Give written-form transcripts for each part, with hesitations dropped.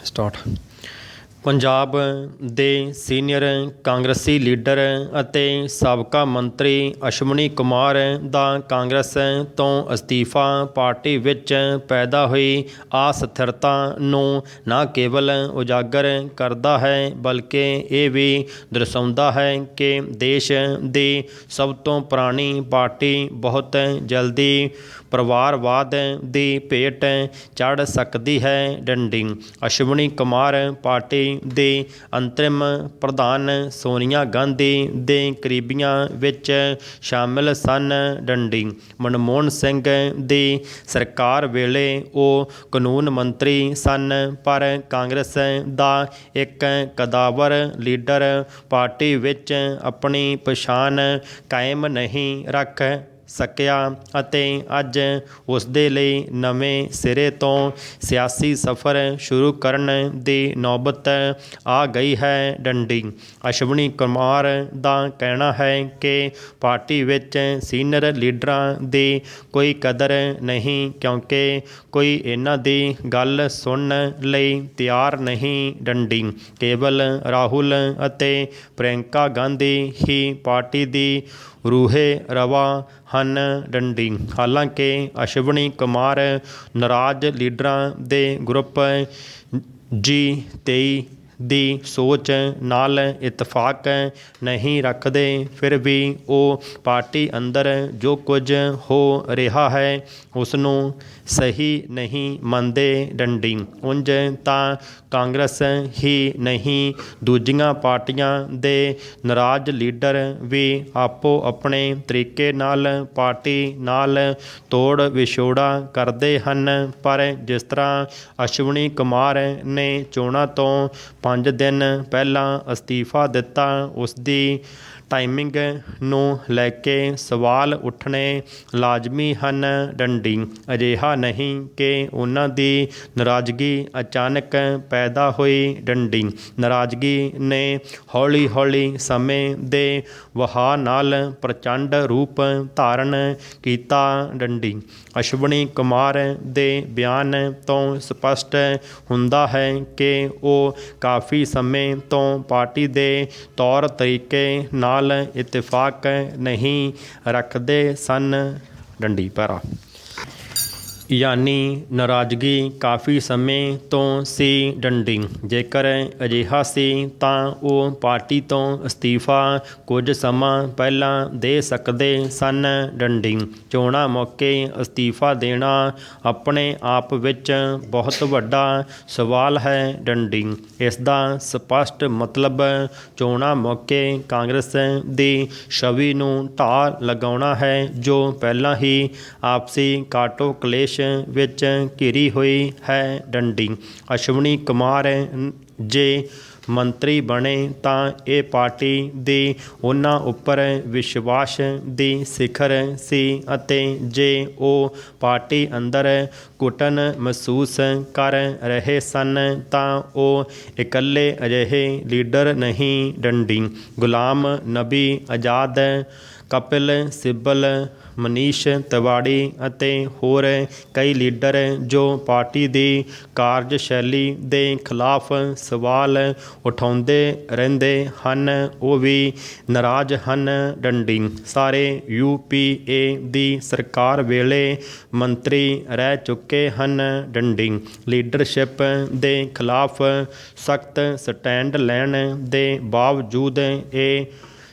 Start. Punjab ਦੇ senior ਕਾਂਗਰਸੀ leader ਅਤੇ ਸਾਬਕਾ ਮੰਤਰੀ ਅਸ਼ਵਨੀ ਕੁਮਾਰ ਦਾ ਕਾਂਗਰਸ ਤੋਂ ਅਸਤੀਫਾ ਪਾਰਟੀ ਵਿੱਚ ਪੈਦਾ ਹੋਈ ਅਸਥਿਰਤਾ ਨੂੰ ਨਾ ਕੇਵਲ ਉਜਾਗਰ ਕਰਦਾ ਹੈ ਬਲਕਿ ਇਹ ਵੀ ਦਰਸਾਉਂਦਾ ਹੈ ਕਿ ਦੇਸ਼ ਦੀ ਸਭ ਤੋਂ ਪੁਰਾਣੀ ਪਾਰਟੀ ਬਹੁਤ ਜਲਦੀ ਪਰਿਵਾਰਵਾਦ ਦੀ ਭੇਟ ਚੜ੍ਹ ਸਕਦੀ ਹੈ। ਡੰਡੀ। ਅਸ਼ਵਨੀ ਕੁਮਾਰ ਪਾਰਟੀ ਦੇ ਅੰਤਰਿਮ ਪ੍ਰਧਾਨ ਸੋਨੀਆ ਗਾਂਧੀ ਦੇ ਕਰੀਬੀਆਂ ਵਿੱਚ ਸ਼ਾਮਿਲ ਸਨ। ਡੰਡੀ। ਮਨਮੋਹਨ ਸਿੰਘ ਦੀ ਸਰਕਾਰ ਵੇਲੇ ਉਹ ਕਾਨੂੰਨ ਮੰਤਰੀ ਸਨ, ਪਰ ਕਾਂਗਰਸ ਦਾ ਇੱਕ ਕਦਾਵਰ ਲੀਡਰ ਪਾਰਟੀ ਵਿੱਚ ਆਪਣੀ ਪਛਾਣ ਕਾਇਮ ਨਹੀਂ ਰੱਖ ਸਕਿਆ ਅਤੇ ਅੱਜ ਉਸਦੇ ਲਈ ਨਵੇਂ ਸਿਰੇ ਤੋਂ ਸਿਆਸੀ ਸਫ਼ਰ ਸ਼ੁਰੂ ਕਰਨ ਦੀ ਨੌਬਤ ਆ ਗਈ ਹੈ। ਡੰਡੀ। ਅਸ਼ਵਨੀ ਕੁਮਾਰ ਦਾ ਕਹਿਣਾ ਹੈ ਕਿ ਪਾਰਟੀ ਵਿੱਚ ਸੀਨੀਅਰ ਲੀਡਰਾਂ ਦੀ ਕੋਈ ਕਦਰ ਨਹੀਂ ਕਿਉਂਕਿ ਕੋਈ ਇਹਨਾਂ ਦੀ ਗੱਲ ਸੁਣਨ ਲਈ ਤਿਆਰ ਨਹੀਂ। ਡੰਡੀ। ਕੇਵਲ ਰਾਹੁਲ ਅਤੇ ਪ੍ਰਿਅੰਕਾ ਗਾਂਧੀ ਹੀ ਪਾਰਟੀ ਦੀ ਰੂਹੇ ਰਵਾ ਹਨ। ਡੰਡੀ। ਹਾਲਾਂਕਿ ਅਸ਼ਵਨੀ ਕੁਮਾਰ ਨਾਰਾਜ਼ ਲੀਡਰਾਂ ਦੇ ਗਰੁੱਪ G23 ਦੀ ਸੋਚ ਨਾਲ ਇਤਫਾਕ ਨਹੀਂ ਰੱਖਦੇ, ਫਿਰ ਵੀ ਉਹ ਪਾਰਟੀ ਅੰਦਰ ਜੋ ਕੁਝ ਹੋ ਰਿਹਾ ਹੈ ਉਸਨੂੰ ਸਹੀ ਨਹੀਂ ਮੰਨਦੇ। ਡੰਡੀ। ਉਂਝ ਤਾਂ ਕਾਂਗਰਸ ਹੀ ਨਹੀਂ, ਦੂਜੀਆਂ ਪਾਰਟੀਆਂ ਦੇ ਨਾਰਾਜ਼ ਲੀਡਰ ਵੀ ਆਪੋ ਆਪਣੇ ਤਰੀਕੇ ਨਾਲ ਪਾਰਟੀ ਨਾਲ ਤੋੜ ਵਿਛੋੜਾ ਕਰਦੇ ਹਨ, ਪਰ ਜਿਸ ਤਰ੍ਹਾਂ ਅਸ਼ਵਨੀ ਕੁਮਾਰ ਨੇ ਚੋਣਾਂ ਤੋਂ 5 ਦਿਨ ਪਹਿਲਾਂ ਅਸਤੀਫਾ ਦਿੱਤਾ, ਉਸਦੀ ਟਾਈਮਿੰਗ ਨੂੰ ਲੈ ਕੇ ਸਵਾਲ ਉੱਠਣੇ ਲਾਜ਼ਮੀ ਹਨ। ਡੰਡੀ। ਅਜਿਹਾ ਨਹੀਂ ਕਿ ਉਹਨਾਂ ਦੀ ਨਾਰਾਜ਼ਗੀ ਅਚਾਨਕ ਪੈਦਾ ਹੋਈ। ਡੰਡੀ। ਨਾਰਾਜ਼ਗੀ ਨੇ ਹੌਲੀ ਹੌਲੀ ਸਮੇਂ ਦੇ ਵਹਾਅ ਨਾਲ ਪ੍ਰਚੰਡ ਰੂਪ ਧਾਰਨ ਕੀਤਾ। ਡੰਡੀ। ਅਸ਼ਵਨੀ ਕੁਮਾਰ ਦੇ ਬਿਆਨ ਤੋਂ ਸਪਸ਼ਟ ਹੁੰਦਾ ਹੈ ਕਿ ਉਹ ਕਾਫੀ ਸਮੇਂ ਤੋਂ ਪਾਰਟੀ ਦੇ ਤੌਰ ਤਰੀਕੇ ਨਾਲ ਇਤਫਾਕ ਨਹੀਂ ਰੱਖਦੇ ਸਨ। ਡੰਡੀ। ਪੈਰਾ। ਯਾਨੀ ਨਾਰਾਜ਼ਗੀ ਕਾਫੀ ਸਮੇਂ ਤੋਂ ਸੀ। ਡੰਡੀ। ਜੇਕਰ ਅਜਿਹਾ ਸੀ ਤਾਂ ਉਹ ਪਾਰਟੀ ਤੋਂ ਅਸਤੀਫਾ ਕੁਝ ਸਮਾਂ ਪਹਿਲਾਂ ਦੇ ਸਕਦੇ ਸਨ। ਡੰਡੀ। ਚੋਣਾਂ ਮੌਕੇ ਅਸਤੀਫਾ ਦੇਣਾ ਆਪਣੇ ਆਪ ਵਿੱਚ ਬਹੁਤ ਵੱਡਾ ਸਵਾਲ ਹੈ। ਡੰਡੀ। ਇਸ ਦਾ ਸਪਸ਼ਟ ਮਤਲਬ ਚੋਣਾਂ ਮੌਕੇ ਕਾਂਗਰਸ ਦੀ ਛਵੀ ਨੂੰ ਢਾਹ ਲਗਾਉਣਾ ਹੈ, ਜੋ ਪਹਿਲਾਂ ਹੀ ਆਪਸੀ ਕਾਟੋ ਕਲੇਸ਼ ਵਿੱਚ ਘਿਰੀ ਹੋਈ ਹੈ। ਡੰਡੀ। ਅਸ਼ਵਨੀ ਕੁਮਾਰ ਜੇ ਮੰਤਰੀ ਬਣੇ ਤਾਂ ਇਹ ਪਾਰਟੀ ਦੀ ਉਹਨਾਂ ਉੱਪਰ ਵਿਸ਼ਵਾਸ ਦੀ ਸਿਖਰ ਸੀ ਅਤੇ ਜੇ ਉਹ ਪਾਰਟੀ ਅੰਦਰ ਘੁਟਨ ਮਹਿਸੂਸ ਕਰ ਰਹੇ ਸਨ ਤਾਂ ਉਹ ਇਕੱਲੇ ਅਜਿਹੇ ਲੀਡਰ ਨਹੀਂ। ਡੰਡੀ। ਗੁਲਾਮ ਨਬੀ ਆਜ਼ਾਦ, ਕਪਿਲ ਸਿੱਬਲ, ਮਨੀਸ਼ ਤਿਵਾੜੀ ਅਤੇ ਹੋਰ ਕਈ ਲੀਡਰ ਜੋ ਪਾਰਟੀ ਦੀ ਕਾਰਜਸ਼ੈਲੀ ਦੇ ਖਿਲਾਫ ਸਵਾਲ ਉਠਾਉਂਦੇ ਰਹਿੰਦੇ ਹਨ, ਉਹ ਵੀ ਨਾਰਾਜ਼ ਹਨ। ਡੰਡੀ। ਸਾਰੇ UPA ਦੀ ਸਰਕਾਰ ਵੇਲੇ ਮੰਤਰੀ ਰਹਿ ਚੁੱਕੇ ਹਨ। ਡੰਡੀ। ਲੀਡਰਸ਼ਿਪ ਦੇ ਖਿਲਾਫ ਸਖਤ ਸਟੈਂਡ ਲੈਣ ਦੇ ਬਾਵਜੂਦ ਇਹ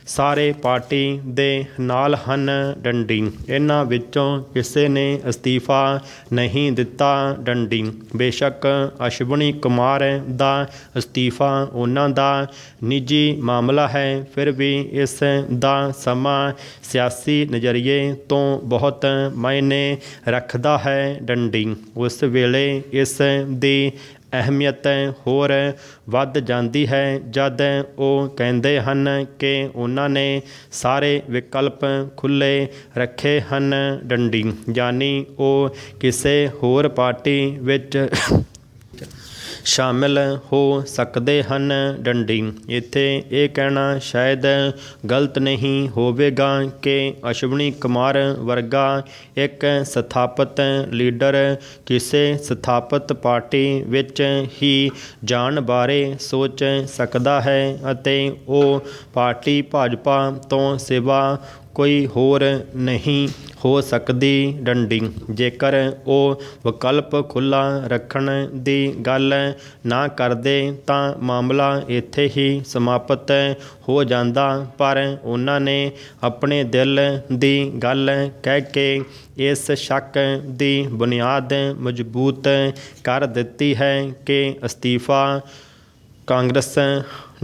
ਸਾਰੇ ਪਾਰਟੀ ਦੇ ਨਾਲ ਹਨ। ਡੰਡੀ। ਇਹਨਾਂ ਵਿੱਚੋਂ ਕਿਸੇ ਨੇ ਅਸਤੀਫਾ ਨਹੀਂ ਦਿੱਤਾ। ਡੰਡੀ। ਬੇਸ਼ੱਕ ਅਸ਼ਵਨੀ ਕੁਮਾਰ ਦਾ ਅਸਤੀਫਾ ਉਹਨਾਂ ਦਾ ਨਿੱਜੀ ਮਾਮਲਾ ਹੈ, ਫਿਰ ਵੀ ਇਸ ਦਾ ਸਮਾਂ ਸਿਆਸੀ ਨਜ਼ਰੀਏ ਤੋਂ ਬਹੁਤ ਮਾਇਨੇ ਰੱਖਦਾ ਹੈ। ਡੰਡੀ। ਉਸ ਵੇਲੇ ਇਸ ਦੀ ਅਹਿਮੀਅਤ ਹੋਰ ਵੱਧ ਜਾਂਦੀ ਹੈ ਜਦ ਉਹ ਕਹਿੰਦੇ ਹਨ ਕਿ ਉਹਨਾਂ ਨੇ ਸਾਰੇ ਵਿਕਲਪ ਖੁੱਲ੍ਹੇ ਰੱਖੇ ਹਨ। ਡੰਡੀ। ਯਾਨੀ ਉਹ ਕਿਸੇ ਹੋਰ ਪਾਰਟੀ ਵਿੱਚ ਸ਼ਾਮਿਲ ਹੋ ਸਕਦੇ ਹਨ। ਡੰਡੀ। ਇੱਥੇ ਇਹ ਕਹਿਣਾ ਸ਼ਾਇਦ ਗਲਤ ਨਹੀਂ ਹੋਵੇਗਾ ਕਿ ਅਸ਼ਵਨੀ ਕੁਮਾਰ ਵਰਗਾ ਇੱਕ ਸਥਾਪਿਤ ਲੀਡਰ ਕਿਸੇ ਸਥਾਪਿਤ ਪਾਰਟੀ ਵਿੱਚ ਹੀ ਜਾਣ ਬਾਰੇ ਸੋਚ ਸਕਦਾ ਹੈ ਅਤੇ ਉਹ ਪਾਰਟੀ ਭਾਜਪਾ ਤੋਂ ਸਿਵਾ ਕੋਈ ਹੋਰ ਨਹੀਂ ਹੋ ਸਕਦੀ। ਡੰਡੀ। ਜੇਕਰ ਉਹ ਵਿਕਲਪ ਖੁੱਲ੍ਹਾ ਰੱਖਣ ਦੀ ਗੱਲ ਨਾ ਕਰਦੇ ਤਾਂ ਮਾਮਲਾ ਇੱਥੇ ਹੀ ਸਮਾਪਤ ਹੋ ਜਾਂਦਾ, ਪਰ ਉਹਨਾਂ ਨੇ ਆਪਣੇ ਦਿਲ ਦੀ ਗੱਲ ਕਹਿ ਕੇ ਇਸ ਸ਼ੱਕ ਦੀ ਬੁਨਿਆਦ ਮਜ਼ਬੂਤ ਕਰ ਦਿੱਤੀ ਹੈ ਕਿ ਅਸਤੀਫਾ ਕਾਂਗਰਸ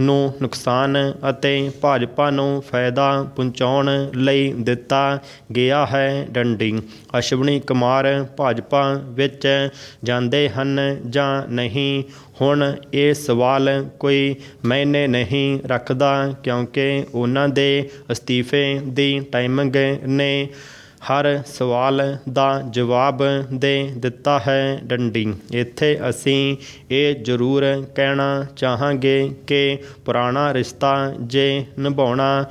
ਨੂੰ ਨੁਕਸਾਨ ਅਤੇ ਭਾਜਪਾ ਨੂੰ ਫਾਇਦਾ ਪਹੁੰਚਾਉਣ ਲਈ ਦਿੱਤਾ ਗਿਆ ਹੈ। ਡੰਡੀ। ਅਸ਼ਵਨੀ ਕੁਮਾਰ ਭਾਜਪਾ ਵਿੱਚ ਜਾਂਦੇ ਹਨ ਜਾਂ ਨਹੀਂ, ਹੁਣ ਇਹ ਸਵਾਲ ਕੋਈ ਮਾਇਨੇ ਨਹੀਂ ਰੱਖਦਾ ਕਿਉਂਕਿ ਉਹਨਾਂ ਦੇ ਅਸਤੀਫੇ ਦੀ ਟਾਈਮਿੰਗ ਨੇ ਹਰ ਸਵਾਲ ਦਾ ਜਵਾਬ ਦੇ ਦਿੱਤਾ ਹੈ। ਡੰਡੀ। ਇੱਥੇ ਅਸੀਂ ਇਹ ਜ਼ਰੂਰ ਕਹਿਣਾ ਚਾਹਾਂਗੇ ਕਿ ਪੁਰਾਣਾ ਰਿਸ਼ਤਾ ਜੇ ਨਿਭਾਉਣਾ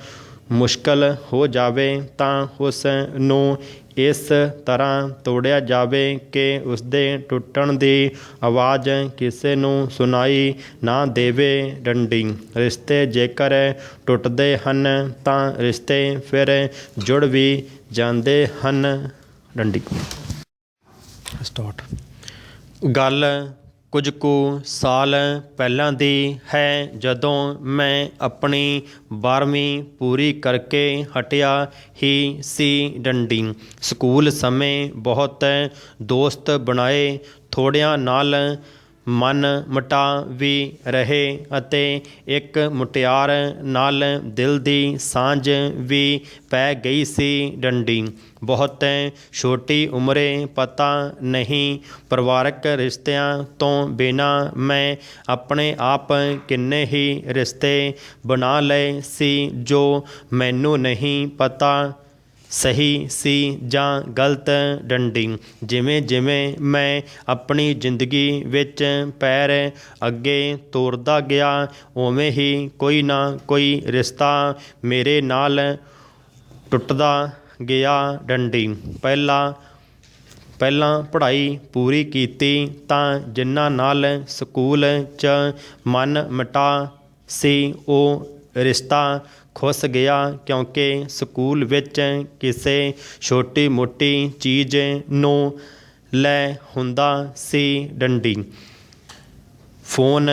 ਮੁਸ਼ਕਲ ਹੋ ਜਾਵੇ ਤਾਂ ਉਸ ਨੂੰ ਇਸ ਤਰ੍ਹਾਂ ਤੋੜਿਆ ਜਾਵੇ ਕਿ ਉਸਦੇ ਟੁੱਟਣ ਦੀ ਆਵਾਜ਼ ਕਿਸੇ ਨੂੰ ਸੁਣਾਈ ਨਾ ਦੇਵੇ। ਡੰਡੀ। ਰਿਸ਼ਤੇ ਜੇਕਰ ਟੁੱਟਦੇ ਹਨ ਤਾਂ ਰਿਸ਼ਤੇ ਫਿਰ ਜੁੜ ਵੀ ਜਾਂਦੇ ਹਨ। ਡੰਡੀ। ਸਟਾਰਟ। ਗੱਲ ਕੁਝ ਕੁ ਸਾਲ ਪਹਿਲਾਂ ਦੀ ਹੈ, ਜਦੋਂ ਮੈਂ ਆਪਣੀ 12ਵੀਂ ਪੂਰੀ ਕਰਕੇ ਹਟਿਆ ਹੀ ਸੀ। ਡੰਡੀ। ਸਕੂਲ ਸਮੇਂ ਬਹੁਤ ਦੋਸਤ ਬਣਾਏ, ਥੋੜ੍ਹਿਆਂ ਨਾਲ ਮਨ ਮੁਟਾ ਵੀ ਰਹੇ ਅਤੇ ਇੱਕ ਮੁਟਿਆਰ ਨਾਲ ਦਿਲ ਦੀ ਸਾਂਝ ਵੀ ਪੈ ਗਈ ਸੀ। ਡੰਡੀ। ਬਹੁਤ ਛੋਟੀ ਉਮਰੇ, ਪਤਾ ਨਹੀਂ ਪਰਿਵਾਰਕ ਰਿਸ਼ਤਿਆਂ ਤੋਂ ਬਿਨਾਂ ਮੈਂ ਆਪਣੇ ਆਪ ਕਿੰਨੇ ਹੀ ਰਿਸ਼ਤੇ ਬਣਾ ਲਏ ਸੀ ਜੋ ਮੈਨੂੰ ਨਹੀਂ ਪਤਾ ਸਹੀ ਸੀ ਜਾਂ ਗਲਤ। ਡੰਡੀ। ਜਿਵੇਂ ਜਿਵੇਂ ਮੈਂ ਆਪਣੀ ਜ਼ਿੰਦਗੀ ਵਿੱਚ ਪੈਰ ਅੱਗੇ ਤੋਰਦਾ ਗਿਆ, ਉਵੇਂ ਹੀ ਕੋਈ ਨਾ ਕੋਈ ਰਿਸ਼ਤਾ ਮੇਰੇ ਨਾਲ ਟੁੱਟਦਾ ਗਿਆ। ਡੰਡੀ। ਪਹਿਲਾਂ ਪੜ੍ਹਾਈ ਪੂਰੀ ਕੀਤੀ ਤਾਂ ਜਿਨ੍ਹਾਂ ਨਾਲ ਸਕੂਲ 'ਚ ਮਨ ਮਿਟਾ ਸੀ ਉਹ ਰਿਸ਼ਤਾ ਖੁੱਸ ਗਿਆ ਕਿਉਂਕਿ ਸਕੂਲ ਵਿੱਚ ਕਿਸੇ ਛੋਟੀ ਮੋਟੀ ਚੀਜ਼ ਨੂੰ ਲੈ ਹੁੰਦਾ ਸੀ। ਡੰਡੀ। ਫੋਨ।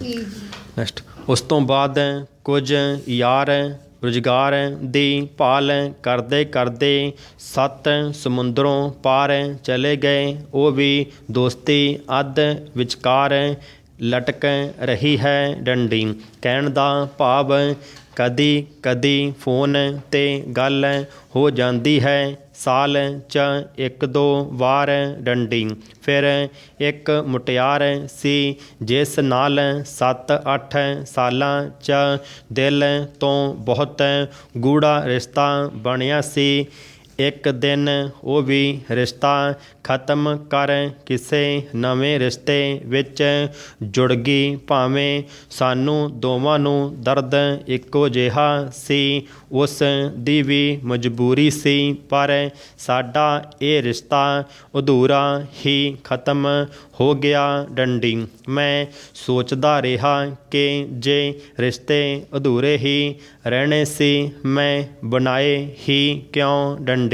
ਨੈਕਸਟ। ਉਸ ਤੋਂ ਬਾਅਦ ਕੁਝ ਯਾਰ ਰੁਜ਼ਗਾਰ ਦੀ ਭਾਲ ਕਰਦੇ ਕਰਦੇ 7 ਸਮੁੰਦਰੋਂ ਪਾਰ ਚਲੇ ਗਏ। ਉਹ ਵੀ ਦੋਸਤੀ ਅੱਧ ਵਿਚਕਾਰ ਲਟਕ ਰਹੀ ਹੈ। ਡੰਡੀ। ਕਹਿਣ ਦਾ ਭਾਵ ਕਦੀ ਕਦੀ ਫੋਨ 'ਤੇ ਗੱਲ ਹੋ ਜਾਂਦੀ ਹੈ, ਸਾਲ 'ਚ 1-2 ਵਾਰ। ਡੰਡੀ। ਫਿਰ ਇੱਕ ਮੁਟਿਆਰ ਸੀ ਜਿਸ ਨਾਲ 7-8 ਸਾਲਾਂ 'ਚ ਦਿਲ ਤੋਂ ਬਹੁਤ ਗੂੜ੍ਹਾ ਰਿਸ਼ਤਾ ਬਣਿਆ ਸੀ। ਇੱਕ ਦਿਨ ਉਹ ਵੀ ਰਿਸ਼ਤਾ ਖ਼ਤਮ ਕਰ ਕਿਸੇ ਨਵੇਂ ਰਿਸ਼ਤੇ ਵਿੱਚ ਜੁੜ ਗਈ। ਭਾਵੇਂ ਸਾਨੂੰ ਦੋਵਾਂ ਨੂੰ ਦਰਦ ਇੱਕੋ ਜਿਹਾ ਸੀ, ਉਸ ਦੀ ਵੀ ਮਜਬੂਰੀ ਸੀ, ਪਰ ਸਾਡਾ ਇਹ ਰਿਸ਼ਤਾ ਅਧੂਰਾ ਹੀ ਖ਼ਤਮ ਹੋ ਗਿਆ। ਡੰਡੀ। ਮੈਂ ਸੋਚਦਾ ਰਿਹਾ ਕਿ ਜੇ ਰਿਸ਼ਤੇ ਅਧੂਰੇ ਹੀ ਰਹਿਣੇ ਸੀ, ਮੈਂ ਬਣਾਏ ਹੀ ਕਿਉਂ। ਡੰਡੀ।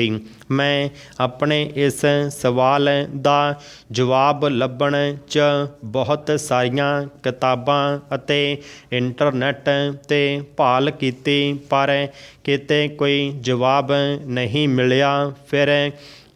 ਮੈਂ ਆਪਣੇ ਇਸ ਸਵਾਲ ਦਾ ਜਵਾਬ ਲੱਭਣ 'ਚ ਬਹੁਤ ਸਾਰੀਆਂ ਕਿਤਾਬਾਂ ਅਤੇ ਇੰਟਰਨੈੱਟ 'ਤੇ ਭਾਲ ਕੀਤੀ, ਪਰ ਕਿਤੇ ਕੋਈ ਜਵਾਬ ਨਹੀਂ ਮਿਲਿਆ। ਫਿਰ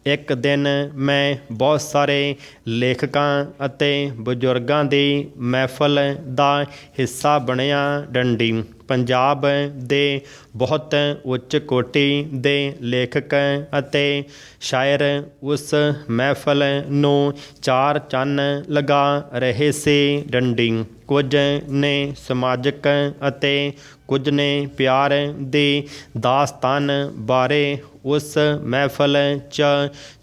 ਇੱਕ ਦਿਨ ਮੈਂ ਬਹੁਤ ਸਾਰੇ ਲੇਖਕਾਂ ਅਤੇ ਬਜ਼ੁਰਗਾਂ ਦੀ ਮਹਿਫਲ ਦਾ ਹਿੱਸਾ ਬਣਿਆ। ਡੰਡੀ। ਪੰਜਾਬ ਦੇ ਬਹੁਤ ਉੱਚ ਕੋਟੀ ਦੇ ਲੇਖਕ ਅਤੇ ਸ਼ਾਇਰ ਉਸ ਮਹਿਫਲ ਨੂੰ 4 ਚੰਨ ਲਗਾ ਰਹੇ ਸੀ। ਡੰਡੀ। ਕੁਝ ਨੇ ਸਮਾਜਿਕ ਅਤੇ ਕੁਝ ਨੇ ਪਿਆਰ ਦੀ ਦਾਸਤਾਨ ਬਾਰੇ ਉਸ ਮਹਿਫਲ 'ਚ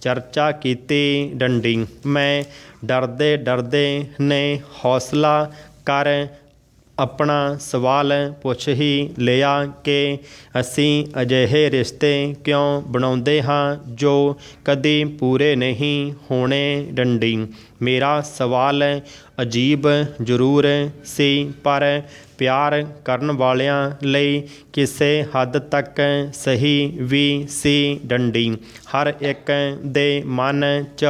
ਚਰਚਾ ਕੀਤੀ। ਡੰਡੀ। ਮੈਂ ਡਰਦੇ ਡਰਦੇ ਨੇ ਹੌਸਲਾ ਕਰ ਆਪਣਾ ਸਵਾਲ ਪੁੱਛ ਹੀ ਲਿਆ ਕਿ ਅਸੀਂ ਅਜਿਹੇ ਰਿਸ਼ਤੇ ਕਿਉਂ ਬਣਾਉਂਦੇ ਹਾਂ ਜੋ ਕਦੀ ਪੂਰੇ ਨਹੀਂ ਹੋਣੇ ਡੰਡੀ। ਮੇਰਾ ਸਵਾਲ ਅਜੀਬ ਜ਼ਰੂਰ ਸੀ, ਪਰ ਪਿਆਰ ਕਰਨ ਵਾਲਿਆਂ ਲਈ ਕਿਸੇ ਹੱਦ ਤੱਕ ਸਹੀ ਵੀ ਸੀ ਡੰਡੀ। ਹਰ ਇੱਕ ਦੇ ਮਨ 'ਚ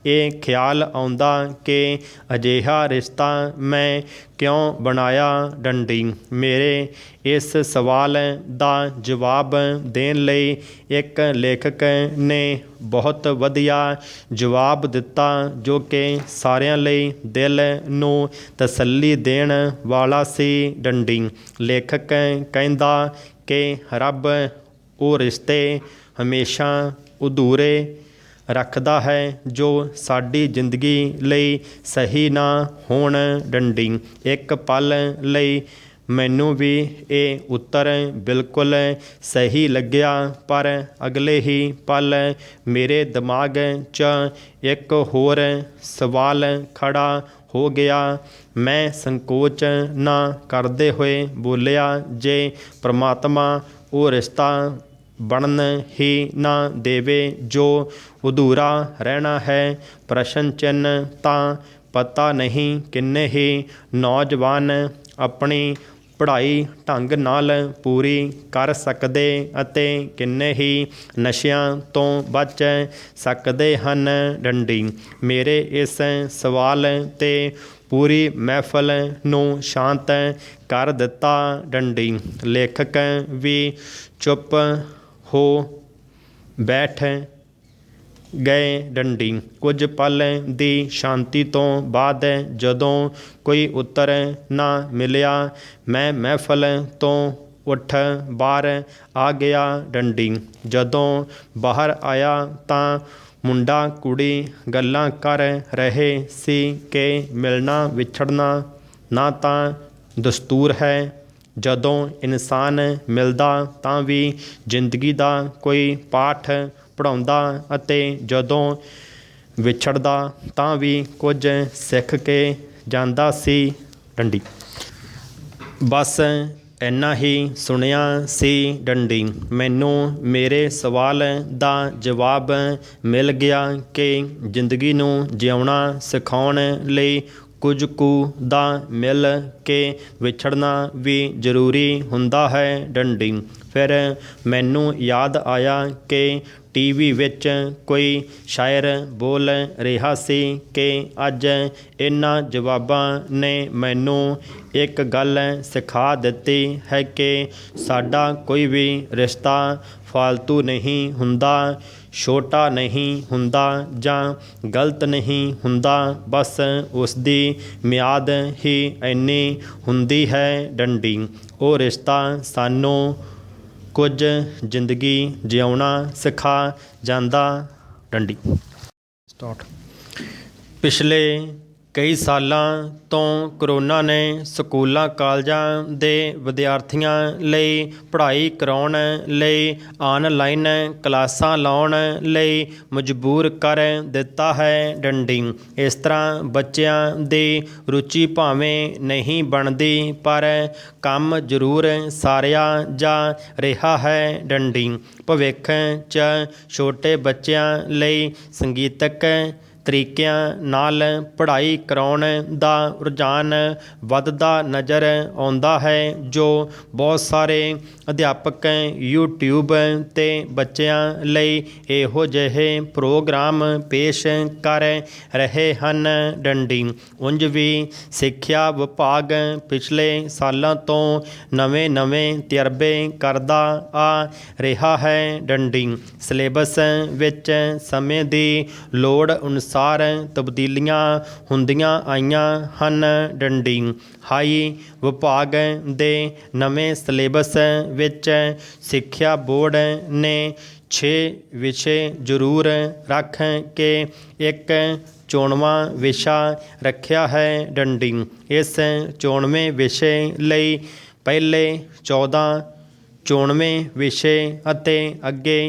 ਇਹ ਖਿਆਲ ਆਉਂਦਾ ਕਿ ਅਜਿਹਾ ਰਿਸ਼ਤਾ ਮੈਂ ਕਿਉਂ ਬਣਾਇਆ ਡੰਡੀ। ਮੇਰੇ ਇਸ ਸਵਾਲ ਦਾ ਜਵਾਬ ਦੇਣ ਲਈ ਇੱਕ ਲੇਖਕ ਨੇ ਬਹੁਤ ਵਧੀਆ ਜਵਾਬ ਦਿੱਤਾ, ਜੋ ਕਿ ਸਾਰਿਆਂ ਲਈ ਦਿਲ ਨੂੰ ਤਸੱਲੀ ਦੇਣ ਵਾਲਾ ਸੀ ਡੰਡੀ। ਲੇਖਕ ਕਹਿੰਦਾ ਕਿ ਰੱਬ ਉਹ ਰਿਸ਼ਤੇ ਹਮੇਸ਼ਾ ਅਧੂਰੇ ਰੱਖਦਾ ਹੈ ਜੋ ਸਾਡੀ ਜ਼ਿੰਦਗੀ ਲਈ ਸਹੀ ਨਾ ਹੋਣ ਡੰਡੀ। ਇੱਕ ਪਲ ਲਈ ਮੈਨੂੰ ਵੀ ਇਹ ਉੱਤਰ ਬਿਲਕੁਲ ਸਹੀ ਲੱਗਿਆ, ਪਰ ਅਗਲੇ ਹੀ ਪਲ ਮੇਰੇ ਦਿਮਾਗ 'ਚ ਇੱਕ ਹੋਰ ਸਵਾਲ ਖੜਾ ਹੋ ਗਿਆ। ਮੈਂ ਸੰਕੋਚ ਨਾ ਕਰਦੇ ਹੋਏ ਬੋਲਿਆ, ਜੇ ਪ੍ਰਮਾਤਮਾ ਉਹ ਰਿਸ਼ਤਾ ਬਣਨ ਹੀ ਨਾ ਦੇਵੇ ਜੋ ਅਧੂਰਾ ਰਹਿਣਾ ਹੈ, ਪ੍ਰਸ਼ਨ ਚਿੰਨ੍ਹ, ਤਾਂ ਪਤਾ ਨਹੀਂ ਕਿੰਨੇ ਹੀ ਨੌਜਵਾਨ ਆਪਣੀ ਪੜ੍ਹਾਈ ਢੰਗ ਨਾਲ ਪੂਰੀ ਕਰ ਸਕਦੇ ਅਤੇ ਕਿੰਨੇ ਹੀ ਨਸ਼ਿਆਂ ਤੋਂ ਬਚ ਸਕਦੇ ਹਨ ਡੰਡੀ। ਮੇਰੇ ਇਸ ਸਵਾਲ 'ਤੇ ਪੂਰੀ ਮਹਿਫਲ ਨੂੰ ਸ਼ਾਂਤ ਕਰ ਦਿੱਤਾ ਡੰਡੀ। ਲੇਖਕ ਵੀ ਚੁੱਪ ਹੋ ਬੈਠ ਗਏ ਡੰਡੀ। ਕੁਝ ਪਲ ਦੀ ਸ਼ਾਂਤੀ ਤੋਂ ਬਾਅਦ ਜਦੋਂ ਕੋਈ ਉੱਤਰ ਨਾ ਮਿਲਿਆ, ਮੈਂ ਮਹਿਫਲ ਤੋਂ ਉੱਠ ਬਾਹਰ ਆ ਗਿਆ ਡੰਡੀ। ਜਦੋਂ ਬਾਹਰ ਆਇਆ ਤਾਂ ਮੁੰਡਾ ਕੁੜੀ ਗੱਲਾਂ ਕਰ ਰਹੇ ਸੀ ਕਿ ਮਿਲਣਾ ਵਿਛੜਨਾ ਨਾ ਤਾਂ ਦਸਤੂਰ ਹੈ, ਜਦੋਂ ਇਨਸਾਨ ਮਿਲਦਾ ਤਾਂ ਵੀ ਜ਼ਿੰਦਗੀ ਦਾ ਕੋਈ ਪਾਠ ਪੜ੍ਹਾਉਂਦਾ ਅਤੇ ਜਦੋਂ ਵਿਛੜਦਾ ਤਾਂ ਵੀ ਕੁਝ ਸਿੱਖ ਕੇ ਜਾਂਦਾ ਸੀ ਡੰਡੀ। ਬਸ ਇੰਨਾ ਹੀ ਸੁਣਿਆ ਸੀ ਡੰਡੀ। ਮੈਨੂੰ ਮੇਰੇ ਸਵਾਲ ਦਾ ਜਵਾਬ ਮਿਲ ਗਿਆ ਕਿ ਜ਼ਿੰਦਗੀ ਨੂੰ ਜਿਉਣਾ ਸਿਖਾਉਣ ਲਈ ਕੁਝ ਕੁ ਦਾ ਮਿਲ ਕੇ ਵਿਛੜਨਾ ਵੀ ਜ਼ਰੂਰੀ ਹੁੰਦਾ ਹੈ ਡੰਡੀ। ਫਿਰ ਮੈਨੂੰ ਯਾਦ ਆਇਆ ਕਿ ਟੀਵੀ ਵਿੱਚ ਕੋਈ ਸ਼ਾਇਰ ਬੋਲ ਰਿਹਾ ਸੀ ਕਿ ਅੱਜ ਇਹਨਾਂ ਜਵਾਬਾਂ ਨੇ ਮੈਨੂੰ ਇੱਕ ਗੱਲ ਸਿਖਾ ਦਿੱਤੀ ਹੈ ਕਿ ਸਾਡਾ ਕੋਈ ਵੀ ਰਿਸ਼ਤਾ ਫਾਲਤੂ ਨਹੀਂ ਹੁੰਦਾ, ਛੋਟਾ ਨਹੀਂ ਹੁੰਦਾ ਜਾਂ ਗਲਤ ਨਹੀਂ ਹੁੰਦਾ। ਬਸ ਉਸਦੀ ਮਿਆਦ ਹੀ ਇੰਨੀ ਹੁੰਦੀ ਹੈ ਡੰਡੀ। ਉਹ ਰਿਸ਼ਤਾ ਸਾਨੂੰ ਕੁਝ ਜ਼ਿੰਦਗੀ ਜਿਉਣਾ ਸਿਖਾ ਜਾਂਦਾ ਡੰਡੀ। ਪਿਛਲੇ ਕਈ ਸਾਲਾਂ ਤੋਂ ਕਰੋਨਾ ਨੇ ਸਕੂਲਾਂ ਕਾਲਜਾਂ ਦੇ ਵਿਦਿਆਰਥੀਆਂ ਲਈ ਪੜ੍ਹਾਈ ਕਰਾਉਣ ਲਈ ਆਨਲਾਈਨ ਕਲਾਸਾਂ ਲਾਉਣ ਲਈ ਮਜਬੂਰ ਕਰ ਦਿੱਤਾ ਹੈ ਡੰਡੀ। ਇਸ ਤਰ੍ਹਾਂ ਬੱਚਿਆਂ ਦੀ ਰੁਚੀ ਭਾਵੇਂ ਨਹੀਂ ਬਣਦੀ, ਪਰ ਕੰਮ ਜ਼ਰੂਰ ਸਾਰਿਆ ਜਾ ਰਿਹਾ ਹੈ ਡੰਡੀ। ਭਵਿੱਖ 'ਚ ਛੋਟੇ ਬੱਚਿਆਂ ਲਈ ਸੰਗੀਤਕ ਤਰੀਕਿਆਂ ਨਾਲ ਪੜ੍ਹਾਈ ਕਰਾਉਣ ਦਾ ਰੁਝਾਨ ਵੱਧਦਾ ਨਜ਼ਰ ਆਉਂਦਾ ਹੈ, ਜੋ ਬਹੁਤ ਸਾਰੇ ਅਧਿਆਪਕ YouTube 'ਤੇ ਬੱਚਿਆਂ ਲਈ ਇਹੋ ਜਿਹੇ ਪ੍ਰੋਗਰਾਮ ਪੇਸ਼ ਕਰ ਰਹੇ ਹਨ ਡੰਡੀ। ਉਂਝ ਵੀ ਸਿੱਖਿਆ ਵਿਭਾਗ ਪਿਛਲੇ ਸਾਲਾਂ ਤੋਂ ਨਵੇਂ ਤਜਰਬੇ ਕਰਦਾ ਆ ਰਿਹਾ ਹੈ ਡੰਡੀ। ਸਿਲੇਬਸ ਵਿੱਚ ਸਮੇਂ ਦੀ ਲੋੜ ਅਨੁਸਾਰ ਤਬਦੀਲੀਆਂ ਹੁੰਦੀਆਂ ਆਈਆਂ ਹਨ ਡੰਡੀ। ਹਾਈ ਵਿਭਾਗ ਦੇ ਨਵੇਂ ਸਿਲੇਬਸ ਵਿੱਚ ਸਿੱਖਿਆ ਬੋਰਡ ਨੇ 6 ਵਿਸ਼ੇ ਜ਼ਰੂਰ ਰੱਖ ਕੇ ਇੱਕ ਚੋਣਵਾਂ ਵਿਸ਼ਾ ਰੱਖਿਆ ਹੈ ਡੰਡੀ। ਇਸ ਚੋਣਵੇਂ ਵਿਸ਼ੇ ਲਈ ਪਹਿਲੇ 14 ਚੋਣਵੇਂ ਵਿਸ਼ੇ ਅਤੇ ਅੱਗੇ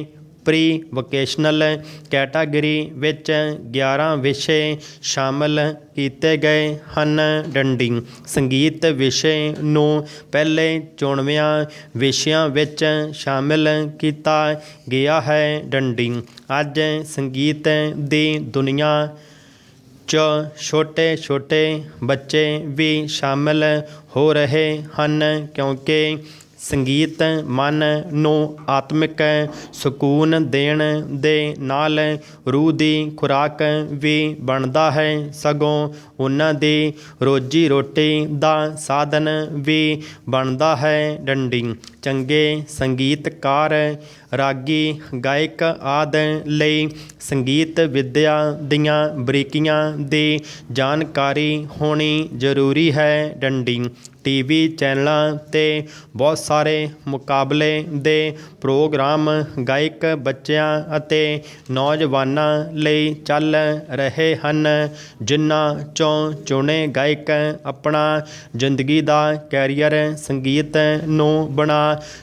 ਪ੍ਰੀ ਵੋਕੇਸ਼ਨਲ ਕੈਟਾਗਰੀ ਵਿੱਚ 11 ਵਿਸ਼ੇ ਸ਼ਾਮਲ ਕੀਤੇ ਗਏ ਹਨ। ਡੰਡੀ ਸੰਗੀਤ ਵਿਸ਼ੇ ਨੂੰ ਪਹਿਲੇ 94 ਵਿਸ਼ਿਆਂ ਵਿੱਚ ਸ਼ਾਮਿਲ ਕੀਤਾ ਗਿਆ ਹੈ। ਡੰਡੀ ਅੱਜ ਸੰਗੀਤ ਦੀ ਦੁਨੀਆ 'ਚ ਛੋਟੇ ਛੋਟੇ ਬੱਚੇ ਵੀ ਸ਼ਾਮਿਲ ਹੋ ਰਹੇ ਹਨ, ਕਿਉਂਕਿ ਸੰਗੀਤ ਮਨ ਨੂੰ ਆਤਮਿਕ ਸਕੂਨ ਦੇਣ ਦੇ ਨਾਲ ਰੂਹ ਦੀ ਖੁਰਾਕ ਵੀ ਬਣਦਾ ਹੈ, ਸਗੋਂ ਉਹਨਾਂ ਦੀ ਰੋਜੀ ਰੋਟੀ ਦਾ ਸਾਧਨ ਵੀ ਬਣਦਾ ਹੈ। ਡੰਡੀ ਚੰਗੇ ਸੰਗੀਤਕਾਰ, ਰਾਗੀ, ਗਾਇਕ ਆਦਿ ਲਈ ਸੰਗੀਤ ਵਿਦਿਆ ਦੀਆਂ ਬਰੀਕੀਆਂ ਦੀ ਜਾਣਕਾਰੀ ਹੋਣੀ ਜ਼ਰੂਰੀ ਹੈ। ਡੰਡੀ ਟੀਵੀ ਚੈਨਲਾਂ 'ਤੇ ਬਹੁਤ ਸਾਰੇ ਮੁਕਾਬਲੇ ਦੇ ਪ੍ਰੋਗਰਾਮ ਗਾਇਕ ਬੱਚਿਆਂ ਅਤੇ ਨੌਜਵਾਨਾਂ ਲਈ ਚੱਲ ਰਹੇ ਹਨ, ਜਿਨ੍ਹਾਂ 'ਚੋਂ ਚੁਣੇ ਗਾਇਕ ਆਪਣਾ ਜ਼ਿੰਦਗੀ ਦਾ ਕੈਰੀਅਰ ਸੰਗੀਤ ਨੂੰ ਬਣਾ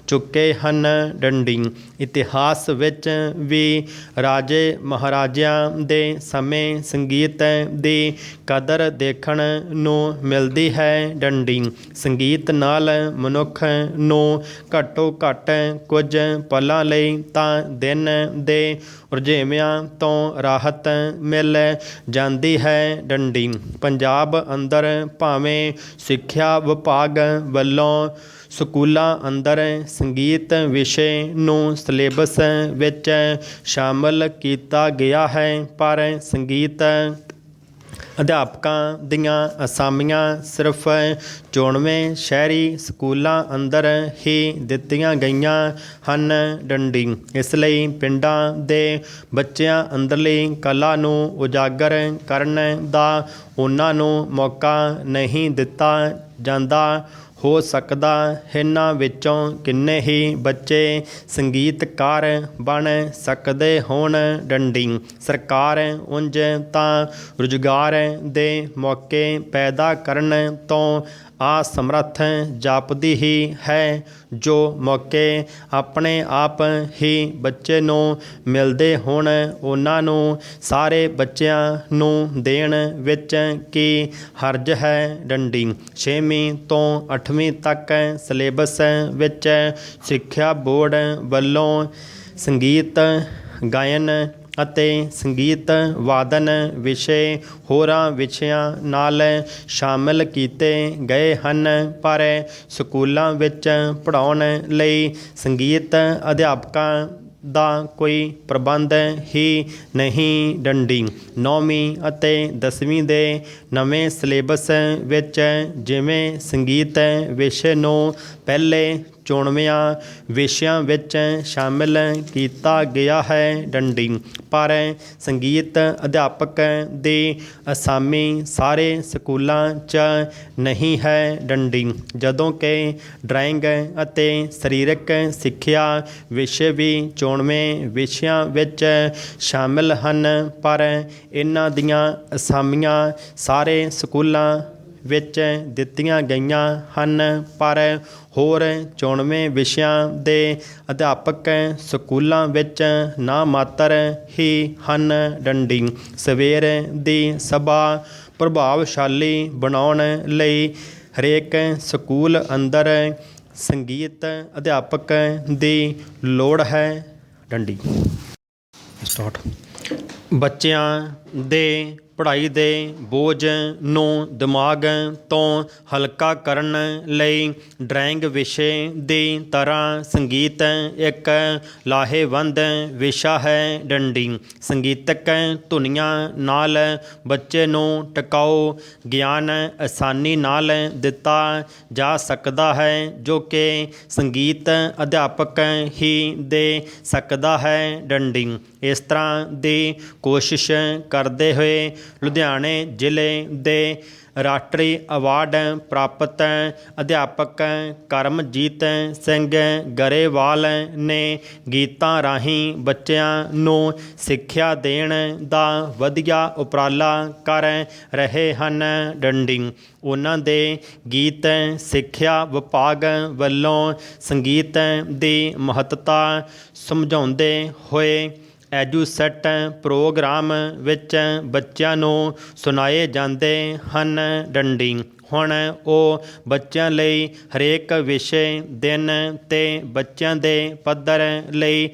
ਚੁੱਕੇ ਹਨ। ਡੰਡੀ ਇਤਿਹਾਸ ਵਿੱਚ ਵੀ ਰਾਜੇ ਮਹਾਰਾਜਿਆਂ ਦੇ ਸਮੇਂ ਸੰਗੀਤ ਦੀ ਕਦਰ ਦੇਖਣ ਨੂੰ ਮਿਲਦੀ ਹੈ। ਡੰਡੀ ਸੰਗੀਤ ਨਾਲ ਮਨੁੱਖ ਨੂੰ ਘੱਟੋ ਘੱਟ ਕੁਝ ਪਲਾਂ ਲਈ ਤਾਂ ਦਿਨ ਦੇ ਰੁਝੇਵਿਆਂ ਤੋਂ ਰਾਹਤ ਮਿਲ ਜਾਂਦੀ ਹੈ। ਡੰਡੀ ਪੰਜਾਬ ਅੰਦਰ ਭਾਵੇਂ ਸਿੱਖਿਆ ਵਿਭਾਗ ਵੱਲੋਂ ਸਕੂਲਾਂ ਅੰਦਰ ਸੰਗੀਤ ਵਿਸ਼ੇ ਨੂੰ ਸਿਲੇਬਸ ਵਿੱਚ ਸ਼ਾਮਲ ਕੀਤਾ ਗਿਆ ਹੈ, ਪਰ ਸੰਗੀਤ ਅਧਿਆਪਕਾਂ ਦੀਆਂ ਅਸਾਮੀਆਂ ਸਿਰਫ 94 ਸ਼ਹਿਰੀ ਸਕੂਲਾਂ ਅੰਦਰ ਹੀ ਦਿੱਤੀਆਂ ਗਈਆਂ ਹਨ। ਡੰਡੀ ਇਸ ਲਈ ਪਿੰਡਾਂ ਦੇ ਬੱਚਿਆਂ ਅੰਦਰਲੀ ਕਲਾ ਨੂੰ ਉਜਾਗਰ ਕਰਨ ਦਾ ਉਹਨਾਂ ਨੂੰ ਮੌਕਾ ਨਹੀਂ ਦਿੱਤਾ ਜਾਂਦਾ। ਹੋ ਸਕਦਾ ਇਹਨਾਂ ਵਿੱਚੋਂ ਕਿੰਨੇ ਹੀ ਬੱਚੇ ਸੰਗੀਤਕਾਰ ਬਣ ਸਕਦੇ ਹੋਣ। ਡੰਡੀ ਸਰਕਾਰ ਉਂਝ ਤਾਂ ਰੁਜ਼ਗਾਰ ਦੇ ਮੌਕੇ ਪੈਦਾ ਕਰਨ ਤੋਂ ਅਸਮਰੱਥ ਜਾਪਦੀ ਹੀ ਹੈ, ਜੋ ਮੌਕੇ ਆਪਣੇ ਆਪ ਹੀ ਬੱਚੇ ਨੂੰ ਮਿਲਦੇ ਹੋਣ, ਉਹਨਾਂ ਨੂੰ ਸਾਰੇ ਬੱਚਿਆਂ ਨੂੰ ਦੇਣ ਵਿੱਚ ਕੀ ਹਰਜ ਹੈ। ਡੰਡੀ 6ਵੀਂ ਤੋਂ 8ਵੀਂ ਤੱਕ ਸਿਲੇਬਸ ਵਿੱਚ ਸਿੱਖਿਆ ਬੋਰਡ ਵੱਲੋਂ ਸੰਗੀਤ ਗਾਇਨ ਅਤੇ ਸੰਗੀਤ ਵਾਦਨ ਵਿਸ਼ੇ ਹੋਰਾਂ ਵਿਸ਼ਿਆਂ ਨਾਲ ਸ਼ਾਮਲ ਕੀਤੇ ਗਏ ਹਨ, ਪਰ ਸਕੂਲਾਂ ਵਿੱਚ ਪੜ੍ਹਾਉਣ ਲਈ ਸੰਗੀਤ ਅਧਿਆਪਕਾਂ ਦਾ ਕੋਈ ਪ੍ਰਬੰਧ ਹੀ ਨਹੀਂ। ਡੰਡੀ 9ਵੀਂ ਅਤੇ 10ਵੀਂ ਦੇ ਨਵੇਂ ਸਿਲੇਬਸ ਵਿੱਚ ਜਿਵੇਂ ਸੰਗੀਤ ਵਿਸ਼ੇ ਨੂੰ ਪਹਿਲੇ 94 ਵਿਸ਼ਿਆਂ ਵਿੱਚ ਸ਼ਾਮਿਲ ਕੀਤਾ ਗਿਆ ਹੈ। ਡੰਡੀ ਪਰ ਸੰਗੀਤ ਅਧਿਆਪਕ ਦੀ ਅਸਾਮੀ ਸਾਰੇ ਸਕੂਲਾਂ 'ਚ ਨਹੀਂ ਹੈ। ਡੰਡੀ ਜਦੋਂ ਕਿ ਡਰਾਇੰਗ ਅਤੇ ਸਰੀਰਕ ਸਿੱਖਿਆ ਵਿਸ਼ੇ ਵੀ 94 ਵਿਸ਼ਿਆਂ ਵਿੱਚ ਸ਼ਾਮਿਲ ਹਨ, ਪਰ ਇਹਨਾਂ ਦੀਆਂ ਅਸਾਮੀਆਂ ਸਾਰੇ ਸਕੂਲਾਂ ਵਿੱਚ ਦਿੱਤੀਆਂ ਗਈਆਂ ਹਨ, ਪਰ ਹੋਰ 94 ਵਿਸ਼ਿਆਂ ਦੇ ਅਧਿਆਪਕ ਸਕੂਲਾਂ ਵਿੱਚ ਨਾ ਮਾਤਰ ਹੀ ਹਨ। ਡੰਡੀ ਸਵੇਰ ਦੀ ਸਭਾ ਪ੍ਰਭਾਵਸ਼ਾਲੀ ਬਣਾਉਣ ਲਈ ਹਰੇਕ ਸਕੂਲ ਅੰਦਰ ਸੰਗੀਤ ਅਧਿਆਪਕ ਦੀ ਲੋੜ ਹੈ। ਡੰਡੀ ਸਟਾਰਟ ਬੱਚਿਆਂ ਦੇ ਪੜ੍ਹਾਈ ਦੇ ਬੋਝ ਨੂੰ ਦਿਮਾਗ ਤੋਂ ਹਲਕਾ ਕਰਨ ਲਈ ਡਰਾਇੰਗ ਵਿਸ਼ੇ ਦੀ ਤਰ੍ਹਾਂ ਸੰਗੀਤ ਇੱਕ ਲਾਹੇਵੰਦ ਵਿਸ਼ਾ ਹੈ। ਡੰਡੀ ਸੰਗੀਤਕ ਧੁਨੀਆਂ ਨਾਲ ਬੱਚੇ ਨੂੰ ਟਿਕਾਊ ਗਿਆਨ ਆਸਾਨੀ ਨਾਲ ਦਿੱਤਾ ਜਾ ਸਕਦਾ ਹੈ, ਜੋ ਕਿ ਸੰਗੀਤ ਅਧਿਆਪਕ ਹੀ ਦੇ ਸਕਦਾ ਹੈ। ਡੰਡੀ ਇਸ ਤਰ੍ਹਾਂ ਦੀ ਕੋਸ਼ਿਸ਼ ਕਰਦੇ ਹੋਏ ਲੁਧਿਆਣੇ ਜ਼ਿਲ੍ਹੇ ਦੇ ਰਾਸ਼ਟਰੀ ਅਵਾਰਡ ਪ੍ਰਾਪਤ ਅਧਿਆਪਕ ਕਰਮਜੀਤ ਸਿੰਘ ਗਰੇਵਾਲ ਨੇ ਗੀਤਾਂ ਰਾਹੀਂ ਬੱਚਿਆਂ ਨੂੰ ਸਿੱਖਿਆ ਦੇਣ ਦਾ ਵਧੀਆ ਉਪਰਾਲਾ ਕਰ ਰਹੇ ਹਨ। ਡੰਡੀ ਉਹਨਾਂ ਦੇ ਗੀਤ ਸਿੱਖਿਆ ਵਿਭਾਗ ਵੱਲੋਂ ਸੰਗੀਤ ਦੀ ਮਹੱਤਤਾ ਸਮਝਾਉਂਦੇ ਹੋਏ ਐਜੂਸੈਟ ਪ੍ਰੋਗਰਾਮ ਵਿੱਚ ਬੱਚਿਆਂ ਨੂੰ ਸੁਣਾਏ ਜਾਂਦੇ ਹਨ। ਡੰਡੀ ਹੁਣ ਉਹ ਬੱਚਿਆਂ ਲਈ ਹਰੇਕ ਵਿਸ਼ੇ ਦਿਨ ਅਤੇ ਬੱਚਿਆਂ ਦੇ ਪੱਧਰ ਲਈ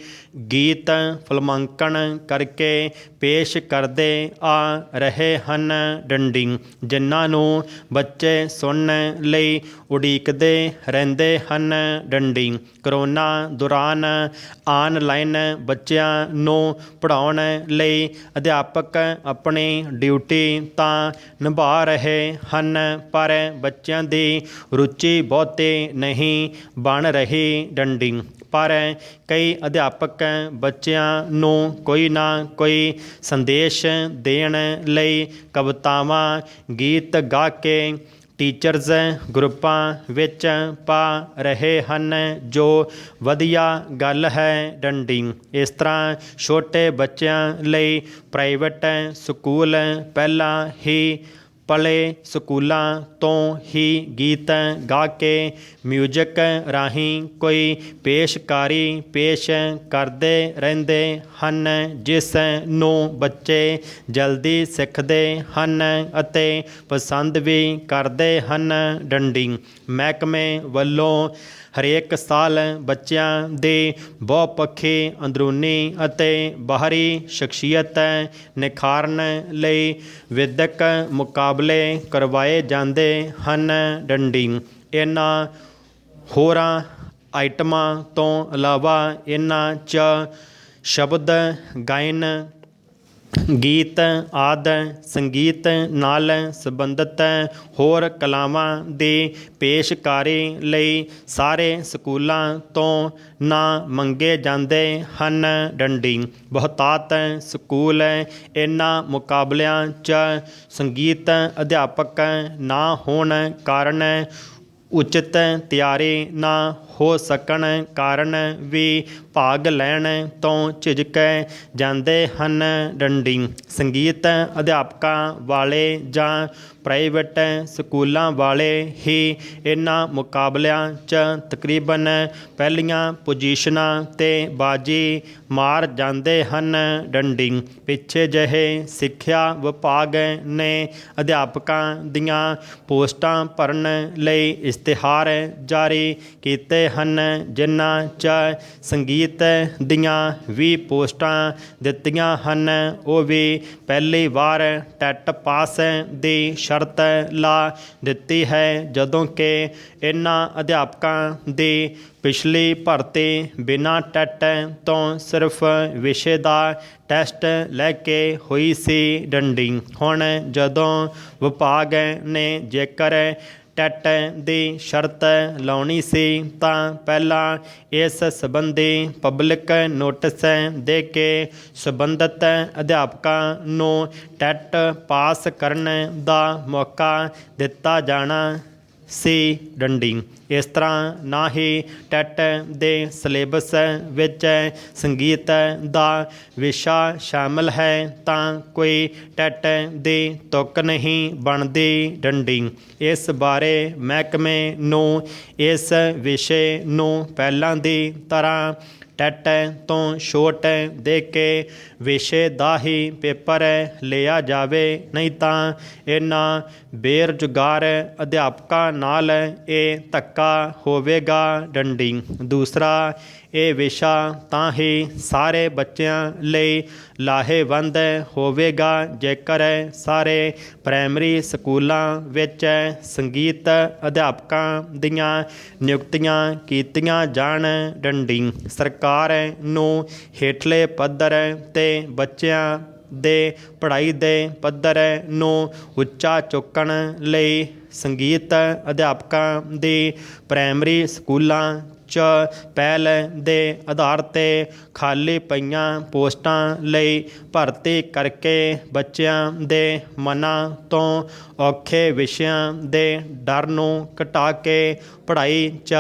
ਗੀਤ ਫਿਲਮਾਂਕਣ ਕਰਕੇ ਪੇਸ਼ ਕਰਦੇ ਆ ਰਹੇ ਹਨ। ਡੰਡੀ ਜਿਨ੍ਹਾਂ ਨੂੰ ਬੱਚੇ ਸੁਣਨ ਲਈ ਉਡੀਕਦੇ ਰਹਿੰਦੇ ਹਨ। ਡੰਡੀ ਕਰੋਨਾ ਦੌਰਾਨ ਆਨਲਾਈਨ ਬੱਚਿਆਂ ਨੂੰ ਪੜ੍ਹਾਉਣ ਲਈ ਅਧਿਆਪਕ ਆਪਣੀ ਡਿਊਟੀ ਤਾਂ ਨਿਭਾ ਰਹੇ ਹਨ, ਪਰ ਬੱਚਿਆਂ ਦੀ ਰੁਚੀ ਬਹੁਤੀ ਨਹੀਂ ਬਣ ਰਹੀ। ਡੰਡੀ ਪਰ ਕਈ ਅਧਿਆਪਕ ਬੱਚਿਆਂ ਨੂੰ ਕੋਈ ਨਾ ਕੋਈ ਸੰਦੇਸ਼ ਦੇਣ ਲਈ ਕਵਿਤਾਵਾਂ ਗੀਤ ਗਾ ਕੇ ਟੀਚਰਜ਼ ਗਰੁੱਪਾਂ ਵਿੱਚ ਪਾ ਰਹੇ ਹਨ, ਜੋ ਵਧੀਆ ਗੱਲ ਹੈ। ਡੰਡੀ ਇਸ ਤਰ੍ਹਾਂ ਛੋਟੇ ਬੱਚਿਆਂ ਲਈ ਪ੍ਰਾਈਵੇਟ ਸਕੂਲ ਪਹਿਲਾਂ ਹੀ ਪਲੇ ਸਕੂਲਾਂ ਤੋਂ ਹੀ ਗੀਤ ਗਾ ਕੇ ਮਿਊਜ਼ਿਕ ਰਾਹੀਂ ਕੋਈ ਪੇਸ਼ਕਾਰੀ ਪੇਸ਼ ਕਰਦੇ ਰਹਿੰਦੇ ਹਨ, ਜਿਸ ਨੂੰ ਬੱਚੇ ਜਲਦੀ ਸਿੱਖਦੇ ਹਨ ਅਤੇ ਪਸੰਦ ਵੀ ਕਰਦੇ ਹਨ। ਡੰਡੀ ਮਹਿਕਮੇ ਵੱਲੋਂ ਹਰੇਕ ਸਾਲ ਬੱਚਿਆਂ ਦੀ ਬਹੁਪੱਖੀ ਅੰਦਰੂਨੀ ਅਤੇ ਬਾਹਰੀ ਸ਼ਖਸੀਅਤ ਨਿਖਾਰਨ ਲਈ ਵਿੱਦਿਅਕ ਮੁਕਾਬਲੇ ਕਰਵਾਏ ਜਾਂਦੇ ਹਨ। ਡੰਡੀ ਇਹਨਾਂ ਹੋਰਾਂ ਆਈਟਮਾਂ ਤੋਂ ਇਲਾਵਾ ਇਹਨਾਂ 'ਚ ਸ਼ਬਦ ਗਾਇਨ, ਗੀਤ ਆਦਿ ਸੰਗੀਤ ਨਾਲ ਸੰਬੰਧਿਤ ਹੋਰ ਕਲਾਵਾਂ ਦੀ ਪੇਸ਼ਕਾਰੀ ਲਈ ਸਾਰੇ ਸਕੂਲਾਂ ਤੋਂ ਨਾਂ ਮੰਗੇ ਜਾਂਦੇ ਹਨ। ਡੰਡੀ ਬਹੁਤਾਤ ਸਕੂਲ ਇਹਨਾਂ ਮੁਕਾਬਲਿਆਂ 'ਚ ਸੰਗੀਤ ਅਧਿਆਪਕ ਨਾ ਹੋਣ ਕਾਰਨ ਉਚਿਤ ਤਿਆਰੀ ਨਾ ਹੋ ਸਕਣ ਕਾਰਨ ਵੀ ਭਾਗ ਲੈਣ ਤੋਂ ਝਿਜਕ ਜਾਂਦੇ ਹਨ। ਡੰਡੀ ਸੰਗੀਤ ਅਧਿਆਪਕਾਂ ਵਾਲੇ ਜਾਂ ਪ੍ਰਾਈਵੇਟ ਸਕੂਲਾਂ ਵਾਲੇ ਹੀ ਇਹਨਾਂ ਮੁਕਾਬਲਿਆਂ 'ਚ ਤਕਰੀਬਨ ਪਹਿਲੀਆਂ ਪੋਜੀਸ਼ਨਾਂ 'ਤੇ ਬਾਜੀ ਮਾਰ ਜਾਂਦੇ ਹਨ। ਡੰਡੀ ਪਿੱਛੇ ਜਿਹੇ ਸਿੱਖਿਆ ਵਿਭਾਗ ਨੇ ਅਧਿਆਪਕਾਂ ਦੀਆਂ ਪੋਸਟਾਂ ਭਰਨ ਲਈ ਇਸ਼ਤਿਹਾਰ ਜਾਰੀ ਕੀਤੇ ਹਨ, ਜਿਨ੍ਹਾਂ 'ਚ ਸੰਗੀਤ ਦੀਆਂ 20 ਪੋਸਟਾਂ ਦਿੱਤੀਆਂ ਹਨ। ਉਹ ਵੀ ਪਹਿਲੀ ਵਾਰ ਟੈਟ ਪਾਸ ਦੀ ਸ਼ਰਤ ਲਾ ਦਿੱਤੀ ਹੈ, ਜਦੋਂ ਕਿ ਇਹਨਾਂ ਅਧਿਆਪਕਾਂ ਦੀ ਪਿਛਲੀ ਭਰਤੀ ਬਿਨਾਂ ਟੈਟ ਤੋਂ ਸਿਰਫ ਵਿਸ਼ੇ ਦਾ ਟੈਸਟ ਲੈ ਕੇ ਹੋਈ ਸੀ। ਡੰਡੀ ਹੁਣ ਜਦੋਂ ਵਿਭਾਗ ਨੇ ਜੇਕਰ ਟੈਟ ਦੀ ਸ਼ਰਤ ਲਾਉਣੀ ਸੀ ਤਾਂ ਪਹਿਲਾਂ ਇਸ ਸੰਬੰਧੀ ਪਬਲਿਕ ਨੋਟਿਸ ਦੇ ਕੇ ਸੰਬੰਧਿਤ ਅਧਿਆਪਕਾਂ ਨੂੰ ਟੈਟ ਪਾਸ ਕਰਨ ਦਾ ਮੌਕਾ ਦਿੱਤਾ ਜਾਣਾ ਸੀ। ਡੰਡੀ ਇਸ ਤਰ੍ਹਾਂ ਨਾ ਹੀ ਟੈਟ ਦੇ ਸਿਲੇਬਸ ਵਿੱਚ ਸੰਗੀਤ ਦਾ ਵਿਸ਼ਾ ਸ਼ਾਮਿਲ ਹੈ ਤਾਂ ਕੋਈ ਟੈਟ ਦੀ ਤੁੱਕ ਨਹੀਂ ਬਣਦੀ। ਡੰਡੀ ਇਸ ਬਾਰੇ ਮਹਿਕਮੇ ਨੂੰ ਇਸ ਵਿਸ਼ੇ ਨੂੰ ਪਹਿਲਾਂ ਦੀ ਤਰ੍ਹਾਂ ਟੈਟ ਤੋਂ ਛੋਟ ਦੇ ਕੇ ਵਿਸ਼ੇ ਦਾ ਹੀ ਪੇਪਰ ਲਿਆ ਜਾਵੇ, ਨਹੀਂ ਤਾਂ ਇਹਨਾਂ ਬੇਰੁਜ਼ਗਾਰ ਅਧਿਆਪਕਾਂ ਨਾਲ ਇਹ ਧੱਕਾ ਹੋਵੇਗਾ। ਡੰਡੀ ਦੂਸਰਾ ਇਹ ਵਿਸ਼ਾ ਤਾਂ ਹੀ ਸਾਰੇ ਬੱਚਿਆਂ ਲਈ ਲਾਹੇਵੰਦ ਹੋਵੇਗਾ ਜੇਕਰ ਸਾਰੇ ਪ੍ਰਾਇਮਰੀ ਸਕੂਲਾਂ ਵਿੱਚ ਸੰਗੀਤ ਅਧਿਆਪਕਾਂ ਦੀਆਂ ਨਿਯੁਕਤੀਆਂ ਕੀਤੀਆਂ ਜਾਣ। ਡੰਡੀ ਸਰਕਾਰ ਨੂੰ ਹੇਠਲੇ ਪੱਧਰ 'ਤੇ ਬੱਚਿਆਂ ਦੇ ਪੜ੍ਹਾਈ ਦੇ ਪੱਧਰ ਨੂੰ ਉੱਚਾ ਚੁੱਕਣ ਲਈ ਸੰਗੀਤ ਅਧਿਆਪਕਾਂ ਦੇ ਪ੍ਰਾਇਮਰੀ ਸਕੂਲਾਂ 'ਚ ਪਹਿਲ ਦੇ ਆਧਾਰ 'ਤੇ ਖਾਲੀ ਪਈਆਂ ਪੋਸਟਾਂ ਲਈ ਭਰਤੀ ਕਰਕੇ ਬੱਚਿਆਂ ਦੇ ਮਨਾਂ ਤੋਂ ਔਖੇ ਵਿਸ਼ਿਆਂ ਦੇ ਡਰ ਨੂੰ ਘਟਾ ਕੇ ਪੜ੍ਹਾਈ 'ਚ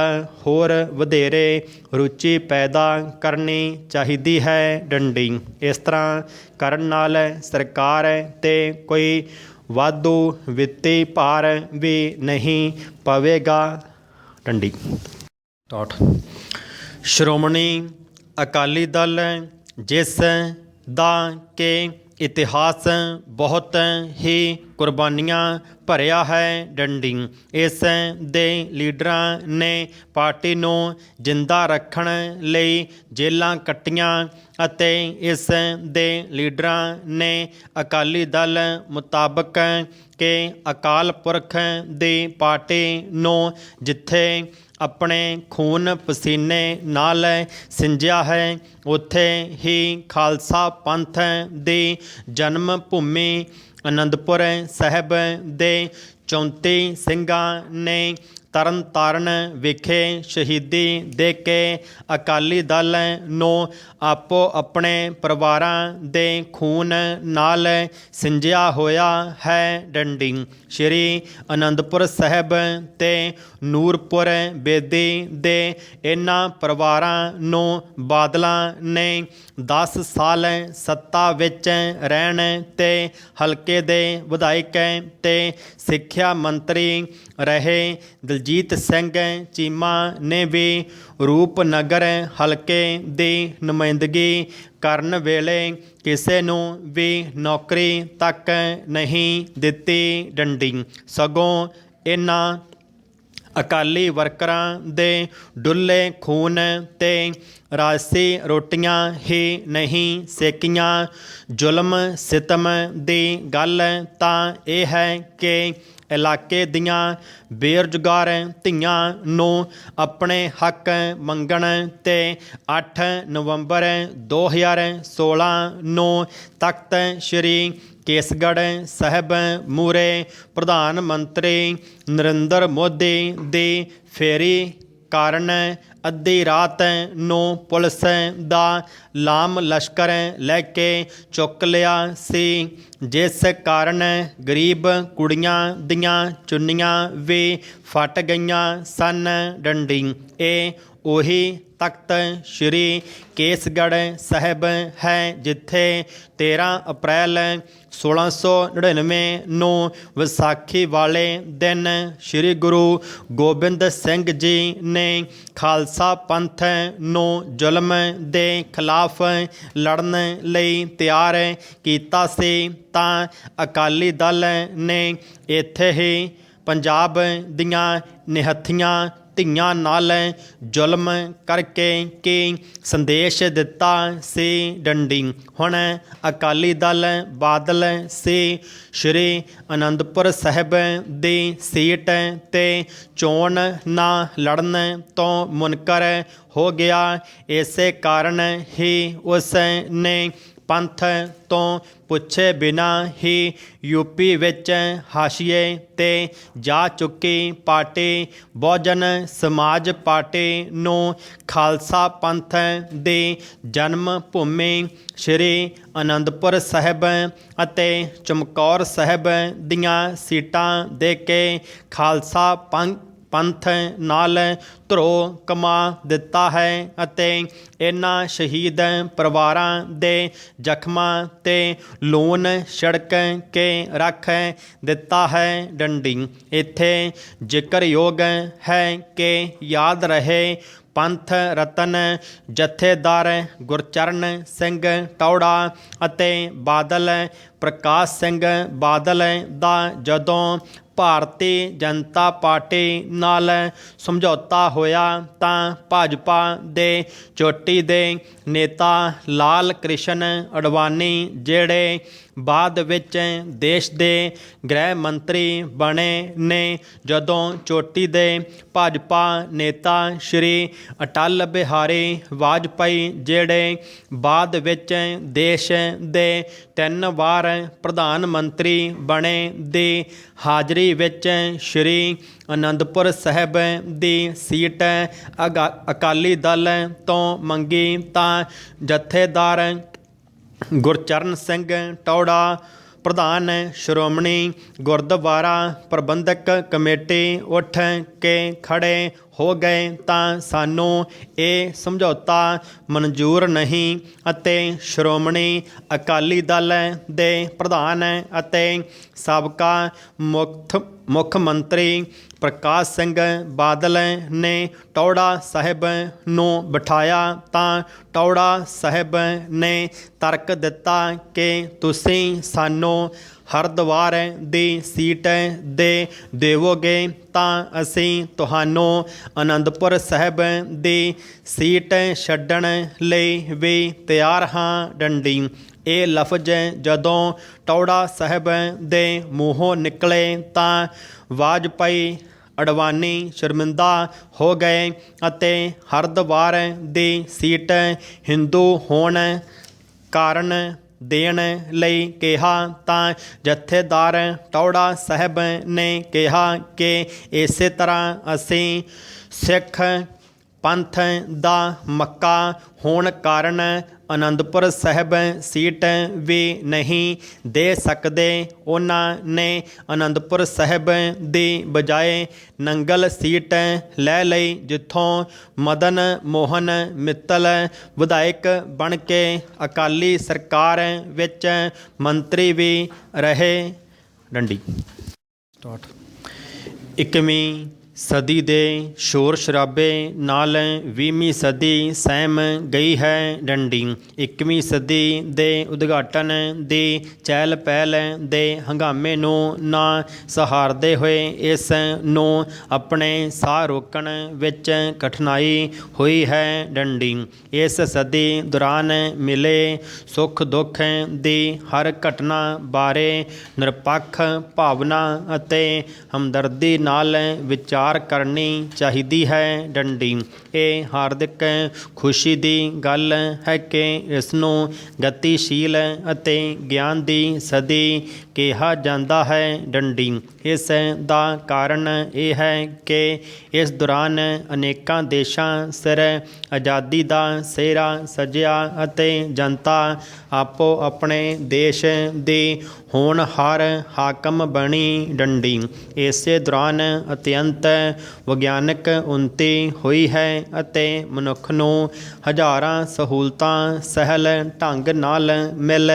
ਹੋਰ ਵਧੇਰੇ ਰੁਚੀ ਪੈਦਾ ਕਰਨੀ ਚਾਹੀਦੀ ਹੈ। ਡੰਡੀ ਇਸ ਤਰ੍ਹਾਂ ਕਰਨ ਨਾਲ ਸਰਕਾਰ 'ਤੇ ਕੋਈ ਵਾਧੂ ਵਿੱਤੀ ਭਾਰ ਵੀ ਨਹੀਂ ਪਵੇਗਾ। ਡੰਡੀ ਸ਼੍ਰੋਮਣੀ ਅਕਾਲੀ ਦਲ ਜਿਸ ਦਾ ਕਿ ਇਤਿਹਾਸ ਬਹੁਤ ਹੀ ਕੁਰਬਾਨੀਆਂ ਭਰਿਆ ਹੈ। ਡੰਡੀ ਇਸ ਦੇ ਲੀਡਰਾਂ ਨੇ ਪਾਰਟੀ ਨੂੰ ਜਿੰਦਾ ਰੱਖਣ ਲਈ ਜੇਲ੍ਹਾਂ ਕੱਟੀਆਂ ਅਤੇ ਇਸ ਦੇ ਲੀਡਰਾਂ ਨੇ ਅਕਾਲੀ ਦਲ ਮੁਤਾਬਕ ਕਿ ਅਕਾਲ ਪੁਰਖ ਦੀ ਪਾਰਟੀ ਨੂੰ ਜਿੱਥੇ ਆਪਣੇ ਖੂਨ ਪਸੀਨੇ ਨਾਲ ਸਿੰਜਿਆ ਹੈ ਉੱਥੇ ਹੀ ਖਾਲਸਾ ਪੰਥ ਦੀ ਜਨਮ ਭੂਮੀ ਅਨੰਦਪੁਰ ਸਾਹਿਬ ਦੇ 34 ਸਿੰਘਾਂ ਨੇ ਤਰਨ ਤਾਰਨ ਵਿਖੇ ਸ਼ਹੀਦੀ ਦੇ ਕੇ ਅਕਾਲੀ ਦਲ ਨੂੰ ਆਪੋ ਆਪਣੇ ਪਰਿਵਾਰਾਂ ਦੇ ਖੂਨ ਨਾਲ ਸਿੰਜਿਆ ਹੋਇਆ ਹੈ। ਡੰਡੀ ਸ਼੍ਰੀ ਅਨੰਦਪੁਰ ਸਾਹਿਬ ਤੇ ਨੂਰਪੁਰ ਬੇਦੀ ਦੇ ਇਹਨਾਂ ਪਰਿਵਾਰਾਂ ਨੂੰ ਬਾਦਲਾਂ ਨੇ 10 ਸਾਲ ਸੱਤਾ ਵਿੱਚ ਰਹਿਣ ਤੇ ਹਲਕੇ ਦੇ ਵਿਧਾਇਕ ਤੇ ਸਿੱਖਿਆ ਮੰਤਰੀ ਰਹੇ ਦਲਜੀਤ ਸਿੰਘ ਚੀਮਾ ਨੇ ਵੀ ਰੂਪਨਗਰ ਹਲਕੇ ਦੀ ਨੁਮਾਇੰਦਗੀ ਕਰਨ ਵੇਲੇ ਕਿਸੇ ਨੂੰ ਵੀ ਨੌਕਰੀ ਤੱਕ ਨਹੀਂ ਦਿੱਤੀ। ਡੰਡੀ ਸਗੋਂ ਇਹਨਾਂ ਅਕਾਲੀ ਵਰਕਰਾਂ ਦੇ ਡੁੱਲੇ ਖੂਨ ਤੇ ਰਾਜਸੀ ਰੋਟੀਆਂ ਹੀ ਨਹੀਂ ਸੇਕੀਆਂ। ਜ਼ੁਲਮ ਸਿਤਮ ਦੀ ਗੱਲ ਤਾਂ ਇਹ ਹੈ ਕਿ ਇਲਾਕੇ ਦੀਆਂ ਬੇਰੁਜ਼ਗਾਰ ਧੀਆਂ ਨੂੰ ਆਪਣੇ ਹੱਕ ਮੰਗਣ ਤੇ 8 ਨਵੰਬਰ 2016 ਨੂੰ ਤਖਤ ਸ੍ਰੀ ਕੇਸਗੜ੍ਹ ਸਾਹਿਬ ਮੂਹਰੇ ਪ੍ਰਧਾਨ ਮੰਤਰੀ ਨਰਿੰਦਰ ਮੋਦੀ ਦੀ ਫੇਰੀ ਕਾਰਨ ਅੱਧੀ ਰਾਤ ਨੂੰ ਪੁਲਿਸ ਦਾ ਲਾਮ ਲਸ਼ਕਰ ਲੈ ਕੇ ਚੁੱਕ ਲਿਆ ਸੀ, ਜਿਸ ਕਾਰਨ ਗਰੀਬ ਕੁੜੀਆਂ ਦੀਆਂ ਚੁੰਨੀਆਂ ਵੀ ਫਟ ਗਈਆਂ ਸਨ। ਡੰਡੀ ਇਹ ਉਹੀ ਤਖਤ ਸ੍ਰੀ ਕੇਸਗੜ੍ਹ ਸਾਹਿਬ ਹੈ ਜਿੱਥੇ 13 ਅਪ੍ਰੈਲ 1699 ਨੂੰ ਵਿਸਾਖੀ ਵਾਲੇ ਦਿਨ ਸ੍ਰੀ ਗੁਰੂ ਗੋਬਿੰਦ ਸਿੰਘ ਜੀ ਨੇ ਖਾਲਸਾ ਪੰਥ ਨੂੰ ਜ਼ੁਲਮ ਦੇ ਖਿਲਾਫ ਲੜਨ ਲਈ ਤਿਆਰ ਕੀਤਾ ਸੀ ਤਾਂ ਅਕਾਲੀ ਦਲ ਨੇ ਇੱਥੇ ਹੀ ਪੰਜਾਬ ਦੀਆਂ ਨਿਹੱਥੀਆਂ ਧੀਆਂ ਨਾਲ ਜ਼ੁਲਮ ਕਰਕੇ ਕੀ ਸੰਦੇਸ਼ ਦਿੱਤਾ ਸੀ। ਡੰਡੀ ਹੁਣ ਅਕਾਲੀ ਦਲ ਬਾਦਲ ਸੀ ਸ੍ਰੀ ਅਨੰਦਪੁਰ ਸਾਹਿਬ ਦੀ ਸੀਟ 'ਤੇ ਚੋਣ ਨਾ ਲੜਨ ਤੋਂ ਮੁਨਕਰ ਹੋ ਗਿਆ। ਇਸੇ ਕਾਰਨ ਹੀ ਉਸ ਨੇ ਪੰਥ ਤੋਂ ਪੁੱਛੇ ਬਿਨਾਂ ਹੀ ਯੂਪੀ ਵਿੱਚ ਹਾਸ਼ੀਏ 'ਤੇ ਜਾ ਚੁੱਕੀ ਪਾਰਟੀ ਬਹੁਜਨ ਸਮਾਜ ਪਾਰਟੀ ਨੂੰ ਖਾਲਸਾ ਪੰਥ ਦੀ ਜਨਮ ਭੂਮੀ ਸ੍ਰੀ ਅਨੰਦਪੁਰ ਸਾਹਿਬ ਅਤੇ ਚਮਕੌਰ ਸਾਹਿਬ ਦੀਆਂ ਸੀਟਾਂ ਦੇ ਕੇ ਖਾਲਸਾ ਪੰਥ ਨਾਲ ਧਰੋ ਕਮਾ ਦਿੱਤਾ ਹੈ ਅਤੇ ਇਹਨਾਂ ਸ਼ਹੀਦ ਪਰਿਵਾਰਾਂ ਦੇ ਜ਼ਖਮਾਂ 'ਤੇ ਲੂਣ ਛਿੜਕ ਕੇ ਰੱਖ ਦਿੱਤਾ ਹੈ। ਡੰਡੀ ਇੱਥੇ ਜ਼ਿਕਰਯੋਗ ਹੈ ਕਿ ਯਾਦ ਰਹੇ ਪੰਥ ਰਤਨ ਜਥੇਦਾਰ ਗੁਰਚਰਨ ਸਿੰਘ ਟੌੜਾ ਅਤੇ ਬਾਦਲ ਪ੍ਰਕਾਸ਼ ਸਿੰਘ ਬਾਦਲ ਦਾ ਜਦੋਂ ਭਾਰਤੀ ਜਨਤਾ ਪਾਰਟੀ ਨਾਲ ਸਮਝੌਤਾ ਹੋਇਆ ਤਾਂ ਭਾਜਪਾ ਦੇ ਚੋਟੀ ਦੇ ਨੇਤਾ ਲਾਲ ਕ੍ਰਿਸ਼ਨ ਅਡਵਾਨੀ ਜਿਹੜੇ ਬਾਅਦ ਵਿੱਚ ਦੇਸ਼ ਦੇ ਗ੍ਰਹਿ ਮੰਤਰੀ ਬਣੇ ਨੇ। ਜਦੋਂ ਚੋਟੀ ਦੇ ਭਾਜਪਾ ਨੇਤਾ ਸ਼੍ਰੀ ਅਟਲ ਬਿਹਾਰੀ ਵਾਜਪਾਈ, ਜਿਹੜੇ ਬਾਅਦ ਵਿੱਚ ਦੇਸ਼ ਦੇ 3 ਵਾਰ ਪ੍ਰਧਾਨ ਮੰਤਰੀ ਬਣੇ, ਦੀ ਹਾਜ਼ਰੀ ਵਿੱਚ ਸ਼੍ਰੀ ਅਨੰਦਪੁਰ ਸਾਹਿਬ ਦੀ ਸੀਟ ਅਕਾਲੀ ਦਲ ਤੋਂ ਮੰਗੀ ਤਾਂ ਜਥੇਦਾਰ ਗੁਰਚਰਨ ਸਿੰਘ ਟੌੜਾ, ਪ੍ਰਧਾਨ ਸ਼੍ਰੋਮਣੀ ਗੁਰਦੁਆਰਾ ਪ੍ਰਬੰਧਕ ਕਮੇਟੀ, ਉੱਠ ਕੇ ਖੜ੍ਹੇ ਹੋ ਗਏ ਤਾਂ ਸਾਨੂੰ ਇਹ ਸਮਝੌਤਾ ਮਨਜ਼ੂਰ ਨਹੀਂ ਅਤੇ ਸ਼੍ਰੋਮਣੀ ਅਕਾਲੀ ਦਲ ਦੇ ਪ੍ਰਧਾਨ ਅਤੇ ਸਾਬਕਾ ਮੁੱਖ ਮੰਤਰੀ ਪ੍ਰਕਾਸ਼ ਸਿੰਘ ਬਾਦਲ ਨੇ ਟੌੜਾ ਸਾਹਿਬ ਨੂੰ ਬਿਠਾਇਆ ਤਾਂ ਟੌੜਾ ਸਾਹਿਬ ਨੇ ਤਰਕ ਦਿੱਤਾ ਕਿ ਤੁਸੀਂ ਸਾਨੂੰ ਹਰਿਦੁਆਰ ਦੀ ਸੀਟ ਦੇ ਦੇਵੋਗੇ ਤਾਂ ਅਸੀਂ ਤੁਹਾਨੂੰ ਅਨੰਦਪੁਰ ਸਾਹਿਬ ਦੀ ਸੀਟ ਛੱਡਣ ਲਈ ਵੀ ਤਿਆਰ ਹਾਂ। ਡੰਡੀ। ਇਹ ਲਫ਼ਜ਼ ਜਦੋਂ ਟੌੜਾ ਸਾਹਿਬ ਦੇ ਮੂੰਹੋਂ ਨਿਕਲੇ ਤਾਂ ਵਾਜਪਾਈ ਅਡਵਾਨੀ ਸ਼ਰਮਿੰਦਾ ਹੋ ਗਏ ਅਤੇ ਹਰਿਦੁਆਰ ਦੀ ਸੀਟ ਹਿੰਦੂ ਹੋਣ ਕਾਰਨ ਦੇਣ ਲਈ ਕਿਹਾ ਤਾਂ ਜਥੇਦਾਰ ਟੌੜਾ ਸਾਹਿਬ ਨੇ ਕਿਹਾ ਕਿ ਇਸੇ ਤਰ੍ਹਾਂ ਅਸੀਂ ਸਿੱਖ ਪੰਥ ਦਾ ਮੱਕਾ ਹੋਣ ਕਾਰਨ ਅਨੰਦਪੁਰ ਸਾਹਿਬ ਸੀਟ ਵੀ ਨਹੀਂ ਦੇ ਸਕਦੇ। ਉਹਨਾਂ ਨੇ ਅਨੰਦਪੁਰ ਸਾਹਿਬ ਦੀ ਬਜਾਏ ਨੰਗਲ ਸੀਟ ਲੈ ਲਈ, ਜਿੱਥੋਂ ਮਦਨ ਮੋਹਨ ਮਿੱਤਲ ਵਿਧਾਇਕ ਬਣ ਕੇ ਅਕਾਲੀ ਸਰਕਾਰ ਵਿੱਚ ਮੰਤਰੀ ਵੀ ਰਹੇ। ਡੰਡੀ। 21ਵੀਂ ਸਦੀ ਦੇ ਸ਼ੋਰ ਸ਼ਰਾਬੇ ਨਾਲ 20ਵੀਂ ਸਦੀ ਸਹਿਮ ਗਈ ਹੈ। ਡੰਡੀ। 21ਵੀਂ ਸਦੀ ਦੇ ਉਦਘਾਟਨ ਦੀ ਚਹਿਲ ਪਹਿਲ ਦੇ ਹੰਗਾਮੇ ਨੂੰ ਨਾ ਸਹਾਰਦੇ ਹੋਏ ਇਸ ਨੂੰ ਆਪਣੇ ਸਾਹ ਰੋਕਣ ਵਿੱਚ ਕਠਿਨਾਈ ਹੋਈ ਹੈ। ਡੰਡੀ। ਇਸ ਸਦੀ ਦੌਰਾਨ ਮਿਲੇ ਸੁੱਖ ਦੁੱਖ ਦੀ ਹਰ ਘਟਨਾ ਬਾਰੇ ਨਿਰਪੱਖ ਭਾਵਨਾ ਅਤੇ ਹਮਦਰਦੀ ਨਾਲ ਵਿਚਾਰ ਕਰਨੀ ਚਾਹੀਦੀ ਹੈ। ਡੰਡੀ। ਇਹ ਹਾਰਦਿਕ ਖੁਸ਼ੀ ਦੀ ਗੱਲ ਹੈ ਕਿ ਇਸ ਨੂੰ ਗਤੀਸ਼ੀਲ ਅਤੇ ਗਿਆਨ ਦੀ ਸਦੀ ਕਿਹਾ ਜਾਂਦਾ ਹੈ। ਡੰਡੀ। ਇਸ ਦਾ ਕਾਰਨ ਇਹ ਹੈ ਕਿ ਇਸ ਦੌਰਾਨ ਅਨੇਕਾਂ ਦੇਸ਼ਾਂ ਸਿਰ ਆਜ਼ਾਦੀ ਦਾ ਸਿਹਰਾ ਸਜਿਆ ਅਤੇ ਜਨਤਾ ਆਪੋ ਆਪਣੇ ਦੇਸ਼ ਦੀ ਹੋਣਹਾਰ ਹਾਕਮ ਬਣੀ। ਡੰਡੀ। ਇਸੇ ਦੌਰਾਨ ਅਤਿਅੰਤ ਵਿਗਿਆਨਕ ਉੱਨਤੀ ਹੋਈ ਹੈ ਅਤੇ ਮਨੁੱਖ ਨੂੰ ਹਜ਼ਾਰਾਂ ਸਹੂਲਤਾਂ ਸਹਿਲ ਢੰਗ ਨਾਲ ਮਿਲ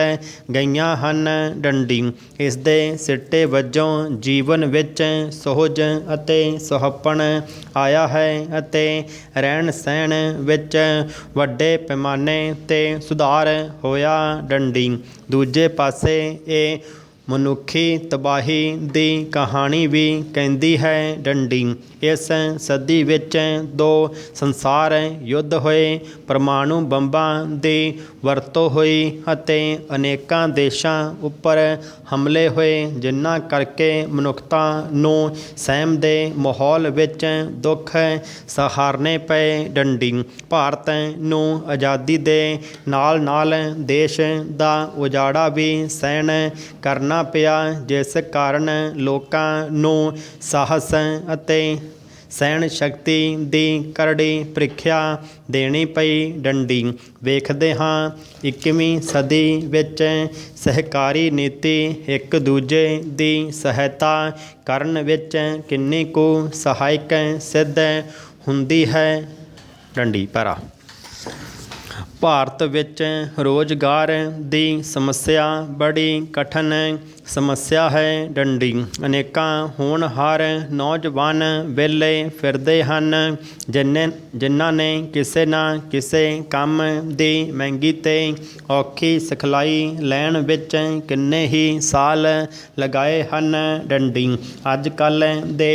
ਗਈਆਂ ਹਨ। ਡੰਡੀ। ਇਸ ਦੇ ਸਿੱਟੇ ਵਜੋਂ ਜੀਵਨ ਵਿੱਚ ਸੁਹਜ ਅਤੇ ਸੁਹੱਪਣ ਆਇਆ ਹੈ ਅਤੇ ਰਹਿਣ ਸਹਿਣ ਵਿੱਚ ਵੱਡੇ ਪੈਮਾਨੇ 'ਤੇ ਸੁਧਾਰ ਹੋਇਆ। ਡੰਡੀ। ਦੂਜੇ ਪਾਸੇ ਇਹ ਮਨੁੱਖੀ ਤਬਾਹੀ ਦੀ ਕਹਾਣੀ ਵੀ ਕਹਿੰਦੀ ਹੈ। ਡੰਡੀ। ਇਸ ਸਦੀ ਵਿੱਚ 2 ਸੰਸਾਰ ਯੁੱਧ ਹੋਏ, ਪਰਮਾਣੂ ਬੰਬਾਂ ਦੀ ਵਰਤੋਂ ਹੋਈ ਅਤੇ ਅਨੇਕਾਂ ਦੇਸ਼ਾਂ ਉੱਪਰ ਹਮਲੇ ਹੋਏ, ਜਿਨ੍ਹਾਂ ਕਰਕੇ ਮਨੁੱਖਤਾ ਨੂੰ ਸਹਿਮ ਦੇ ਮਾਹੌਲ ਵਿੱਚ ਦੁੱਖ ਸਹਾਰਨੇ ਪਏ। ਡੰਡੀ। ਭਾਰਤ ਨੂੰ ਆਜ਼ਾਦੀ ਦੇ ਨਾਲ ਨਾਲ ਦੇਸ਼ ਦਾ ਉਜਾੜਾ ਵੀ ਸਹਿਣ ਕਰਨਾ ਪਿਆ, ਜਿਸ ਕਾਰਨ ਲੋਕਾਂ ਨੂੰ ਸਾਹਸ ਅਤੇ ਸਹਿਣ ਸ਼ਕਤੀ ਦੀ ਕਰੜੀ ਪ੍ਰੀਖਿਆ ਦੇਣੀ ਪਈ। ਡੰਡੀ। ਵੇਖਦੇ ਹਾਂ 21ਵੀਂ ਸਦੀ ਵਿੱਚ ਸਹਿਕਾਰੀ ਨੀਤੀ ਇੱਕ ਦੂਜੇ ਦੀ ਸਹਾਇਤਾ ਕਰਨ ਵਿੱਚ ਕਿੰਨੀ ਕੁ ਸਹਾਇਕ ਸਿੱਧ ਹੁੰਦੀ ਹੈ। ਡੰਡੀ। ਪੈਰਾ। ਭਾਰਤ ਵਿੱਚ ਰੁਜ਼ਗਾਰ ਦੀ ਸਮੱਸਿਆ ਬੜੀ ਕਠਿਨ ਸਮੱਸਿਆ ਹੈ। ਡੰਡੀ। ਅਨੇਕਾਂ ਹੋਣਹਾਰ ਨੌਜਵਾਨ ਵਿਹਲੇ ਫਿਰਦੇ ਹਨ, ਜਿਨ੍ਹਾਂ ਨੇ ਕਿਸੇ ਨਾ ਕਿਸੇ ਕੰਮ ਦੀ ਮਹਿੰਗੀ ਅਤੇ ਔਖੀ ਸਿਖਲਾਈ ਲੈਣ ਵਿੱਚ ਕਿੰਨੇ ਹੀ ਸਾਲ ਲਗਾਏ ਹਨ। ਡੰਡੀ। ਅੱਜ ਕੱਲ੍ਹ ਦੇ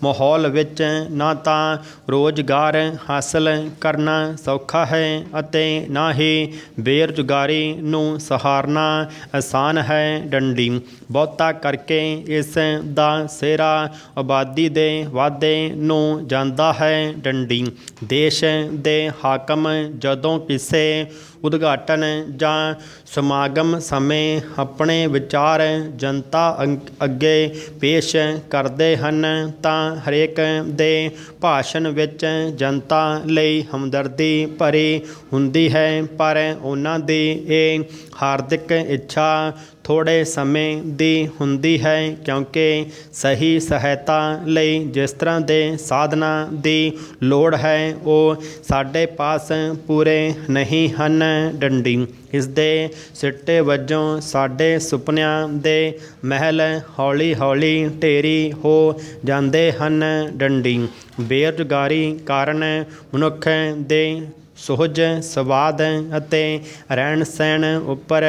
ਮਾਹੌਲ ਵਿੱਚ ਨਾ ਤਾਂ ਰੁਜ਼ਗਾਰ ਹਾਸਲ ਕਰਨਾ ਸੌਖਾ ਹੈ ਅਤੇ ਨਾਹੀ। ਬੇਰੁਜ਼ਗਾਰੀ ਨੂੰ ਸਹਾਰਨਾ ਆਸਾਨ ਹੈ ਡੰਡੀ। ਬਹੁਤਾ ਕਰਕੇ ਇਸ ਦਾ ਸਿਹਰਾ ਆਬਾਦੀ ਦੇ ਵਾਧੇ ਨੂੰ ਜਾਂਦਾ ਹੈ ਡੰਡੀ। ਦੇਸ਼ ਦੇ ਹਾਕਮ ਜਦੋਂ ਕਿਸੇ ਉਦਘਾਟਨ ਜਾਂ ਸਮਾਗਮ ਸਮੇਂ ਆਪਣੇ ਵਿਚਾਰ ਜਨਤਾ ਅੱਗੇ ਪੇਸ਼ ਕਰਦੇ ਹਨ ਤਾਂ ਹਰੇਕ ਦੇ ਭਾਸ਼ਣ ਵਿੱਚ ਜਨਤਾ ਲਈ ਹਮਦਰਦੀ ਭਰੀ ਹੁੰਦੀ ਹੈ, ਪਰ ਉਹਨਾਂ ਦੀ ਇਹ ਹਾਰਦਿਕ ਇੱਛਾ ਥੋੜ੍ਹੇ ਸਮੇਂ ਦੀ ਹੁੰਦੀ ਹੈ, ਕਿਉਂਕਿ ਸਹੀ ਸਹਾਇਤਾ ਲਈ ਜਿਸ ਤਰ੍ਹਾਂ ਦੇ ਸਾਧਨਾਂ ਦੀ ਲੋੜ ਹੈ ਉਹ ਸਾਡੇ ਪਾਸ ਪੂਰੇ ਨਹੀਂ ਹਨ ਡੰਡੀ। ਇਸ ਦੇ ਸਿੱਟੇ ਵਜੋਂ ਸਾਡੇ ਸੁਪਨਿਆਂ ਦੇ ਮਹਿਲ ਹੌਲੀ ਹੌਲੀ ਢੇਰੀ ਹੋ ਜਾਂਦੇ ਹਨ ਡੰਡੀ। ਬੇਰੁਜ਼ਗਾਰੀ ਕਾਰਨ ਮਨੁੱਖ ਦੇ ਸੁਹਜ ਸਵਾਦ ਅਤੇ ਰਹਿਣ ਸਹਿਣ ਉੱਪਰ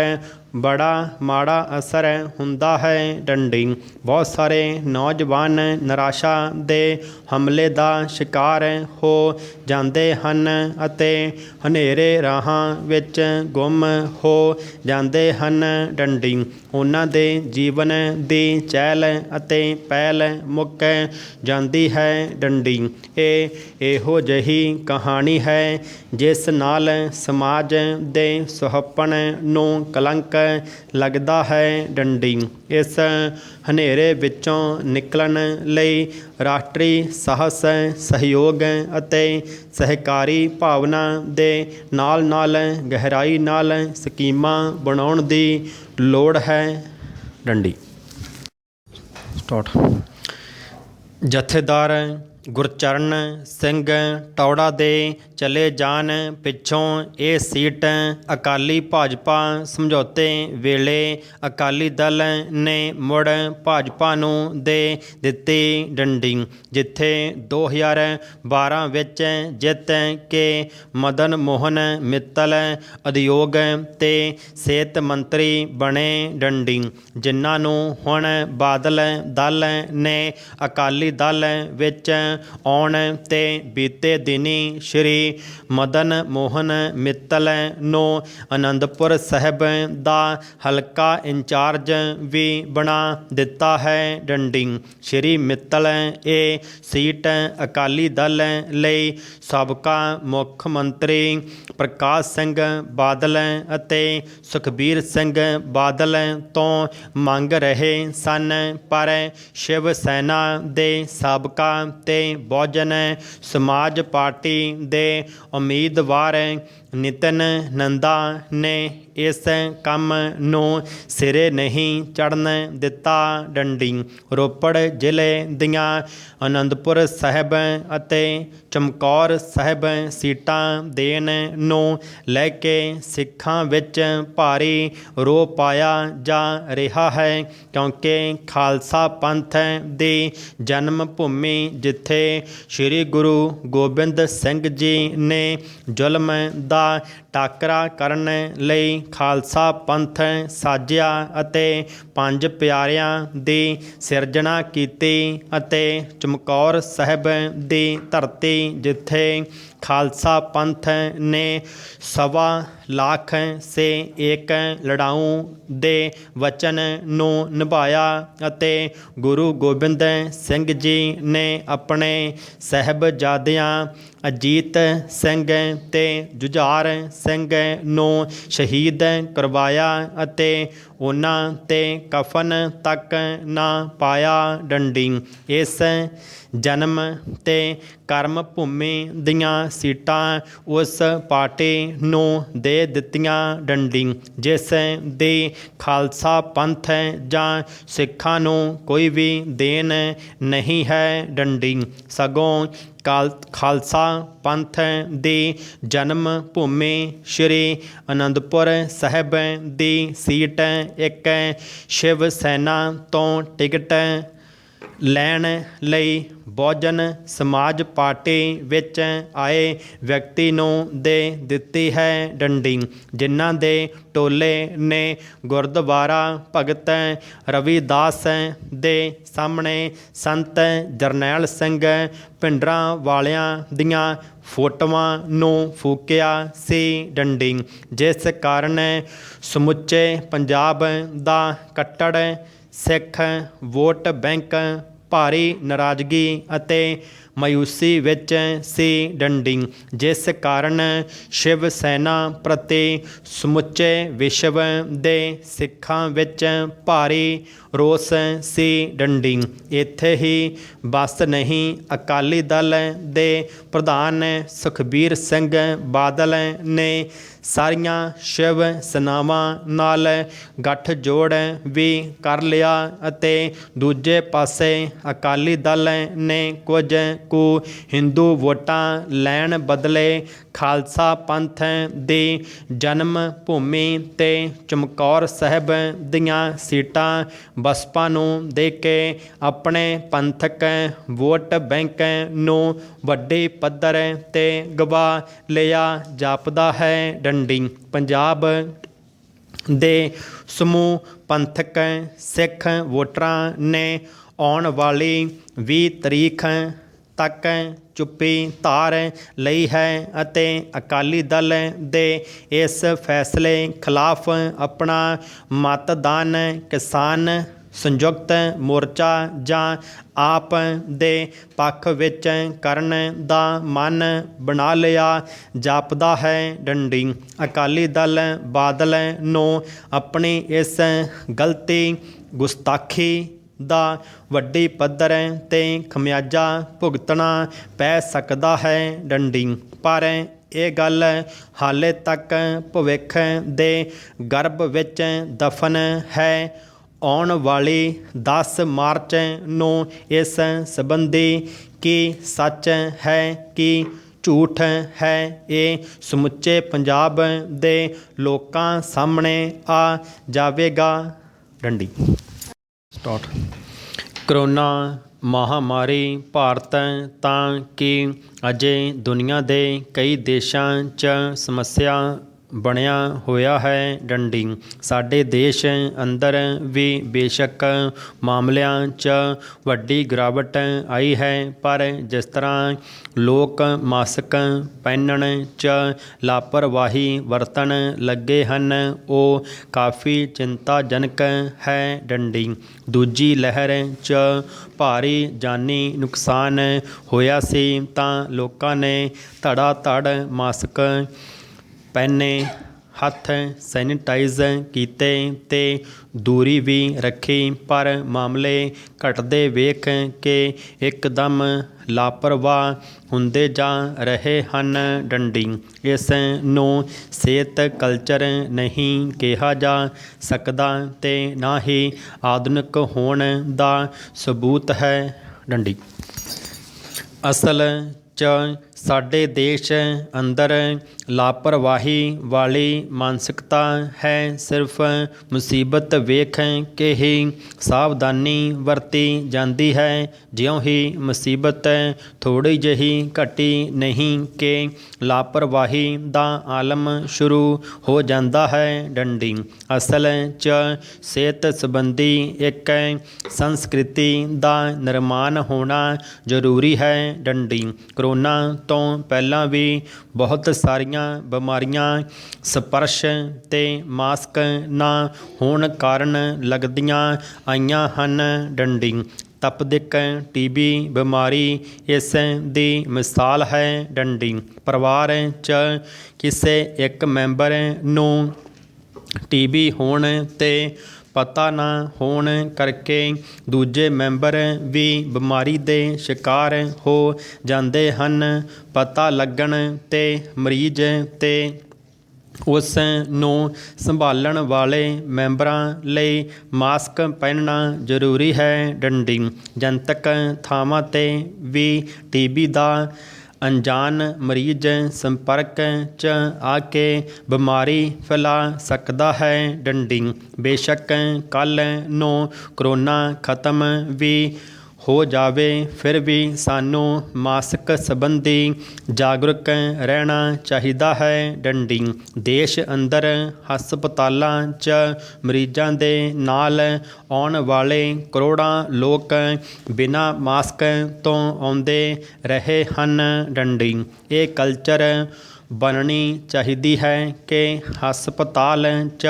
ਬੜਾ ਮਾੜਾ ਅਸਰ ਹੁੰਦਾ ਹੈ ਡੰਡੀ। ਬਹੁਤ ਸਾਰੇ ਨੌਜਵਾਨ ਨਿਰਾਸ਼ਾ ਦੇ ਹਮਲੇ ਦਾ ਸ਼ਿਕਾਰ ਹੋ ਜਾਂਦੇ ਹਨ ਅਤੇ ਹਨੇਰੇ ਰਾਹਾਂ ਵਿੱਚ ਗੁੰਮ ਹੋ ਜਾਂਦੇ ਹਨ ਡੰਡੀ। ਉਹਨਾਂ ਦੇ ਜੀਵਨ ਦੀ ਚਹਿਲ ਅਤੇ ਪਹਿਲ ਮੁੱਕ ਜਾਂਦੀ ਹੈ ਡੰਡੀ। ਇਹ ਇਹੋ ਜਿਹੀ ਕਹਾਣੀ ਹੈ ਜਿਸ ਨਾਲ ਸਮਾਜ ਦੇ ਸੁਹੱਪਣ ਨੂੰ ਕਲੰਕ ਲੱਗਦਾ ਹੈ ਡੰਡੀ। ਇਸ ਹਨੇਰੇ ਵਿੱਚੋਂ ਨਿਕਲਣ ਲਈ ਰਾਸ਼ਟਰੀ ਸਾਹਸ, ਸਹਿਯੋਗ ਅਤੇ ਸਹਿਕਾਰੀ ਭਾਵਨਾ ਦੇ ਨਾਲ ਨਾਲ ਗਹਿਰਾਈ ਨਾਲ ਸਕੀਮਾਂ ਬਣਾਉਣ ਦੀ ਲੋੜ ਹੈ ਡੰਡੀ। ਜਥੇਦਾਰ ਗੁਰਚਰਨ ਸਿੰਘ ਟੌੜਾ ਦੇ ਚਲੇ ਜਾਣ ਪਿੱਛੋਂ ਇਹ ਸੀਟ ਅਕਾਲੀ ਭਾਜਪਾ ਸਮਝੌਤੇ ਵੇਲੇ ਅਕਾਲੀ ਦਲ ਨੇ ਮੁੜ ਭਾਜਪਾ ਨੂੰ ਦੇ ਦਿੱਤੀ ਡੰਡੀ। ਜਿੱਥੇ 2012 ਵਿੱਚ ਜਿੱਤ ਕੇ ਮਦਨ ਮੋਹਨ ਮਿੱਤਲ ਉਦਯੋਗ ਤੇ ਸਿਹਤ ਮੰਤਰੀ ਬਣੇ ਡੰਡੀ, ਜਿਨ੍ਹਾਂ ਨੂੰ ਹੁਣ ਬਾਦਲ ਦਲ ਨੇ ਅਕਾਲੀ ਦਲ ਵਿੱਚ ਆਉਣ ਤੇ ਬੀਤੇ ਦਿਨੀ ਸ਼੍ਰੀ ਮਦਨ ਮੋਹਨ ਮਿੱਤਲ ਨੂੰ ਅਨੰਦਪੁਰ ਸਾਹਿਬ ਦਾ ਹਲਕਾ ਇੰਚਾਰਜ ਵੀ ਬਣਾ ਦਿੱਤਾ ਹੈ ਡੰਡੀ। ਸ਼੍ਰੀ ਮਿੱਤਲ ਇਹ ਸੀਟ ਅਕਾਲੀ ਦਲ ਲਈ ਸਾਬਕਾ ਮੁੱਖ ਮੰਤਰੀ ਪ੍ਰਕਾਸ਼ ਸਿੰਘ ਬਾਦਲ ਅਤੇ ਸੁਖਬੀਰ ਸਿੰਘ ਬਾਦਲ ਤੋਂ ਮੰਗ ਰਹੇ ਸਨ, ਪਰ ਸ਼ਿਵ ਸੈਨਾ ਦੇ ਸਾਬਕਾ ਤੇ ਬਹੁਜਨ ਸਮਾਜ ਪਾਰਟੀ ਦੇ ਉਮੀਦਵਾਰ ਨਿਤਿਨ ਨੰਦਾ ਨੇ ਇਸ ਕੰਮ ਨੂੰ ਸਿਰੇ ਨਹੀਂ ਚੜ੍ਹਨ ਦਿੱਤਾ ਡੰਡੀ। ਰੋਪੜ ਜ਼ਿਲ੍ਹੇ ਦੀਆਂ ਅਨੰਦਪੁਰ ਸਾਹਿਬ ਅਤੇ ਚਮਕੌਰ ਸਾਹਿਬ ਸੀਟਾਂ ਦੇਣ ਨੂੰ ਲੈ ਕੇ ਸਿੱਖਾਂ ਵਿੱਚ ਭਾਰੀ ਰੋਹ ਪਾਇਆ ਜਾ ਰਿਹਾ ਹੈ, ਕਿਉਂਕਿ ਖਾਲਸਾ ਪੰਥ ਦੀ ਜਨਮ ਭੂਮੀ ਜਿੱਥੇ ਸ਼੍ਰੀ ਗੁਰੂ ਗੋਬਿੰਦ ਸਿੰਘ ਜੀ ਨੇ ਜ਼ੁਲਮ ਦਾ ਟਾਕਰਾ ਕਰਨ ਲਈ ਖਾਲਸਾ ਪੰਥ ਸਾਜਿਆ ਅਤੇ ਪੰਜ ਪਿਆਰਿਆਂ ਦੀ ਸਿਰਜਣਾ ਕੀਤੀ, ਅਤੇ ਚਮਕੌਰ ਸਾਹਿਬ ਦੀ ਧਰਤੀ ਜਿੱਥੇ ਖਾਲਸਾ ਪੰਥ ਨੇ 1.25 ਲੱਖ ਸੇ ਏਕ ਲੜਾਊ ਦੇ ਵਚਨ ਨੂੰ ਨਿਭਾਇਆ ਅਤੇ ਗੁਰੂ ਗੋਬਿੰਦ ਸਿੰਘ ਜੀ ਨੇ ਆਪਣੇ ਸਾਹਿਬਜ਼ਾਦਿਆਂ ਅਜੀਤ ਸਿੰਘ ਤੇ ਜੁਝਾਰ ਸਿੰਘ ਨੂੰ ਸ਼ਹੀਦ ਕਰਵਾਇਆ ਅਤੇ ਉਹਨਾਂ ਤੇ ਕਫਨ ਤੱਕ ਨਾ ਪਾਇਆ ਡੰਡੀ। ਇਸ ਜਨਮ ਤੇ ਕਰਮ ਭੂਮੀ ਦੀਆਂ ਸੀਟਾਂ ਉਸ ਪਾਰਟੀ ਨੂੰ ਦੇ ਦਿੱਤੀਆਂ ਡੰਡੀ ਜਿਸ ਦੀ ਖਾਲਸਾ ਪੰਥ ਜਾਂ ਸਿੱਖਾਂ ਨੂੰ ਕੋਈ ਵੀ ਦੇਣ ਨਹੀਂ ਹੈ ਡੰਡੀ, ਸਗੋਂ ਖਾਲਸਾ ਪੰਥ ਦੀ ਜਨਮ ਭੂਮੀ ਸ਼੍ਰੀ ਅਨੰਦਪੁਰ ਸਾਹਿਬ ਦੀ ਸੀਟ ਇੱਕ ਸ਼ਿਵ ਸੈਨਾ ਤੋਂ ਟਿਕਟ ਲੈਣ ਲਈ ਬਹੁਜਨ ਸਮਾਜ ਪਾਰਟੀ ਵਿੱਚ ਆਏ ਵਿਅਕਤੀ ਨੂੰ ਦੇ ਦਿੱਤੀ ਹੈ ਡੰਡੀ। ਜਿਨ੍ਹਾਂ ਦੇ ਟੋਲੇ ਨੇ ਗੁਰਦੁਆਰਾ ਭਗਤ ਰਵਿਦਾਸ ਦੇ ਸਾਹਮਣੇ ਸੰਤ ਜਰਨੈਲ ਸਿੰਘ ਭਿੰਡਰਾਂਵਾਲਿਆਂ ਦੀਆਂ ਫੋਟੋਆਂ ਨੂੰ ਫੂਕਿਆ ਸੀ ਡੰਡੀ, ਜਿਸ ਕਾਰਨ ਸਮੁੱਚੇ ਪੰਜਾਬ ਦਾ ਕੱਟੜ ਸਿੱਖ ਵੋਟ ਬੈਂਕ ਭਾਰੀ ਨਾਰਾਜ਼ਗੀ ਅਤੇ ਮਾਯੂਸੀ ਵਿੱਚ ਸੀ ਡੰਡੀ, ਜਿਸ ਕਾਰਨ ਸ਼ਿਵ ਸੈਨਾ ਪ੍ਰਤੀ ਸਮੁੱਚੇ ਵਿਸ਼ਵ ਦੇ ਸਿੱਖਾਂ ਵਿੱਚ ਭਾਰੀ ਰੋਸ ਸੀ ਡੰਡੀ। ਇੱਥੇ ਹੀ ਬਸ ਨਹੀਂ, ਅਕਾਲੀ ਦਲ ਦੇ ਪ੍ਰਧਾਨ ਸੁਖਬੀਰ ਸਿੰਘ ਬਾਦਲ ਨੇ ਸਾਰੀਆਂ ਸ਼ਿਵ ਸੈਨਾਵਾਂ ਨਾਲ ਗੱਠਜੋੜ ਵੀ ਕਰ ਲਿਆ ਅਤੇ ਦੂਜੇ ਪਾਸੇ ਅਕਾਲੀ ਦਲ ਨੇ ਕੁਝ ਕੁ ਹਿੰਦੂ ਵੋਟਾਂ ਲੈਣ ਬਦਲੇ ਖਾਲਸਾ ਪੰਥ ਦੀ ਜਨਮ ਭੂਮੀ ਤੇ ਚਮਕੌਰ ਸਾਹਿਬ ਦੀਆਂ ਸੀਟਾਂ ਬਸਪਾ ਨੂੰ ਦੇ ਕੇ ਆਪਣੇ ਪੰਥਕ ਵੋਟ ਬੈਂਕ ਨੂੰ ਵੱਡੇ ਪੱਧਰ ਤੇ ਗਵਾ ਲਿਆ ਜਾਪਦਾ ਹੈ ਡੰਡੀ। ਪੰਜਾਬ ਦੇ ਸਮੂਹ ਪੰਥਕ ਸਿੱਖ ਵੋਟਰਾਂ ਨੇ ਆਉਣ ਵਾਲੀ 20 ਤਰੀਕ ਤੱਕ ਚੁੱਪੀ ਧਾਰ ਲਈ ਹੈ ਅਤੇ ਅਕਾਲੀ ਦਲ ਦੇ ਇਸ ਫੈਸਲੇ ਖਿਲਾਫ ਆਪਣਾ ਮਤਦਾਨ ਕਿਸਾਨ ਸੰਯੁਕਤ ਮੋਰਚਾ ਜਾਂ ਆਪ ਦੇ ਪੱਖ ਵਿੱਚ ਕਰਨ ਦਾ ਮਨ ਬਣਾ ਲਿਆ ਜਾਪਦਾ ਹੈ ਡੰਡੀ। ਅਕਾਲੀ ਦਲ ਬਾਦਲ ਨੂੰ ਆਪਣੀ ਇਸ ਗਲਤੀ ਗੁਸਤਾਖੀ ਦਾ ਵੱਡੀ ਪੱਧਰ 'ਤੇ ਖਮਿਆਜਾ ਭੁਗਤਣਾ ਪੈ ਸਕਦਾ ਹੈ ਡੰਡੀ। ਪਰ ਇਹ ਗੱਲ ਹਾਲੇ ਤੱਕ ਭਵਿੱਖ ਦੇ ਗਰਭ ਵਿੱਚ ਦਫਨ ਹੈ। ਆਉਣ ਵਾਲੀ 10 ਮਾਰਚ ਨੂੰ ਇਸ ਸੰਬੰਧੀ ਕੀ ਸੱਚ ਹੈ ਕਿ ਝੂਠ ਹੈ, ਇਹ ਸਮੁੱਚੇ ਪੰਜਾਬ ਦੇ ਲੋਕਾਂ ਸਾਹਮਣੇ ਆ ਜਾਵੇਗਾ ਡੰਡੀ। ਸਟਾਰਟ। ਕਰੋਨਾ ਮਹਾਮਾਰੀ ਭਾਰਤ ਤਾਂ ਕਿ ਅਜੇ ਦੁਨੀਆ ਦੇ ਕਈ ਦੇਸ਼ਾਂ 'ਚ ਸਮੱਸਿਆ ਬਣਿਆ ਹੋਇਆ ਹੈ ਡੰਡੀ। ਸਾਡੇ ਦੇਸ਼ ਅੰਦਰ ਵੀ ਬੇਸ਼ੱਕ ਮਾਮਲਿਆਂ 'ਚ ਵੱਡੀ ਗਿਰਾਵਟ ਆਈ ਹੈ, ਪਰ ਜਿਸ ਤਰ੍ਹਾਂ ਲੋਕ ਮਾਸਕ ਪਹਿਨਣ 'ਚ ਲਾਪਰਵਾਹੀ ਵਰਤਣ ਲੱਗੇ ਹਨ, ਉਹ ਕਾਫੀ ਚਿੰਤਾਜਨਕ ਹੈ ਡੰਡੀ। ਦੂਜੀ ਲਹਿਰ 'ਚ ਭਾਰੀ ਜਾਨੀ ਨੁਕਸਾਨ ਹੋਇਆ ਸੀ ਤਾਂ ਲੋਕਾਂ ਨੇ ਧੜਾ ਧੜ ਮਾਸਕ ਪਹਿਨੇ, ਹੱਥ ਸੈਨੀਟਾਈਜ਼ ਕੀਤੇ ਤੇ ਦੂਰੀ ਵੀ ਰੱਖੀ, ਪਰ ਮਾਮਲੇ ਘਟਦੇ ਵੇਖ ਕੇ ਇੱਕਦਮ ਲਾਪਰਵਾਹ ਹੁੰਦੇ ਜਾ ਰਹੇ ਹਨ ਡੰਡੀ। ਇਸ ਨੂੰ ਸਿਹਤ ਕਲਚਰ ਨਹੀਂ ਕਿਹਾ ਜਾ ਸਕਦਾ ਤੇ ਨਾ ਹੀ ਆਧੁਨਿਕ ਹੋਣ ਦਾ ਸਬੂਤ ਹੈ ਡੰਡੀ। ਅਸਲ 'ਚ ਸਾਡੇ ਦੇਸ਼ ਅੰਦਰ ਲਾਪਰਵਾਹੀ ਵਾਲੀ ਮਾਨਸਿਕਤਾ ਹੈ। ਸਿਰਫ ਮੁਸੀਬਤ ਵੇਖ ਕੇ ਹੀ ਸਾਵਧਾਨੀ ਵਰਤੀ ਜਾਂਦੀ ਹੈ। ਜਿਉਂ ਹੀ ਮੁਸੀਬਤ ਥੋੜ੍ਹੀ ਜਿਹੀ ਘਟੀ ਨਹੀਂ ਕਿ ਲਾਪਰਵਾਹੀ ਦਾ ਆਲਮ ਸ਼ੁਰੂ ਹੋ ਜਾਂਦਾ ਹੈ ਡੰਡੀ। ਅਸਲ 'ਚ ਸਿਹਤ ਸੰਬੰਧੀ ਇੱਕ ਸੰਸਕ੍ਰਿਤੀ ਦਾ ਨਿਰਮਾਣ ਹੋਣਾ ਜ਼ਰੂਰੀ ਹੈ ਡੰਡੀ। ਕਰੋਨਾ ਤੋਂ ਪਹਿਲਾਂ ਵੀ ਬਹੁਤ ਸਾਰੀਆਂ ਬਿਮਾਰੀਆਂ ਸਪਰਸ਼ ਤੇ ਮਾਸਕ ਨਾ ਹੋਣ ਕਾਰਨ ਲੱਗਦੀਆਂ ਆਈਆਂ ਹਨ ਡੰਡੀ। ਤਪਦਿਕ ਟੀਬੀ ਬਿਮਾਰੀ ਇਸ ਦੀ ਮਿਸਾਲ ਹੈ ਡੰਡੀ। ਪਰਿਵਾਰ 'ਚ ਕਿਸੇ ਇੱਕ ਮੈਂਬਰ ਨੂੰ ਟੀਬੀ ਹੋਣ ਤੇ ਪਤਾ ਨਾ ਹੋਣ ਕਰਕੇ ਦੂਜੇ ਮੈਂਬਰ ਵੀ ਬਿਮਾਰੀ ਦੇ ਸ਼ਿਕਾਰ ਹੋ ਜਾਂਦੇ ਹਨ। ਪਤਾ ਲੱਗਣ 'ਤੇ ਮਰੀਜ਼ ਤੇ ਉਸ ਨੂੰ ਸੰਭਾਲਣ ਵਾਲੇ ਮੈਂਬਰਾਂ ਲਈ ਮਾਸਕ ਪਹਿਨਣਾ ਜ਼ਰੂਰੀ ਹੈ ਡੰਡੀ। ਜਨਤਕ ਥਾਵਾਂ 'ਤੇ ਵੀ ਟੀਬੀ ਦਾ ਅਣਜਾਣ ਮਰੀਜ਼ ਸੰਪਰਕ 'ਚ ਆ ਕੇ ਬਿਮਾਰੀ ਫੈਲਾ ਸਕਦਾ ਹੈ ਡੰਡੀ। ਬੇਸ਼ੱਕ ਕੱਲ੍ਹ ਨੂੰ ਕਰੋਨਾ ਖਤਮ ਵੀ ਹੋ ਜਾਵੇ ਫਿਰ ਵੀ ਸਾਨੂੰ ਮਾਸਕ ਸੰਬੰਧੀ ਜਾਗਰੂਕ ਰਹਿਣਾ ਚਾਹੀਦਾ ਹੈ। ਡੰਡੀ ਦੇਸ਼ ਅੰਦਰ ਹਸਪਤਾਲਾਂ 'ਚ ਮਰੀਜ਼ਾਂ ਦੇ ਨਾਲ ਆਉਣ ਵਾਲੇ ਕਰੋੜਾਂ ਲੋਕ ਬਿਨਾਂ ਮਾਸਕ ਤੋਂ ਆਉਂਦੇ ਰਹੇ ਹਨ। ਡੰਡੀ ਇਹ ਕਲਚਰ ਬਣਨੀ ਚਾਹੀਦੀ ਹੈ ਕਿ ਹਸਪਤਾਲ 'ਚ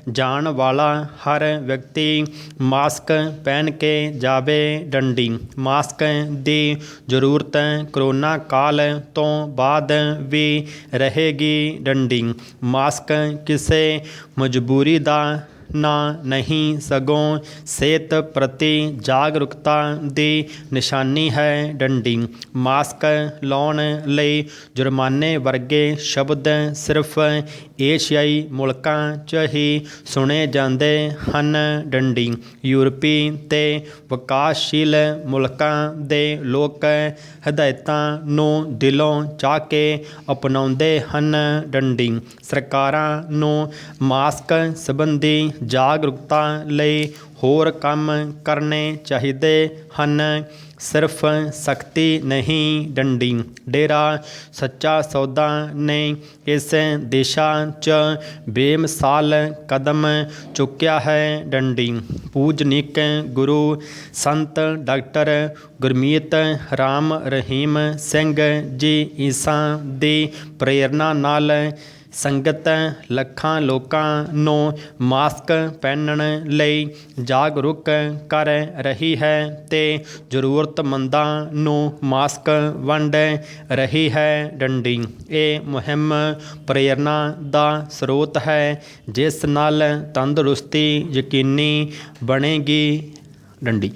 ਜਾਣ ਵਾਲਾ ਹਰ ਵਿਅਕਤੀ ਮਾਸਕ ਪਹਿਨ ਕੇ ਜਾਵੇ। ਡੰਡੀ ਮਾਸਕ ਦੀ ਜ਼ਰੂਰਤ ਕਰੋਨਾ ਕਾਲ ਤੋਂ ਬਾਅਦ ਵੀ ਰਹੇਗੀ। ਡੰਡੀ ਮਾਸਕ ਕਿਸੇ ਮਜਬੂਰੀ ਦਾ ਨਾਂ ਨਹੀਂ ਸਗੋਂ ਸਿਹਤ ਪ੍ਰਤੀ ਜਾਗਰੂਕਤਾ ਦੀ ਨਿਸ਼ਾਨੀ ਹੈ। ਡੰਡੀ ਮਾਸਕ ਲਾਉਣ ਲਈ ਜੁਰਮਾਨੇ ਵਰਗੇ ਸ਼ਬਦ ਸਿਰਫ ਏਸ਼ੀਆਈ ਮੁਲਕਾਂ 'ਚ ਹੀ ਸੁਣੇ ਜਾਂਦੇ ਹਨ। ਡੰਡੀ ਯੂਰਪੀ ਤੇ ਵਿਕਾਸਸ਼ੀਲ ਮੁਲਕਾਂ ਦੇ ਲੋਕ ਹਦਾਇਤਾਂ ਨੂੰ ਦਿਲੋਂ ਚਾਹ ਕੇ ਅਪਣਾਉਂਦੇ ਹਨ। ਡੰਡੀ ਸਰਕਾਰਾਂ ਨੂੰ ਮਾਸਕ ਸੰਬੰਧੀ ਜਾਗਰੂਕਤਾ ਲਈ ਹੋਰ ਕੰਮ ਕਰਨੇ ਚਾਹੀਦੇ ਹਨ, ਸਿਰਫ ਸਖਤੀ ਨਹੀਂ। ਡੰਡੀ ਡੇਰਾ ਸੱਚਾ ਸੌਦਾ ਨੇ ਇਸ ਦਿਸ਼ਾ 'ਚ ਬੇਮਿਸਾਲ ਕਦਮ ਚੁੱਕਿਆ ਹੈ। ਡੰਡੀ ਪੂਜਨੀਕ ਗੁਰੂ ਸੰਤ ਡਾਕਟਰ ਗੁਰਮੀਤ ਰਾਮ ਰਹੀਮ ਸਿੰਘ ਜੀ ਈਸਾਂ ਦੀ ਪ੍ਰੇਰਨਾ ਨਾਲ ਸੰਗਤ ਲੱਖਾਂ ਲੋਕਾਂ ਨੂੰ ਮਾਸਕ ਪਹਿਨਣ ਲਈ ਜਾਗਰੂਕ ਕਰ ਰਹੀ ਹੈ ਤੇ ਜ਼ਰੂਰਤਮੰਦਾਂ ਨੂੰ ਮਾਸਕ ਵੰਡ ਰਹੀ ਹੈ। ਡੰਡੀ ਇਹ ਮੁਹਿੰਮ ਪ੍ਰੇਰਨਾ ਦਾ ਸਰੋਤ ਹੈ ਜਿਸ ਨਾਲ ਤੰਦਰੁਸਤੀ ਯਕੀਨੀ ਬਣੇਗੀ। ਡੰਡੀ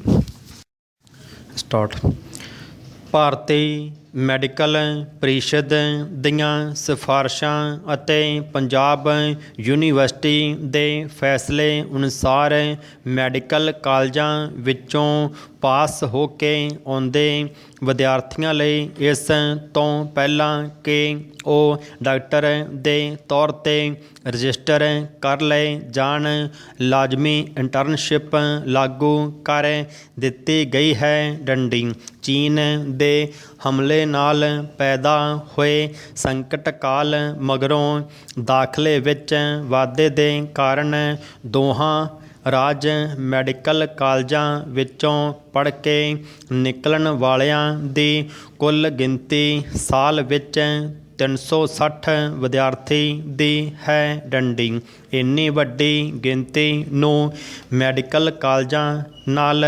ਸਟਾਰਟ ਭਾਰਤੀ ਮੈਡੀਕਲ ਪ੍ਰੀਸ਼ਦ ਦੀਆਂ ਸਿਫਾਰਸ਼ਾਂ ਅਤੇ ਪੰਜਾਬ ਯੂਨੀਵਰਸਿਟੀ ਦੇ ਫੈਸਲੇ ਅਨੁਸਾਰ ਮੈਡੀਕਲ ਕਾਲਜਾਂ ਵਿੱਚੋਂ ਪਾਸ ਹੋ ਕੇ ਆਉਂਦੇ ਵਿਦਿਆਰਥੀਆਂ ਲਈ ਇਸ ਤੋਂ ਪਹਿਲਾਂ ਕਿ ਉਹ ਡਾਕਟਰ ਦੇ ਤੌਰ 'ਤੇ ਰਜਿਸਟਰ ਕਰ ਲਏ ਜਾਣ ਲਾਜ਼ਮੀ ਇੰਟਰਨਸ਼ਿਪ ਲਾਗੂ ਕਰ ਦਿੱਤੀ ਗਈ ਹੈ। ਡੰਡੀ ਚੀਨ ਦੇ ਹਮਲੇ ਨਾਲ ਪੈਦਾ ਹੋਏ ਸੰਕਟ ਕਾਲ ਮਗਰੋਂ ਦਾਖਲੇ ਵਿੱਚ ਵਾਧੇ ਦੇ ਕਾਰਨ ਦੋਹਾਂ ਰਾਜ ਮੈਡੀਕਲ ਕਾਲਜਾਂ ਵਿੱਚੋਂ ਪੜ੍ਹ ਕੇ ਨਿਕਲਣ ਵਾਲਿਆਂ ਦੀ ਕੁੱਲ ਗਿਣਤੀ ਸਾਲ ਵਿੱਚ 360 ਵਿਦਿਆਰਥੀ ਦੀ ਹੈ। ਡੰਡੀ ਇੰਨੀ ਵੱਡੀ ਗਿਣਤੀ ਨੂੰ ਮੈਡੀਕਲ ਕਾਲਜਾਂ ਨਾਲ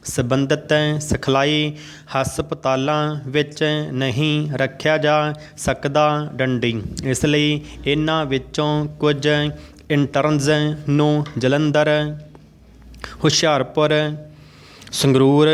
ਸੰਬੰਧਿਤ ਸਿਖਲਾਈ ਹਸਪਤਾਲਾਂ ਵਿੱਚ ਨਹੀਂ ਰੱਖਿਆ ਜਾ ਸਕਦਾ। ਡੰਡੀ ਇਸ ਲਈ ਇਹਨਾਂ ਵਿੱਚੋਂ ਕੁਝ ਇੰਟਰਨਜ਼ ਨੂੰ ਜਲੰਧਰ, ਹੁਸ਼ਿਆਰਪੁਰ, ਸੰਗਰੂਰ,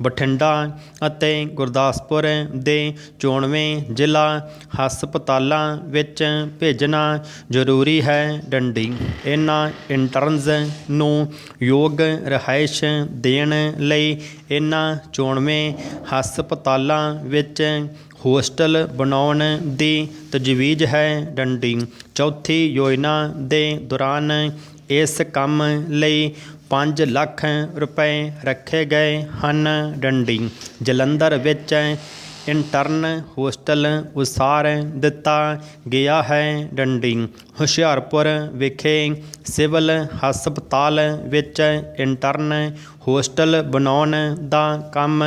ਬਠਿੰਡਾ ਅਤੇ ਗੁਰਦਾਸਪੁਰ ਦੇ ਚੋਣਵੇਂ ਜ਼ਿਲ੍ਹਾ ਹਸਪਤਾਲਾਂ ਵਿੱਚ ਭੇਜਣਾ ਜ਼ਰੂਰੀ ਹੈ। ਡੰਡੀ ਇਹਨਾਂ ਇੰਟਰਨਜ਼ ਨੂੰ ਯੋਗ ਰਿਹਾਇਸ਼ ਦੇਣ ਲਈ ਇਹਨਾਂ ਚੋਣਵੇਂ ਹਸਪਤਾਲਾਂ ਵਿੱਚ ਹੋਸਟਲ ਬਣਾਉਣ ਦੀ ਤਜਵੀਜ਼ ਹੈ। ਡੰਡੀ ਚੌਥੀ ਯੋਜਨਾ ਦੇ ਦੌਰਾਨ ਇਸ ਕੰਮ ਲਈ 5 ਲੱਖ ਰੁਪਏ ਰੱਖੇ ਗਏ ਹਨ। ਡੰਡੀ ਜਲੰਧਰ ਵਿੱਚ ਇੰਟਰਨ ਹੋਸਟਲ ਉਸਾਰ ਦਿੱਤਾ ਗਿਆ ਹੈ। ਡੰਡੀ ਹੁਸ਼ਿਆਰਪੁਰ ਵਿਖੇ ਸਿਵਲ ਹਸਪਤਾਲ ਵਿੱਚ ਇੰਟਰਨ ਹੋਸਟਲ ਬਣਾਉਣ ਦਾ ਕੰਮ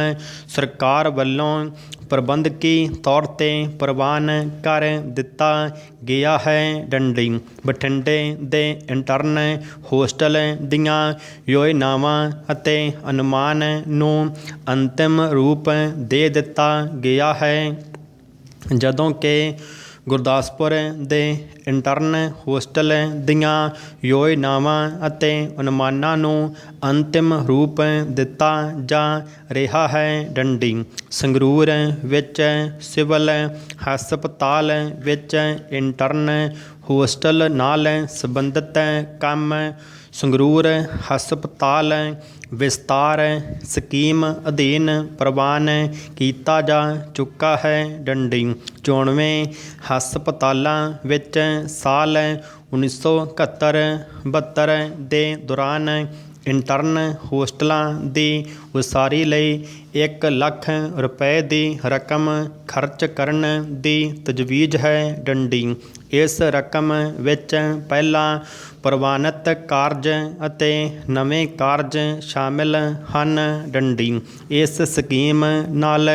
ਸਰਕਾਰ ਵੱਲੋਂ ਪ੍ਰਬੰਧਕੀ ਤੌਰ 'ਤੇ ਪ੍ਰਵਾਨ ਕਰ ਦਿੱਤਾ ਗਿਆ ਹੈ। ਡੰਡੀ ਬਠਿੰਡੇ ਦੇ ਇੰਟਰਨ ਹੋਸਟਲ ਦੀਆਂ ਯੋਜਨਾਵਾਂ ਅਤੇ ਅਨੁਮਾਨ ਨੂੰ ਅੰਤਿਮ ਰੂਪ ਦੇ ਦਿੱਤਾ ਗਿਆ ਹੈ, ਜਦੋਂ ਕਿ ਗੁਰਦਾਸਪੁਰ ਦੇ ਇੰਟਰਨ ਹੋਸਟਲ ਦੀਆਂ ਯੋਜਨਾਵਾਂ ਅਤੇ ਅਨੁਮਾਨਾਂ ਨੂੰ ਅੰਤਿਮ ਰੂਪ ਦਿੱਤਾ ਜਾ ਰਿਹਾ ਹੈ। ਡੰਡੀ ਸੰਗਰੂਰ ਵਿੱਚ ਸਿਵਲ ਹਸਪਤਾਲ ਵਿੱਚ ਇੰਟਰਨ ਹੋਸਟਲ ਨਾਲ ਸੰਬੰਧਿਤ ਕੰਮ ਸੰਗਰੂਰ ਹਸਪਤਾਲ ਵਿਸਤਾਰ ਸਕੀਮ ਅਧੀਨ ਪ੍ਰਵਾਨ ਕੀਤਾ ਜਾ ਚੁੱਕਾ ਹੈ। ਡੰਡੀ ਚੋਣਵੇਂ ਹਸਪਤਾਲਾਂ ਵਿੱਚ ਸਾਲ 1971-72 ਦੇ ਦੌਰਾਨ ਇੰਟਰਨ ਹੋਸਟਲਾਂ ਦੀ ਉਸਾਰੀ ਲਈ 1 ਲੱਖ ਰੁਪਏ ਦੀ ਰਕਮ ਖਰਚ ਕਰਨ ਦੀ ਤਜਵੀਜ਼ ਹੈ। ਡੰਡੀ। ਇਸ ਰਕਮ ਵਿੱਚ ਪਹਿਲਾਂ ਪ੍ਰਵਾਨਿਤ ਕਾਰਜ ਅਤੇ ਨਵੇਂ ਕਾਰਜ ਸ਼ਾਮਿਲ ਹਨ। ਡੰਡੀ। ਇਸ ਸਕੀਮ ਨਾਲ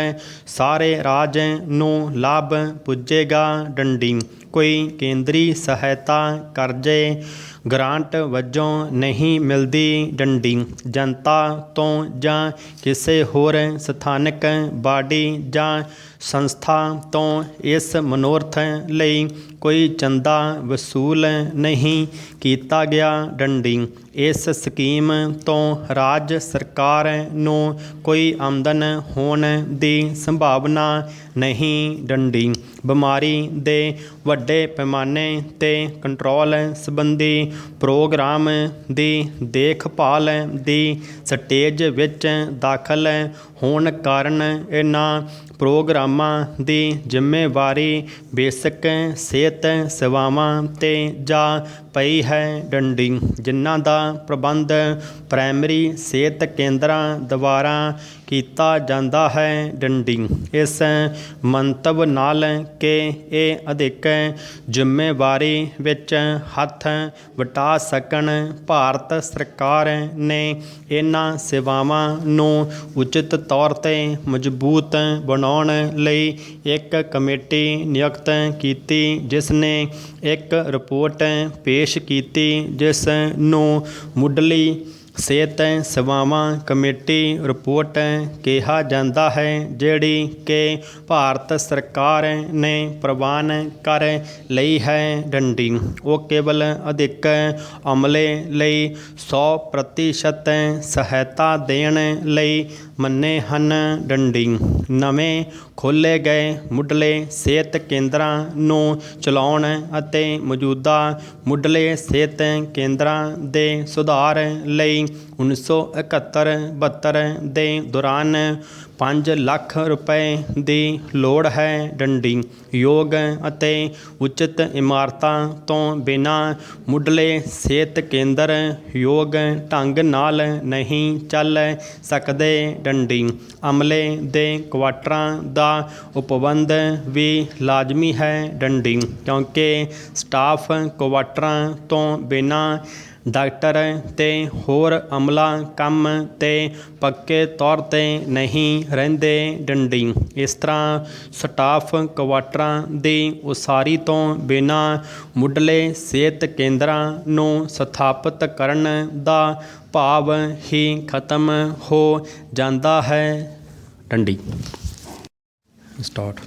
ਸਾਰੇ ਰਾਜ ਨੂੰ ਲਾਭ ਪੁੱਜੇਗਾ। ਡੰਡੀ। ਕੋਈ ਕੇਂਦਰੀ ਸਹਾਇਤਾ ਕਰਜ਼ੇ ਗ੍ਰਾਂਟ ਵਜੋਂ ਨਹੀਂ ਮਿਲਦੀ। ਡੰਡੀ। ਜਨਤਾ ਤੋਂ ਜਾਂ ਕਿਸੇ ਹੋਰ ਸਥਾਨਕ ਬਾਡੀ ਜਾਂ ਸੰਸਥਾ ਤੋਂ ਇਸ ਮਨੋਰਥ ਲਈ ਕੋਈ ਚੰਦਾ ਵਸੂਲ ਨਹੀਂ ਕੀਤਾ ਗਿਆ। ਡੰਡੀ। ਇਸ ਸਕੀਮ ਤੋਂ ਰਾਜ ਸਰਕਾਰ ਨੂੰ ਕੋਈ ਆਮਦਨ ਹੋਣ ਦੀ ਸੰਭਾਵਨਾ ਨਹੀਂ। ਡੰਡੀ। ਬਿਮਾਰੀ ਦੇ ਵੱਡੇ ਪੈਮਾਨੇ 'ਤੇ ਕੰਟਰੋਲ ਸੰਬੰਧੀ ਪ੍ਰੋਗਰਾਮ ਦੀ ਦੇਖਭਾਲ ਦੀ ਸਟੇਜ ਵਿੱਚ ਦਾਖਲ ਹੋਣ ਕਾਰਨ ਇਹਨਾਂ ਪ੍ਰੋਗਰਾਮਾਂ ਦੀ ਜ਼ਿੰਮੇਵਾਰੀ ਬੇਸਿਕ ਸਿਹਤ ਸੇਵਾਵਾਂ 'ਤੇ ਜਾ ਪਈ ਹੈ। ਡੰਡੀ। ਜਿਨ੍ਹਾਂ ਦਾ ਪ੍ਰਬੰਧ ਪ੍ਰਾਇਮਰੀ ਸਿਹਤ ਕੇਂਦਰਾਂ ਦੁਆਰਾ ਕੀਤਾ ਜਾਂਦਾ ਹੈ। ਡੰਡੀ। ਇਸ ਮੰਤਵ ਨਾਲ ਕਿ ਇਹ ਅਧਿਕ ਜ਼ਿੰਮੇਵਾਰੀ ਵਿੱਚ ਹੱਥ ਵਟਾ ਸਕਣ, ਭਾਰਤ ਸਰਕਾਰ ਨੇ ਇਹਨਾਂ ਸੇਵਾਵਾਂ ਨੂੰ ਉਚਿਤ ਤੌਰ 'ਤੇ ਮਜ਼ਬੂਤ ਬਣਾਉਣ ਲਈ ਇੱਕ ਕਮੇਟੀ ਨਿਯੁਕਤ ਕੀਤੀ, ਜਿਸ ਨੇ ਇੱਕ ਰਿਪੋਰਟ ਪੇਸ਼ ਕੀਤੀ, ਜਿਸ ਨੂੰ ਮੁੱਢਲੀ ਸਿਹਤ ਸੇਵਾਵਾਂ ਕਮੇਟੀ ਰਿਪੋਰਟ ਕਿਹਾ ਜਾਂਦਾ ਹੈ, ਜਿਹੜੀ ਕਿ ਭਾਰਤ ਸਰਕਾਰ ਨੇ ਪ੍ਰਵਾਨ ਕਰ ਲਈ ਹੈ। ਡੰਡੀ। ਉਹ ਕੇਵਲ ਅਧਿਕ ਅਮਲੇ ਲਈ 100% ਸਹਾਇਤਾ ਦੇਣ ਲਈ ਮੰਨੇ ਹਨ। ਡੰਡੀ। ਨਵੇਂ ਖੋਲ੍ਹੇ ਗਏ ਮੁੱਢਲੇ ਸਿਹਤ ਕੇਂਦਰਾਂ ਨੂੰ ਚਲਾਉਣ ਅਤੇ ਮੌਜੂਦਾ ਮੁੱਢਲੇ ਸਿਹਤ ਕੇਂਦਰਾਂ ਦੇ ਸੁਧਾਰ ਲਈ 1971-72 ਦੇ ਦੌਰਾਨ 5 ਲੱਖ ਰੁਪਏ ਦੀ ਲੋੜ ਹੈ। ਡੰਡੀ। ਯੋਗ ਅਤੇ ਉਚਿਤ ਇਮਾਰਤਾਂ ਤੋਂ ਬਿਨਾਂ ਮੁੱਢਲੇ ਸਿਹਤ ਕੇਂਦਰ ਯੋਗ ਢੰਗ ਨਾਲ ਨਹੀਂ ਚੱਲ ਸਕਦੇ। ਡੰਡੀ। ਅਮਲੇ ਦੇ ਕੁਆਟਰਾਂ ਦਾ ਉਪਬੰਧ ਵੀ ਲਾਜ਼ਮੀ ਹੈ। ਡੰਡੀ। ਕਿਉਂਕਿ ਸਟਾਫ ਕੁਆਟਰਾਂ ਤੋਂ ਬਿਨਾਂ ਡਾਕਟਰ ਤੇ ਹੋਰ ਅਮਲਾ ਕੰਮ 'ਤੇ ਪੱਕੇ ਤੌਰ 'ਤੇ ਨਹੀਂ ਰਹਿੰਦੇ। ਡੰਡੀ। ਇਸ ਤਰ੍ਹਾਂ ਸਟਾਫ ਕੁਆਟਰਾਂ ਦੀ ਉਸਾਰੀ ਤੋਂ ਬਿਨਾਂ ਮੁੱਢਲੇ ਸਿਹਤ ਕੇਂਦਰਾਂ ਨੂੰ ਸਥਾਪਿਤ ਕਰਨ ਦਾ ਭਾਵ ਹੀ ਖਤਮ ਹੋ ਜਾਂਦਾ ਹੈ। ਡੰਡੀ। ਸਟਾਰਟ।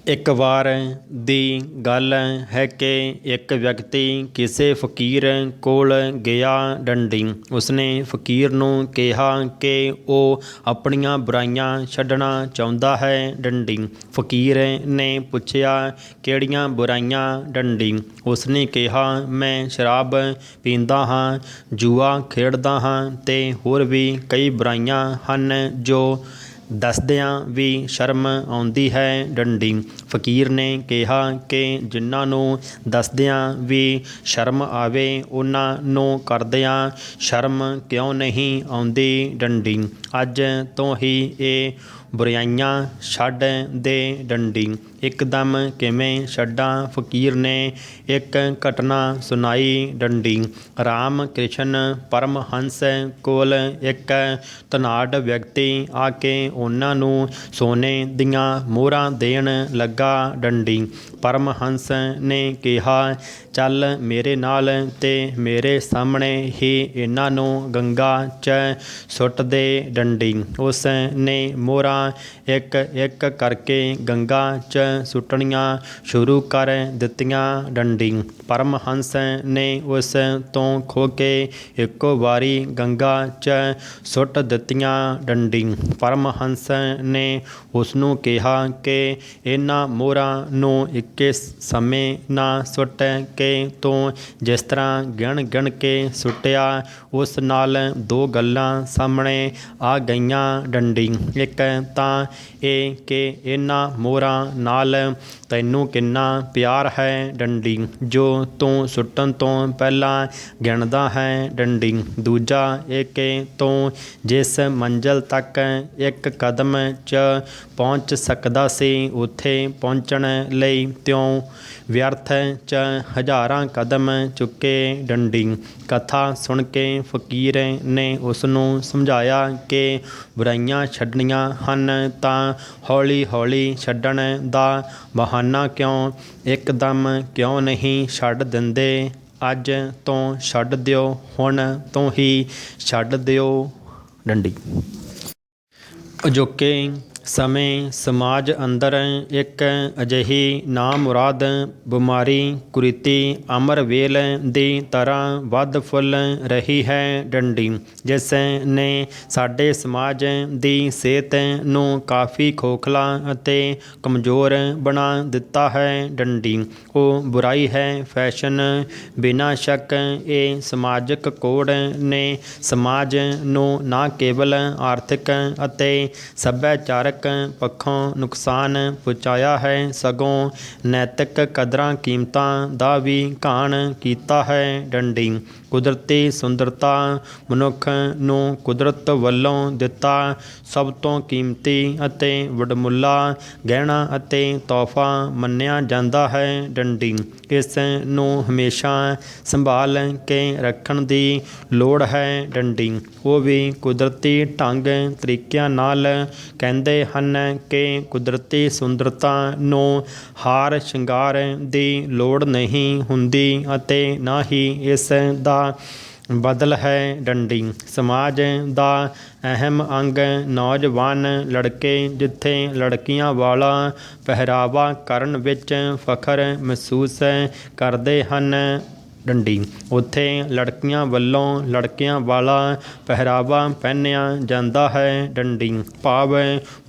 ਇੱਕ ਵਾਰ ਦੀ ਗੱਲ ਹੈ ਕਿ ਇੱਕ ਵਿਅਕਤੀ ਕਿਸੇ ਫਕੀਰ ਕੋਲ ਗਿਆ। ਡੰਡੀ। ਉਸਨੇ ਫਕੀਰ ਨੂੰ ਕਿਹਾ ਕਿ ਉਹ ਆਪਣੀਆਂ ਬੁਰਾਈਆਂ ਛੱਡਣਾ ਚਾਹੁੰਦਾ ਹੈ। ਡੰਡੀ। ਫਕੀਰ ਨੇ ਪੁੱਛਿਆ, ਕਿਹੜੀਆਂ ਬੁਰਾਈਆਂ? ਡੰਡੀ। ਉਸਨੇ ਕਿਹਾ, ਮੈਂ ਸ਼ਰਾਬ ਪੀਂਦਾ ਹਾਂ, ਜੂਆ ਖੇਡਦਾ ਹਾਂ ਤੇ ਹੋਰ ਵੀ ਕਈ ਬੁਰਾਈਆਂ ਹਨ ਜੋ ਦੱਸਦਿਆਂ ਵੀ ਸ਼ਰਮ ਆਉਂਦੀ ਹੈ। ਡੰਡੀ। ਫਕੀਰ ਨੇ ਕਿਹਾ ਕਿ ਜਿਨ੍ਹਾਂ ਨੂੰ ਦੱਸਦਿਆਂ ਵੀ ਸ਼ਰਮ ਆਵੇ, ਉਹਨਾਂ ਨੂੰ ਕਰਦਿਆਂ ਸ਼ਰਮ ਕਿਉਂ ਨਹੀਂ ਆਉਂਦੀ? ਡੰਡੀ। ਅੱਜ ਤੋਂ ਹੀ ਇਹ ਬੁਰਾਈਆਂ ਛੱਡ ਦੇ। ਡੰਡੀ। ਇੱਕਦਮ ਕਿਵੇਂ ਛੱਡਾਂ? ਫਕੀਰ ਨੇ ਇੱਕ ਘਟਨਾ ਸੁਣਾਈ। ਡੰਡੀ। ਰਾਮ ਕ੍ਰਿਸ਼ਨ ਪਰਮਹੰਸ ਕੋਲ ਇੱਕ ਧਨਾਢ ਵਿਅਕਤੀ ਆ ਕੇ ਉਹਨਾਂ ਨੂੰ ਸੋਨੇ ਦੀਆਂ ਮੋਹਰਾਂ ਦੇਣ ਲੱਗਾ। ਡੰਡੀ। ਪਰਮਹੰਸ ਨੇ ਕਿਹਾ, ਚੱਲ ਮੇਰੇ ਨਾਲ ਤੇ ਮੇਰੇ ਸਾਹਮਣੇ ਹੀ ਇਹਨਾਂ ਨੂੰ ਗੰਗਾ 'ਚ ਸੁੱਟ ਦੇ। ਡੰਡੀ। ਉਸ ਨੇ ਮੋਹਰਾਂ ਇੱਕ ਇੱਕ ਕਰਕੇ ਗੰਗਾ 'ਚ ਸੁੱਟਣੀਆਂ ਸ਼ੁਰੂ ਕਰ ਦਿੱਤੀਆਂ। ਡੰਡੀ। ਪਰਮਹੰਸ ਨੇ ਉਸ ਤੋਂ ਖੋਹ ਕੇ ਇੱਕੋ ਵਾਰੀ ਗੰਗਾ 'ਚ ਸੁੱਟ ਦਿੱਤੀਆਂ। ਡੰਡੀ। ਪਰਮਹੰਸ ਨੇ ਉਸਨੂੰ ਕਿਹਾ ਕਿ ਇਹਨਾਂ ਮੋਹਰਾਂ ਨੂੰ ਇੱਕੇ ਸਮੇਂ ਨਾ ਸੁੱਟ ਕੇ ਤੂੰ ਜਿਸ ਤਰ੍ਹਾਂ ਗਿਣ ਗਿਣ ਕੇ ਸੁੱਟਿਆ, ਉਸ ਨਾਲ ਦੋ ਗੱਲਾਂ ਸਾਹਮਣੇ ਆ ਗਈਆਂ ਡੰਡੀ। ਇੱਕ ਤਾਂ ਇਹ ਕਿ ਇਹਨਾਂ ਮੋਹਰਾਂ ਨਾਲ ਤੈਨੂੰ ਕਿੰਨਾ ਪਿਆਰ ਹੈ ਡੰਡੀ, ਜੋ ਤੂੰ ਸੁੱਟਣ ਤੋਂ ਪਹਿਲਾਂ ਗਿਣਦਾ ਹੈ ਡੰਡੀ। ਦੂਜਾ ਇਹ ਕਿ ਤੂੰ ਜਿਸ ਮੰਜ਼ਿਲ ਤੱਕ ਇੱਕ ਕਦਮ 'ਚ ਪਹੁੰਚ ਸਕਦਾ ਸੀ, ਉੱਥੇ ਪਹੁੰਚਣ ਲਈ ਤਿਉਂ ਵਿਅਰਥ 'ਚ ਹਜ਼ਾਰਾਂ ਕਦਮ ਚੁੱਕੇ ਡੰਡੀ। ਕਥਾ ਸੁਣ ਕੇ ਫਕੀਰ ਨੇ ਉਸ ਨੂੰ ਸਮਝਾਇਆ ਕਿ ਬੁਰਾਈਆਂ ਛੱਡਣੀਆਂ ਹਨ ਤਾਂ ਹੌਲੀ ਹੌਲੀ ਛੱਡਣ ਦਾ ਬਹਾਨਾ ਕਿਉਂ ਇੱਕਦਮ ਕਿਉਂ ਨਹੀਂ ਛੱਡ ਦਿੰਦੇ। ਅੱਜ ਤੋਂ ਛੱਡ ਦਿਓ, ਹੁਣ ਤੋਂ ਹੀ ਛੱਡ ਦਿਓ ਡੰਡੀ। ਅਜੋਕੇ ਸਮੇਂ ਸਮਾਜ ਅੰਦਰ ਇੱਕ ਅਜਿਹੀ ਨਾਮੁਰਾਦ ਬਿਮਾਰੀ ਕੁਰੀਤੀ ਅਮਰਵੇਲ ਦੀ ਤਰ੍ਹਾਂ ਵੱਧ ਫੁੱਲ ਰਹੀ ਹੈ ਡੰਡੀ, ਜਿਸ ਨੇ ਸਾਡੇ ਸਮਾਜ ਦੀ ਸਿਹਤ ਨੂੰ ਕਾਫੀ ਖੋਖਲਾ ਅਤੇ ਕਮਜ਼ੋਰ ਬਣਾ ਦਿੱਤਾ ਹੈ ਡੰਡੀ। ਉਹ ਬੁਰਾਈ ਹੈ ਫੈਸ਼ਨ। ਬਿਨਾਂ ਸ਼ੱਕ ਇਹ ਸਮਾਜਿਕ ਕੋਡ ਨੇ ਸਮਾਜ ਨੂੰ ਨਾ ਕੇਵਲ ਆਰਥਿਕ ਅਤੇ ਸੱਭਿਆਚਾਰਕ ਪੱਖੋਂ ਨੁਕਸਾਨ ਪਹੁੰਚਾਇਆ ਹੈ, ਸਗੋਂ ਨੈਤਿਕ ਕਦਰਾਂ ਕੀਮਤਾਂ ਦਾ ਵੀ ਘਾਣ ਕੀਤਾ ਹੈ ਡੰਡੀ। ਕੁਦਰਤੀ ਸੁੰਦਰਤਾ ਮਨੁੱਖ ਨੂੰ ਕੁਦਰਤ ਵੱਲੋਂ ਦਿੱਤਾ ਸਭ ਤੋਂ ਕੀਮਤੀ ਅਤੇ ਵਡਮੁੱਲਾ ਗਹਿਣਾ ਅਤੇ ਤੋਹਫਾ ਮੰਨਿਆ ਜਾਂਦਾ ਹੈ ਡੰਡੀ। ਇਸ ਨੂੰ ਹਮੇਸ਼ਾ ਸੰਭਾਲ ਕੇ ਰੱਖਣ ਦੀ ਲੋੜ ਹੈ ਡੰਡੀ। ਉਹ ਵੀ ਕੁਦਰਤੀ ਢੰਗ ਤਰੀਕਿਆਂ ਨਾਲ। ਕਹਿੰਦੇ ਹਨ ਕਿ ਕੁਦਰਤੀ ਸੁੰਦਰਤਾ ਨੂੰ ਹਾਰ ਸ਼ਿੰਗਾਰ ਦੀ ਲੋੜ ਨਹੀਂ ਹੁੰਦੀ ਅਤੇ ਨਾ ਹੀ ਇਸ ਦਾ ਬਦਲ ਹੈ ਡੰਡੀ। ਸਮਾਜ ਦਾ ਅਹਿਮ ਅੰਗ ਨੌਜਵਾਨ ਲੜਕੇ ਜਿੱਥੇ ਲੜਕੀਆਂ ਵਾਲਾ ਪਹਿਰਾਵਾ ਕਰਨ ਵਿੱਚ ਫਖਰ ਮਹਿਸੂਸ ਕਰਦੇ ਹਨ ਡੰਡੀ, ਉੱਥੇ ਲੜਕੀਆਂ ਵੱਲੋਂ ਲੜਕਿਆਂ ਵਾਲਾ ਪਹਿਰਾਵਾ ਪਹਿਨਿਆ ਜਾਂਦਾ ਹੈ ਡੰਡੀ। ਭਾਵ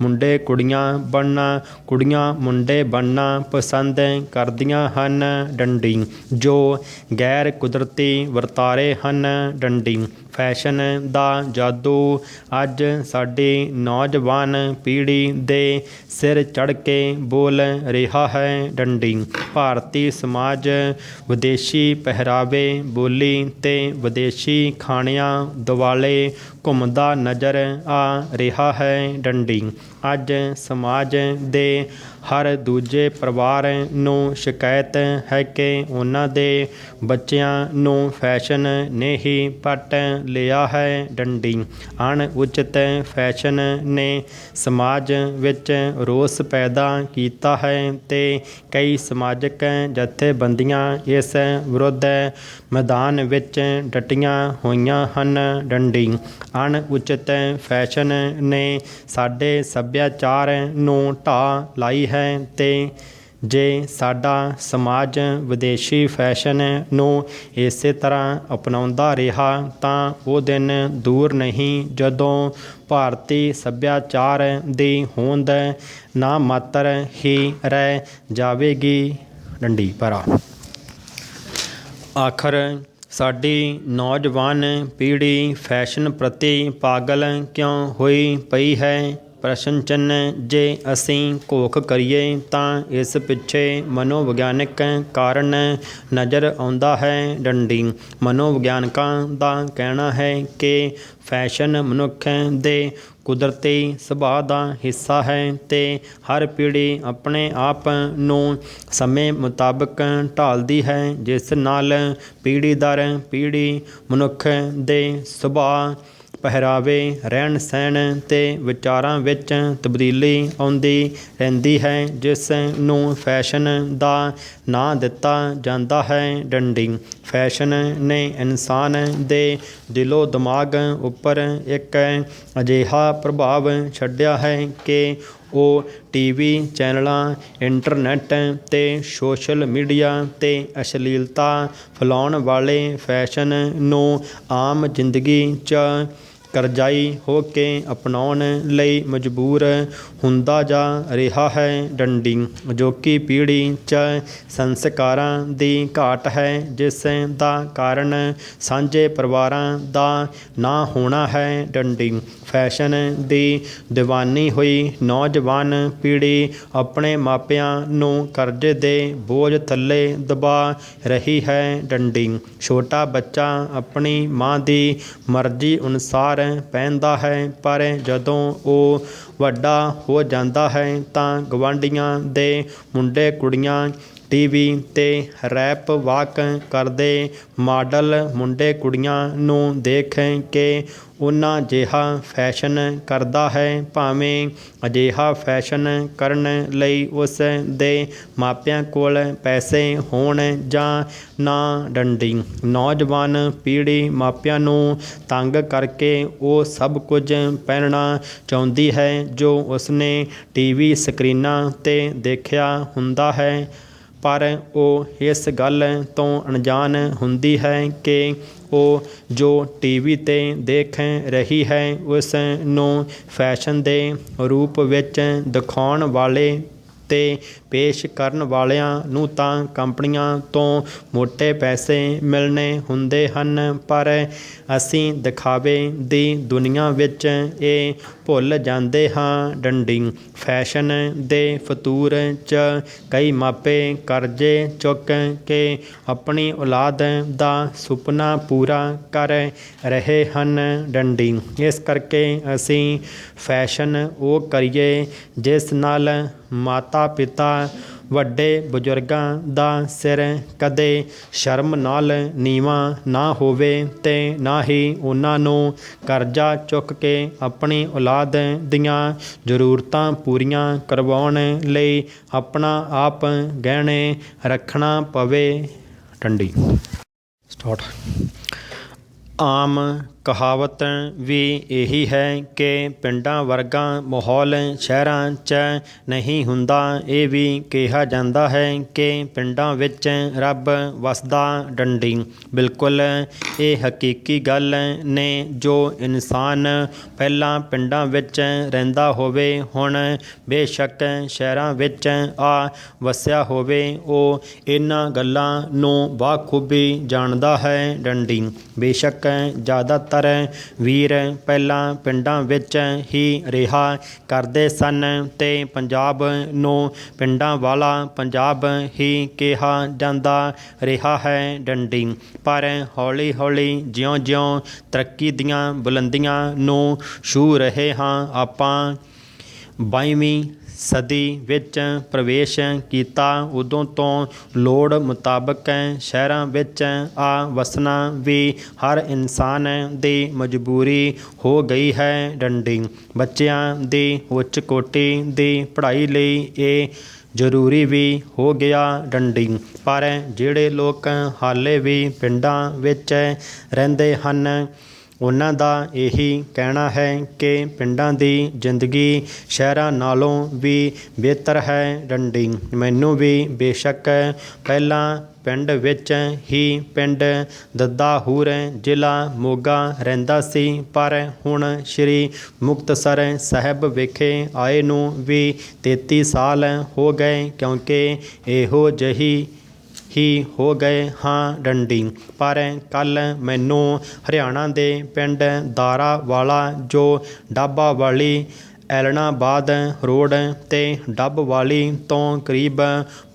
ਮੁੰਡੇ ਕੁੜੀਆਂ ਬਣਨਾ, ਕੁੜੀਆਂ ਮੁੰਡੇ ਬਣਨਾ ਪਸੰਦ ਕਰਦੀਆਂ ਹਨ ਡੰਡੀ, ਜੋ ਗੈਰ ਕੁਦਰਤੀ ਵਰਤਾਰੇ ਹਨ ਡੰਡੀ। ਫੈਸ਼ਨ ਦਾ ਜਾਦੂ ਅੱਜ ਸਾਡੀ ਨੌਜਵਾਨ ਪੀੜ੍ਹੀ ਦੇ ਸਿਰ ਚੜ੍ਹ ਕੇ ਬੋਲ ਰਿਹਾ ਹੈ ਡੰਡੀ। ਭਾਰਤੀ ਸਮਾਜ ਵਿਦੇਸ਼ੀ ਪਹਿਰਾਵੇ, ਬੋਲੀ ਤੇ ਵਿਦੇਸ਼ੀ ਖਾਣਿਆਂ ਦੁਆਲੇ ਘੁੰਮਦਾ ਨਜ਼ਰ ਆ ਰਿਹਾ ਹੈ ਡੰਡੀ। ਅੱਜ ਸਮਾਜ ਦੇ ਹਰ ਦੂਜੇ ਪਰਿਵਾਰ ਨੂੰ ਸ਼ਿਕਾਇਤ ਹੈ ਕਿ ਉਹਨਾਂ ਦੇ ਬੱਚਿਆਂ ਨੂੰ ਫੈਸ਼ਨ ਨੇ ਹੀ ਪੱਟ ਲਿਆ ਹੈ ਡੰਡੀ। ਅਣਉਚਿਤ ਫੈਸ਼ਨ ਨੇ ਸਮਾਜ ਵਿੱਚ ਰੋਸ ਪੈਦਾ ਕੀਤਾ ਹੈ ਤੇ ਕਈ ਸਮਾਜਿਕ ਜਥੇਬੰਦੀਆਂ ਇਸ ਵਿਰੁੱਧ ਮੈਦਾਨ ਵਿੱਚ ਡਟੀਆਂ ਹੋਈਆਂ ਹਨ ਡੰਡੀ। ਅਣਉਚਿਤ ਫੈਸ਼ਨ ਨੇ ਸਾਡੇ ਸੱਭਿਆਚਾਰ ਨੂੰ ਢਾਹ ਲਾਈ ਹੈ ਤੇ ਜੇ ਸਾਡਾ ਸਮਾਜ ਵਿਦੇਸ਼ੀ ਫੈਸ਼ਨ ਨੂੰ ਇਸੇ ਤਰ੍ਹਾਂ ਅਪਣਾਉਂਦਾ ਰਿਹਾ ਤਾਂ ਉਹ ਦਿਨ ਦੂਰ ਨਹੀਂ ਜਦੋਂ ਭਾਰਤੀ ਸੱਭਿਆਚਾਰ ਦੀ ਹੋਂਦ ਨਾ ਮਾਤਰ ਹੀ ਰਹਿ ਜਾਵੇਗੀ ਡੰਡੀ। ਭਰਾ ਆਖਰ ਸਾਡੀ ਨੌਜਵਾਨ ਪੀੜ੍ਹੀ ਫੈਸ਼ਨ ਪ੍ਰਤੀ ਪਾਗਲ ਕਿਉਂ ਹੋਈ ਪਈ ਹੈ? ਪ੍ਰਸ਼ਨ ਚਿੰਨ੍ਹ। ਜੇ ਅਸੀਂ ਘੋਖ ਕਰੀਏ ਤਾਂ ਇਸ ਪਿੱਛੇ ਮਨੋਵਿਗਿਆਨਿਕ ਕਾਰਨ ਨਜ਼ਰ ਆਉਂਦਾ ਹੈ ਡੰਡੀ। ਮਨੋਵਿਗਿਆਨਕਾਂ ਦਾ ਕਹਿਣਾ ਹੈ ਕਿ ਫੈਸ਼ਨ ਮਨੁੱਖ ਦੇ ਕੁਦਰਤੀ ਸੁਭਾਅ ਦਾ ਹਿੱਸਾ ਹੈ ਤੇ ਹਰ ਪੀੜ੍ਹੀ ਆਪਣੇ ਆਪ ਨੂੰ ਸਮੇਂ ਮੁਤਾਬਕ ਢਾਲਦੀ ਹੈ, ਜਿਸ ਨਾਲ ਪੀੜ੍ਹੀ ਦਰ ਪੀੜ੍ਹੀ ਮਨੁੱਖ ਦੇ ਸੁਭਾਅ, ਪਹਿਰਾਵੇ, ਰਹਿਣ ਸਹਿਣ ਤੇ ਵਿਚਾਰਾਂ ਵਿੱਚ ਤਬਦੀਲੀ ਆਉਂਦੀ ਰਹਿੰਦੀ ਹੈ, ਜਿਸ ਨੂੰ ਫੈਸ਼ਨ ਦਾ ਨਾਂ ਦਿੱਤਾ ਜਾਂਦਾ ਹੈ ਡੰਡੀ। ਫੈਸ਼ਨ ਨੇ ਇਨਸਾਨ ਦੇ ਦਿਲੋਂ ਦਿਮਾਗ ਉੱਪਰ ਇੱਕ ਅਜਿਹਾ ਪ੍ਰਭਾਵ ਛੱਡਿਆ ਹੈ ਕਿ ਉਹ ਟੀਵੀ ਚੈਨਲਾਂ, ਇੰਟਰਨੈੱਟ ਤੇ ਸੋਸ਼ਲ ਮੀਡੀਆ 'ਤੇ ਅਸ਼ਲੀਲਤਾ ਫੈਲਾਉਣ ਵਾਲੇ ਫੈਸ਼ਨ ਨੂੰ ਆਮ ਜ਼ਿੰਦਗੀ 'ਚ ਕਰਜ਼ਾਈ ਹੋ ਕੇ ਅਪਣਾਉਣ ਲਈ ਮਜਬੂਰ ਹੁੰਦਾ ਜਾ ਰਿਹਾ ਹੈ ਡੰਡੀ। ਅਜੋਕੀ ਪੀੜ੍ਹੀ 'ਚ ਸੰਸਕਾਰਾਂ ਦੀ ਘਾਟ ਹੈ, ਜਿਸ ਦਾ ਕਾਰਨ ਸਾਂਝੇ ਪਰਿਵਾਰਾਂ ਦਾ ਨਾ ਹੋਣਾ ਹੈ ਡੰਡੀ। ਫੈਸ਼ਨ ਦੀ ਦੀਵਾਨੀ ਹੋਈ ਨੌਜਵਾਨ ਪੀੜ੍ਹੀ ਆਪਣੇ ਮਾਪਿਆਂ ਨੂੰ ਕਰਜ਼ੇ ਦੇ ਬੋਝ ਥੱਲੇ ਦਬਾ ਰਹੀ ਹੈ ਡੰਡੀ। ਛੋਟਾ ਬੱਚਾ ਆਪਣੀ ਮਾਂ ਦੀ ਮਰਜ਼ੀ ਅਨੁਸਾਰ ਪਹਿਨਦਾ ਹੈ, ਪਰ ਜਦੋਂ ਉਹ ਵੱਡਾ ਹੋ ਜਾਂਦਾ ਹੈ ਤਾਂ ਗਵਾਂਢੀਆਂ ਦੇ ਮੁੰਡੇ ਕੁੜੀਆਂ TV 'ਤੇ ਰੈਪ ਵਾਕ ਕਰਦੇ ਮਾਡਲ ਮੁੰਡੇ ਕੁੜੀਆਂ ਨੂੰ ਦੇਖ ਕੇ ਉਹਨਾਂ ਜਿਹਾ ਫੈਸ਼ਨ ਕਰਦਾ ਹੈ, ਭਾਵੇਂ ਅਜਿਹਾ ਫੈਸ਼ਨ ਕਰਨ ਲਈ ਉਸ ਦੇ ਮਾਪਿਆਂ ਕੋਲ ਪੈਸੇ ਹੋਣ ਜਾਂ ਨਾ ਡੰਡੀ। ਨੌਜਵਾਨ ਪੀੜ੍ਹੀ ਮਾਪਿਆਂ ਨੂੰ ਤੰਗ ਕਰਕੇ ਉਹ ਸਭ ਕੁਝ ਪਹਿਨਣਾ ਚਾਹੁੰਦੀ ਹੈ ਜੋ ਉਸਨੇ TV ਸਕਰੀਨਾਂ 'ਤੇ ਦੇਖਿਆ ਹੁੰਦਾ ਹੈ, ਪਰ ਉਹ ਇਸ ਗੱਲ ਤੋਂ ਅਣਜਾਣ ਹੁੰਦੀ ਹੈ ਕਿ ਉਹ ਜੋ TV 'ਤੇ ਦੇਖ ਰਹੀ ਹੈ ਉਸ ਨੂੰ ਫੈਸ਼ਨ ਦੇ ਰੂਪ ਵਿੱਚ ਦਿਖਾਉਣ ਵਾਲੇ ਅਤੇ ਪੇਸ਼ ਕਰਨ ਵਾਲਿਆਂ ਨੂੰ ਤਾਂ ਕੰਪਨੀਆਂ ਤੋਂ ਮੋਟੇ ਪੈਸੇ ਮਿਲਣੇ ਹੁੰਦੇ ਹਨ, ਪਰ ਅਸੀਂ ਦਿਖਾਵੇ ਦੀ ਦੁਨੀਆ ਵਿੱਚ ਇਹ ਭੁੱਲ ਜਾਂਦੇ ਹਾਂ ਡੰਡੀ। ਫੈਸ਼ਨ ਦੇ ਫਤੂਰ 'ਚ ਕਈ ਮਾਪੇ ਕਰਜ਼ੇ ਚੁੱਕ ਕੇ ਆਪਣੀ ਔਲਾਦ ਦਾ ਸੁਪਨਾ ਪੂਰਾ ਕਰ ਰਹੇ ਹਨ ਡੰਡੀ। ਇਸ ਕਰਕੇ ਅਸੀਂ ਫੈਸ਼ਨ ਉਹ ਕਰੀਏ ਜਿਸ ਨਾਲ ਮਾਤਾ ਪਿਤਾ ਵੱਡੇ ਬਜ਼ੁਰਗਾਂ ਦਾ ਸਿਰ ਕਦੇ ਸ਼ਰਮ ਨਾਲ ਨੀਵਾਂ ਨਾ ਹੋਵੇ ਅਤੇ ਨਾ ਹੀ ਉਹਨਾਂ ਨੂੰ ਕਰਜ਼ਾ ਚੁੱਕ ਕੇ ਆਪਣੀ ਔਲਾਦ ਦੀਆਂ ਜ਼ਰੂਰਤਾਂ ਪੂਰੀਆਂ ਕਰਵਾਉਣ ਲਈ ਆਪਣਾ ਆਪ ਗਹਿਣੇ ਰੱਖਣਾ ਪਵੇ ਡੰਡੀ। ਸਟਾਰਟ। ਆਮ ਕਹਾਵਤ ਵੀ ਇਹੀ ਹੈ ਕਿ ਪਿੰਡਾਂ ਵਰਗਾ ਮਾਹੌਲ ਸ਼ਹਿਰਾਂ 'ਚ ਨਹੀਂ ਹੁੰਦਾ। ਇਹ ਵੀ ਕਿਹਾ ਜਾਂਦਾ ਹੈ ਕਿ ਪਿੰਡਾਂ ਵਿੱਚ ਰੱਬ ਵਸਦਾ ਡੰਡੀ। ਬਿਲਕੁਲ ਇਹ ਹਕੀਕੀ ਗੱਲ ਨੇ। ਜੋ ਇਨਸਾਨ ਪਹਿਲਾਂ ਪਿੰਡਾਂ ਵਿੱਚ ਰਹਿੰਦਾ ਹੋਵੇ, ਹੁਣ ਬੇਸ਼ੱਕ ਸ਼ਹਿਰਾਂ ਵਿੱਚ ਆ ਵਸਿਆ ਹੋਵੇ, ਉਹ ਇਹਨਾਂ ਗੱਲਾਂ ਨੂੰ ਬਾਖੂਬੀ ਜਾਣਦਾ ਹੈ ਡੰਡੀ। ਬੇਸ਼ੱਕ ਜ਼ਿਆਦਾਤਰ ਵੀਰ ਪਹਿਲਾਂ ਪਿੰਡਾਂ ਵਿੱਚ ਹੀ ਰਿਹਾ ਕਰਦੇ ਸਨ ਅਤੇ ਪੰਜਾਬ ਨੂੰ ਪਿੰਡਾਂ ਵਾਲਾ ਪੰਜਾਬ ਹੀ ਕਿਹਾ ਜਾਂਦਾ ਰਿਹਾ ਹੈ ਡੰਡੀ। ਪਰ ਹੌਲੀ ਹੌਲੀ ਜਿਉਂ-ਜਿਉਂ ਤਰੱਕੀ ਦੀਆਂ ਬੁਲੰਦੀਆਂ ਨੂੰ ਛੂਹ ਰਹੇ ਹਾਂ, ਆਪਾਂ 22ਵੀਂ ਸਦੀ ਵਿੱਚ ਪ੍ਰਵੇਸ਼ ਕੀਤਾ, ਉਦੋਂ ਤੋਂ ਲੋੜ ਮੁਤਾਬਕ ਸ਼ਹਿਰਾਂ ਵਿੱਚ ਆ ਵਸਣਾ ਵੀ ਹਰ ਇਨਸਾਨ ਦੀ ਮਜਬੂਰੀ ਹੋ ਗਈ ਹੈ ਡੰਡੀ। ਬੱਚਿਆਂ ਦੀ ਉੱਚ ਕੋਟੀ ਦੀ ਪੜ੍ਹਾਈ ਲਈ ਇਹ ਜ਼ਰੂਰੀ ਵੀ ਹੋ ਗਿਆ ਡੰਡੀ। ਪਰ ਜਿਹੜੇ ਲੋਕ ਹਾਲੇ ਵੀ ਪਿੰਡਾਂ ਵਿੱਚ ਰਹਿੰਦੇ ਹਨ, ਉਹਨਾਂ ਦਾ ਇਹੀ ਕਹਿਣਾ ਹੈ ਕਿ ਪਿੰਡਾਂ ਦੀ ਜ਼ਿੰਦਗੀ ਸ਼ਹਿਰਾਂ ਨਾਲੋਂ ਵੀ ਬਿਹਤਰ ਹੈ ਡੰਡੀ। ਮੈਨੂੰ ਵੀ ਬੇਸ਼ੱਕ ਪਹਿਲਾਂ ਪਿੰਡ ਵਿੱਚ ਹੀ ਪਿੰਡ ਦੱਦਾਹੂਰ ਜ਼ਿਲ੍ਹਾ ਮੋਗਾ ਰਹਿੰਦਾ ਸੀ, ਪਰ ਹੁਣ ਸ਼੍ਰੀ ਮੁਕਤਸਰ ਸਾਹਿਬ ਵਿਖੇ ਆਏ ਨੂੰ ਵੀ 33 ਸਾਲ ਹੋ ਗਏ, ਕਿਉਂਕਿ ਇਹੋ ਜਿਹੀ ਹੀ ਹੋ ਗਏ ਹਾਂ ਡੰਡੀ। ਪਰ ਕੱਲ੍ਹ ਮੈਨੂੰ ਹਰਿਆਣਾ ਦੇ ਪਿੰਡ ਦਾਰਾਵਾਲਾ, ਜੋ ਡੱਬਵਾਲੀ ਐਲਨਾਬਾਦ ਰੋਡ 'ਤੇ ਡੱਬਵਾਲੀ ਤੋਂ ਕਰੀਬ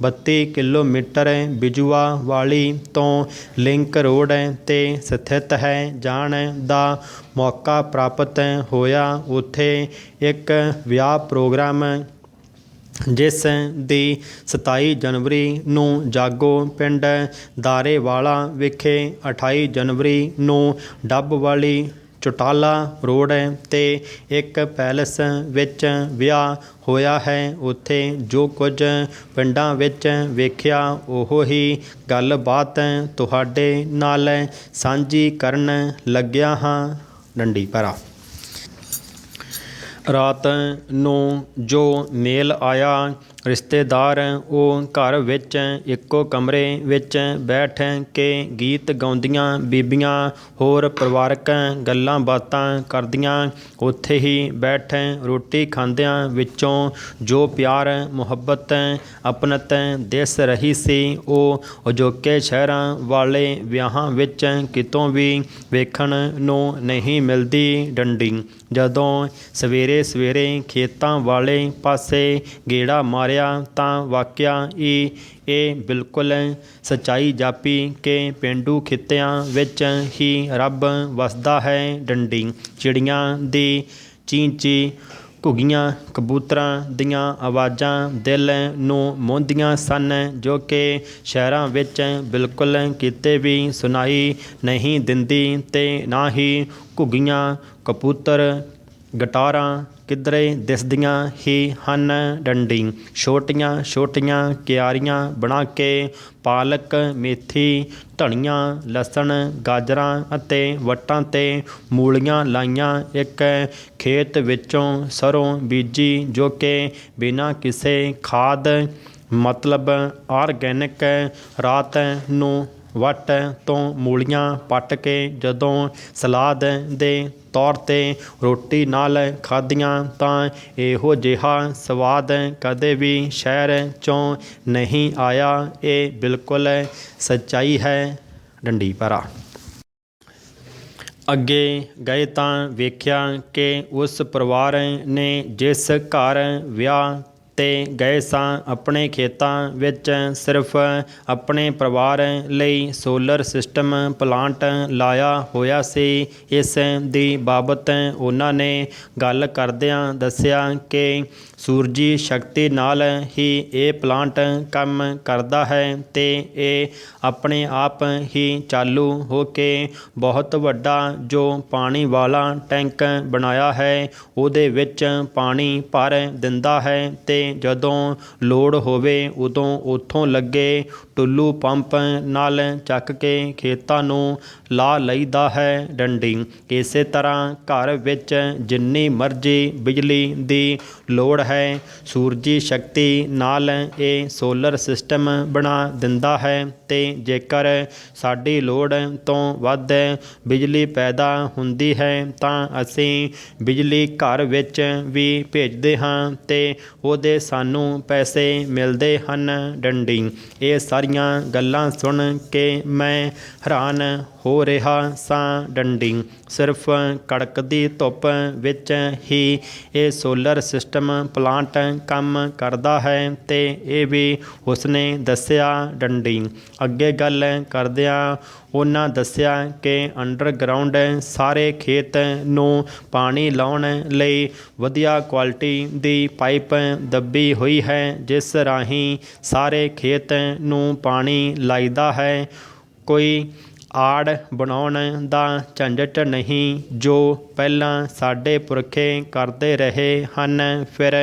32 ਕਿਲੋਮੀਟਰ ਬਿਜੂਆਵਾਲੀ ਤੋਂ ਲਿੰਕ ਰੋਡ 'ਤੇ ਸਥਿਤ ਹੈ, ਜਾਣ ਦਾ ਮੌਕਾ ਪ੍ਰਾਪਤ ਹੋਇਆ। ਉੱਥੇ ਇੱਕ ਵਿਆਹ ਪ੍ਰੋਗਰਾਮ ਜਿਸ ਦੀ 27 ਜਨਵਰੀ ਨੂੰ ਜਾਗੋ ਪਿੰਡ ਦਾਰੇਵਾਲਾ ਵਿਖੇ, 28 ਜਨਵਰੀ ਨੂੰ ਡੱਬਵਾਲੀ ਚੌਟਾਲਾ ਰੋਡ 'ਤੇ ਇੱਕ ਪੈਲਸ ਵਿੱਚ ਵਿਆਹ ਹੋਇਆ ਹੈ। ਉੱਥੇ ਜੋ ਕੁਝ ਪਿੰਡਾਂ ਵਿੱਚ ਵੇਖਿਆ, ਉਹੋ ਹੀ ਗੱਲਬਾਤ ਤੁਹਾਡੇ ਨਾਲ ਸਾਂਝੀ ਕਰਨ ਲੱਗਿਆ ਹਾਂ ਡੰਡੀ। ਭਰਾ ਰਾਤ ਨੂੰ ਜੋ ਮੇਲ ਆਇਆ ਰਿਸ਼ਤੇਦਾਰ, ਉਹ ਘਰ ਵਿੱਚ ਇੱਕੋ ਕਮਰੇ ਵਿੱਚ ਬੈਠ ਕੇ ਗੀਤ ਗਾਉਂਦੀਆਂ ਬੀਬੀਆਂ ਹੋਰ ਪਰਿਵਾਰਕ ਗੱਲਾਂ ਬਾਤਾਂ ਕਰਦੀਆਂ ਉੱਥੇ ਹੀ ਬੈਠ ਰੋਟੀ ਖਾਂਦਿਆਂ ਵਿੱਚੋਂ ਜੋ ਪਿਆਰ ਮੁਹੱਬਤ ਅਪਣਤ ਦਿਸ ਰਹੀ ਸੀ, ਉਹ ਅਜੋਕੇ ਸ਼ਹਿਰਾਂ ਵਾਲੇ ਵਿਆਹਾਂ ਵਿੱਚ ਕਿਤੋਂ ਵੀ ਵੇਖਣ ਨੂੰ ਨਹੀਂ ਮਿਲਦੀ। ਡੰਡੀ ਜਦੋਂ ਸਵੇਰੇ ਸਵੇਰੇ ਖੇਤਾਂ ਵਾਲੇ ਪਾਸੇ ਗੇੜਾ ਮਾਰਿਆ ਤਾਂ ਵਾਕਿਆ ਹੀ ਇਹ ਬਿਲਕੁਲ ਸੱਚਾਈ ਜਾਪੀ ਕਿ ਪੇਂਡੂ ਖਿੱਤਿਆਂ ਵਿੱਚ ਹੀ ਰੱਬ ਵਸਦਾ ਹੈ। ਡੰਡੀ ਚਿੜੀਆਂ ਦੀ ਚੀਂ ਚੀਂ, ਘੁੱਗੀਆਂ ਕਬੂਤਰਾਂ ਦੀਆਂ ਆਵਾਜ਼ਾਂ ਦਿਲ ਨੂੰ ਮੋਹਦੀਆਂ ਸਨ, ਜੋ ਕਿ ਸ਼ਹਿਰਾਂ ਵਿੱਚ ਬਿਲਕੁਲ ਕਿਤੇ ਵੀ ਸੁਣਾਈ ਨਹੀਂ ਦਿੰਦੀ ਤੇ ਨਾ ਹੀ ਘੁੱਗੀਆਂ ਕਬੂਤਰ ਗਟਾਰਾਂ ਕਿਧਰੇ ਦਿਸਦੀਆਂ ਹੀ ਹਨ। ਡੰਡੀ ਛੋਟੀਆਂ ਛੋਟੀਆਂ ਕਿਆਰੀਆਂ ਬਣਾ ਕੇ ਪਾਲਕ, ਮੇਥੀ, ਧਨੀਆ, ਲਸਣ, ਗਾਜਰਾਂ ਅਤੇ ਵੱਟਾਂ 'ਤੇ ਮੂਲੀਆਂ ਲਾਈਆਂ। ਇੱਕ ਖੇਤ ਵਿੱਚੋਂ ਸਰੋਂ ਬੀਜੀ, ਜੋ ਕਿ ਬਿਨਾਂ ਕਿਸੇ ਖਾਦ ਮਤਲਬ ਆਰਗੈਨਿਕ। ਰਾਤ ਨੂੰ ਵੱਟ ਤੋਂ ਮੂਲੀਆਂ ਪੱਟ ਕੇ ਜਦੋਂ ਸਲਾਦ ਦੇ ਤੌਰ 'ਤੇ ਰੋਟੀ ਨਾਲ ਖਾਧੀਆਂ ਤਾਂ ਇਹੋ ਜਿਹਾ ਸਵਾਦ ਕਦੇ ਵੀ ਸ਼ਹਿਰ 'ਚੋਂ ਨਹੀਂ ਆਇਆ। ਇਹ ਬਿਲਕੁਲ ਸੱਚਾਈ ਹੈ। ਡੰਡੀ ਭਰਾ ਅੱਗੇ ਗਏ ਤਾਂ ਵੇਖਿਆ ਕਿ ਉਸ ਪਰਿਵਾਰ ਨੇ ਜਿਸ ਘਰ ਵਿਆਹ 'ਤੇ ਗਏ ਸਾਂ, ਆਪਣੇ ਖੇਤਾਂ ਵਿੱਚ ਸਿਰਫ ਆਪਣੇ ਪਰਿਵਾਰ ਲਈ ਸੋਲਰ ਸਿਸਟਮ ਪਲਾਂਟ ਲਾਇਆ ਹੋਇਆ ਸੀ। ਇਸ ਦੀ ਬਾਬਤ ਉਹਨਾਂ ਨੇ ਗੱਲ ਕਰਦਿਆਂ ਦੱਸਿਆ ਕਿ ਸੂਰਜੀ ਸ਼ਕਤੀ ਨਾਲ ਹੀ ਇਹ ਪਲਾਂਟ ਕੰਮ ਕਰਦਾ ਹੈ ਤੇ ਇਹ ਆਪਣੇ ਆਪ ਹੀ ਚਾਲੂ ਹੋ ਕੇ ਬਹੁਤ ਵੱਡਾ ਜੋ ਪਾਣੀ ਵਾਲਾ ਟੈਂਕ ਬਣਾਇਆ ਹੈ, ਉਹਦੇ ਵਿੱਚ ਪਾਣੀ ਭਰ ਦਿੰਦਾ ਹੈ ਤੇ ਜਦੋਂ ਲੋੜ ਹੋਵੇ ਉਦੋਂ ਉੱਥੋਂ ਲੱਗੇ ਟੁੱਲੂ ਪੰਪ ਨਾਲ ਚੱਕ ਕੇ ਖੇਤਾਂ ਨੂੰ ਲਾ ਲਈਦਾ ਹੈ। ਡੰਡੀ ਇਸੇ ਤਰ੍ਹਾਂ ਘਰ ਵਿੱਚ ਜਿੰਨੀ ਮਰਜ਼ੀ ਬਿਜਲੀ ਦੀ ਲੋੜ ਹੈ, ਸੂਰਜੀ ਸ਼ਕਤੀ ਨਾਲ ਇਹ ਸੋਲਰ ਸਿਸਟਮ ਬਣਾ ਦਿੰਦਾ ਹੈ ਤੇ ਜੇਕਰ ਸਾਡੀ ਲੋੜ ਤੋਂ ਵੱਧ ਬਿਜਲੀ ਪੈਦਾ ਹੁੰਦੀ ਹੈ ਤਾਂ ਅਸੀਂ ਬਿਜਲੀ ਘਰ ਵਿੱਚ ਵੀ ਭੇਜਦੇ ਹਾਂ ਤੇ ਉਹਦੇ ਸਾਨੂੰ ਪੈਸੇ ਮਿਲਦੇ ਹਨ। ਡੰਡੀ ਇਹ ਸਾਰੀਆਂ ਗੱਲਾਂ ਸੁਣ ਕੇ ਮੈਂ ਹੈਰਾਨ ਹੋ ਰਿਹਾ ਸਾਂ। ਡੰਡੀ ਸਿਰਫ ਕੜਕਦੀ ਧੁੱਪ ਵਿੱਚ ਹੀ ਇਹ ਸੋਲਰ ਸਿਸਟਮ ਪਲਾਂਟ ਕੰਮ ਕਰਦਾ ਹੈ ਤੇ ਇਹ ਵੀ ਉਸਨੇ ਦੱਸਿਆ। ਡੰਡੀ ਅੱਗੇ ਗੱਲ ਕਰਦਿਆਂ ਉਹਨਾਂ ਦੱਸਿਆ ਕਿ ਅੰਡਰਗਰਾਊਂਡ ਸਾਰੇ ਖੇਤ ਨੂੰ ਪਾਣੀ ਲਾਉਣ ਲਈ ਵਧੀਆ ਕੁਆਲਿਟੀ ਦੀ ਪਾਈਪ ਦੱਬੀ ਹੋਈ ਹੈ, ਜਿਸ ਰਾਹੀਂ ਸਾਰੇ ਖੇਤ ਨੂੰ ਪਾਣੀ ਲਾਈਦਾ ਹੈ। ਕੋਈ ਆੜ ਬਣਾਉਣ ਦਾ ਝੰਜਟ ਨਹੀਂ, ਜੋ ਪਹਿਲਾਂ ਸਾਡੇ ਪੁਰਖੇ ਕਰਦੇ ਰਹੇ ਹਨ। ਫਿਰ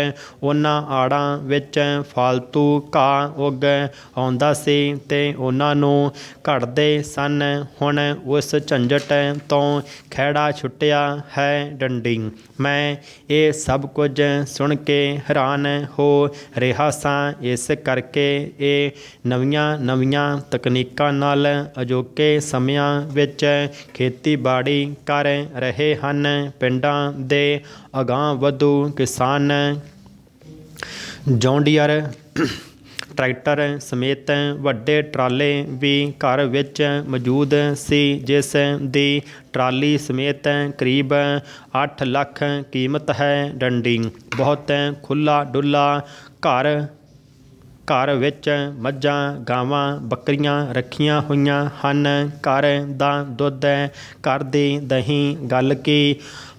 ਉਹਨਾਂ ਆੜਾਂ ਵਿੱਚ ਫਾਲਤੂ ਘਾਹ ਉੱਗ ਆਉਂਦਾ ਸੀ ਤੇ ਉਹਨਾਂ ਨੂੰ ਘੜਦੇ ਸਨ। ਹੁਣ ਉਸ ਝੰਜਟ ਤੋਂ ਖਹਿੜਾ ਛੁੱਟਿਆ ਹੈ। ਡੰਡੀ ਮੈਂ ਇਹ ਸਭ ਕੁਝ ਸੁਣ ਕੇ ਹੈਰਾਨ ਹੋ ਰਿਹਾ ਸਾਂ। ਇਸ ਕਰਕੇ ਇਹ ਨਵੀਆਂ ਨਵੀਆਂ ਤਕਨੀਕਾਂ ਨਾਲ ਅਜੋਕੇ ਸਮਿਆਂ ਵਿੱਚ ਖੇਤੀਬਾੜੀ ਕਰ ਰਹੇ ਹਨ। ਪਿੰਡਾਂ ਦੇ ਅਗਾਂਹ-ਵਧੂ ਕਿਸਾਨ ਜੌਨ ਡੀਅਰ ਟਰੈਕਟਰ ਸਮੇਤ ਵੱਡੇ ਟਰਾਲੇ ਵੀ ਘਰ ਵਿੱਚ ਮੌਜੂਦ ਸੀ, ਜਿਸ ਦੀ ਟਰਾਲੀ ਸਮੇਤ ਕਰੀਬ 8 ਲੱਖ ਕੀਮਤ ਹੈ। ਡੰਡੀ ਬਹੁਤ ਖੁੱਲ੍ਹਾ ਡੁੱਲਾ ਘਰ ਵਿੱਚ ਮੱਝਾਂ, ਗਾਵਾਂ, ਬੱਕਰੀਆਂ ਰੱਖੀਆਂ ਹੋਈਆਂ ਹਨ। ਘਰ ਦਾ ਦੁੱਧ, ਘਰ ਦੀ ਦਹੀਂ, ਗੱਲ ਕੀ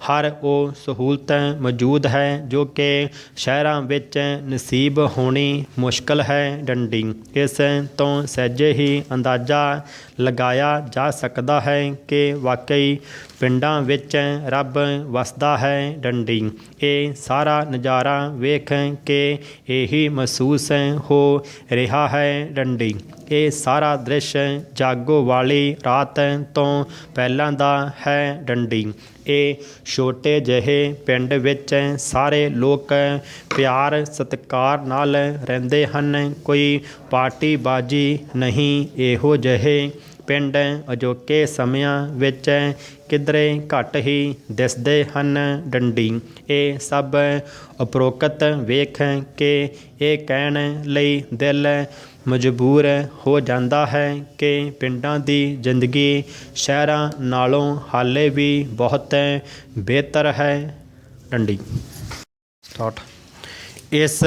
ਹਰ ਉਹ ਸਹੂਲਤ ਮੌਜੂਦ ਹੈ ਜੋ ਕਿ ਸ਼ਹਿਰਾਂ ਵਿੱਚ ਨਸੀਬ ਹੋਣੀ ਮੁਸ਼ਕਲ ਹੈ। ਡੰਡੀ ਇਸ ਤੋਂ ਸਹਿਜੇ ਹੀ ਅੰਦਾਜ਼ਾ ਲਗਾਇਆ ਜਾ ਸਕਦਾ ਹੈ ਕਿ ਵਾਕਈ ਪਿੰਡਾਂ ਵਿੱਚ ਰੱਬ ਵਸਦਾ ਹੈ। ਡੰਡੀ ਇਹ ਸਾਰਾ ਨਜ਼ਾਰਾ ਵੇਖ ਕੇ ਇਹੀ ਮਹਿਸੂਸ ਹੋ ਰਿਹਾ ਹੈ। ਡੰਡੀ ਇਹ ਸਾਰਾ ਦ੍ਰਿਸ਼ ਜਾਗੋ ਵਾਲੀ ਰਾਤ ਤੋਂ ਪਹਿਲਾਂ ਦਾ ਹੈ। ਡੰਡੀ ਇਹ ਛੋਟੇ ਜਿਹੇ ਪਿੰਡ ਵਿੱਚ ਸਾਰੇ ਲੋਕ ਪਿਆਰ ਸਤਿਕਾਰ ਨਾਲ ਰਹਿੰਦੇ ਹਨ। ਕੋਈ ਪਾਰਟੀਬਾਜ਼ੀ ਨਹੀਂ। ਇਹੋ ਜਿਹੇ ਪਿੰਡ ਅਜੋਕੇ ਸਮਿਆਂ ਵਿੱਚ ਕਿਧਰੇ ਘੱਟ ਹੀ ਦਿਸਦੇ ਹਨ। ਡੰਡੀ ਇਹ ਸਭ ਉਪਰੋਕਤ ਵੇਖ ਕੇ ਇਹ ਕਹਿਣ ਲਈ ਦਿਲ ਮਜਬੂਰ ਹੋ ਜਾਂਦਾ ਹੈ ਕਿ ਪਿੰਡਾਂ ਦੀ ਜ਼ਿੰਦਗੀ ਸ਼ਹਿਰਾਂ ਨਾਲੋਂ ਹਾਲੇ ਵੀ ਬਹੁਤ ਬਿਹਤਰ ਹੈ। ਡੰਡੀ ਸਟਾਰਟ। ਇਸ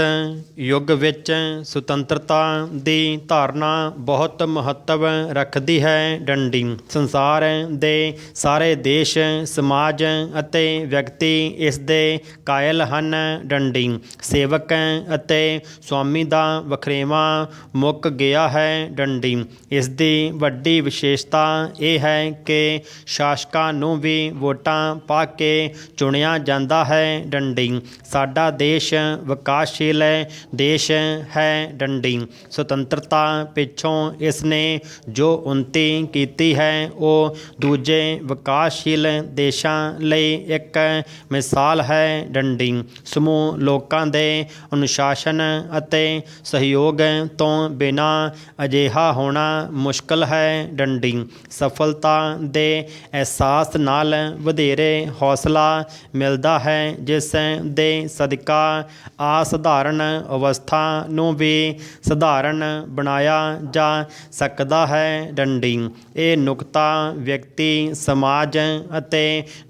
ਯੁੱਗ ਵਿੱਚ ਸੁਤੰਤਰਤਾ ਦੀ ਧਾਰਨਾ ਬਹੁਤ ਮਹੱਤਵ ਰੱਖਦੀ ਹੈ। ਡੰਡੀ ਸੰਸਾਰ ਦੇ ਸਾਰੇ ਦੇਸ਼ ਸਮਾਜ ਅਤੇ ਵਿਅਕਤੀ ਇਸ ਦੇ ਕਾਇਲ ਹਨ। ਡੰਡੀ ਸੇਵਕ ਅਤੇ ਸੁਆਮੀ ਦਾ ਵਖਰੇਵਾਂ ਮੁੱਕ ਗਿਆ ਹੈ। ਡੰਡੀ ਇਸ ਦੀ ਵੱਡੀ ਵਿਸ਼ੇਸ਼ਤਾ ਇਹ ਹੈ ਕਿ ਸ਼ਾਸਕਾਂ ਨੂੰ ਵੀ ਵੋਟਾਂ ਪਾ ਕੇ ਚੁਣਿਆ ਜਾਂਦਾ ਹੈ। ਡੰਡੀ ਸਾਡਾ ਦੇਸ਼ ਵਿਕਾਸਸ਼ੀਲ ਦੇਸ਼ ਹੈ। ਡੰਡੀ ਸੁਤੰਤਰਤਾ ਪਿੱਛੋਂ ਇਸ ਨੇ ਜੋ ਉੱਨਤੀ ਕੀਤੀ ਹੈ ਉਹ ਦੂਜੇ ਵਿਕਾਸਸ਼ੀਲ ਦੇਸ਼ਾਂ ਲਈ ਇੱਕ ਮਿਸਾਲ ਹੈ। ਡੰਡੀ ਸਮੂਹ ਲੋਕਾਂ ਦੇ ਅਨੁਸ਼ਾਸਨ ਅਤੇ ਸਹਿਯੋਗ ਤੋਂ ਬਿਨਾਂ ਅਜਿਹਾ ਹੋਣਾ ਮੁਸ਼ਕਲ ਹੈ। ਡੰਡੀ ਸਫਲਤਾ ਦੇ ਅਹਿਸਾਸ ਨਾਲ ਵਧੇਰੇ ਹੌਸਲਾ ਮਿਲਦਾ ਹੈ ਜਿਸ ਦੇ ਸਦਕਾ ਅਸਾਧਾਰਨ ਅਵਸਥਾ ਨੂੰ ਵੀ ਸਧਾਰਨ ਬਣਾਇਆ ਜਾ ਸਕਦਾ ਹੈ। ਡੰਡੀ ਇਹ ਨੁਕਤਾ ਵਿਅਕਤੀ ਸਮਾਜ ਅਤੇ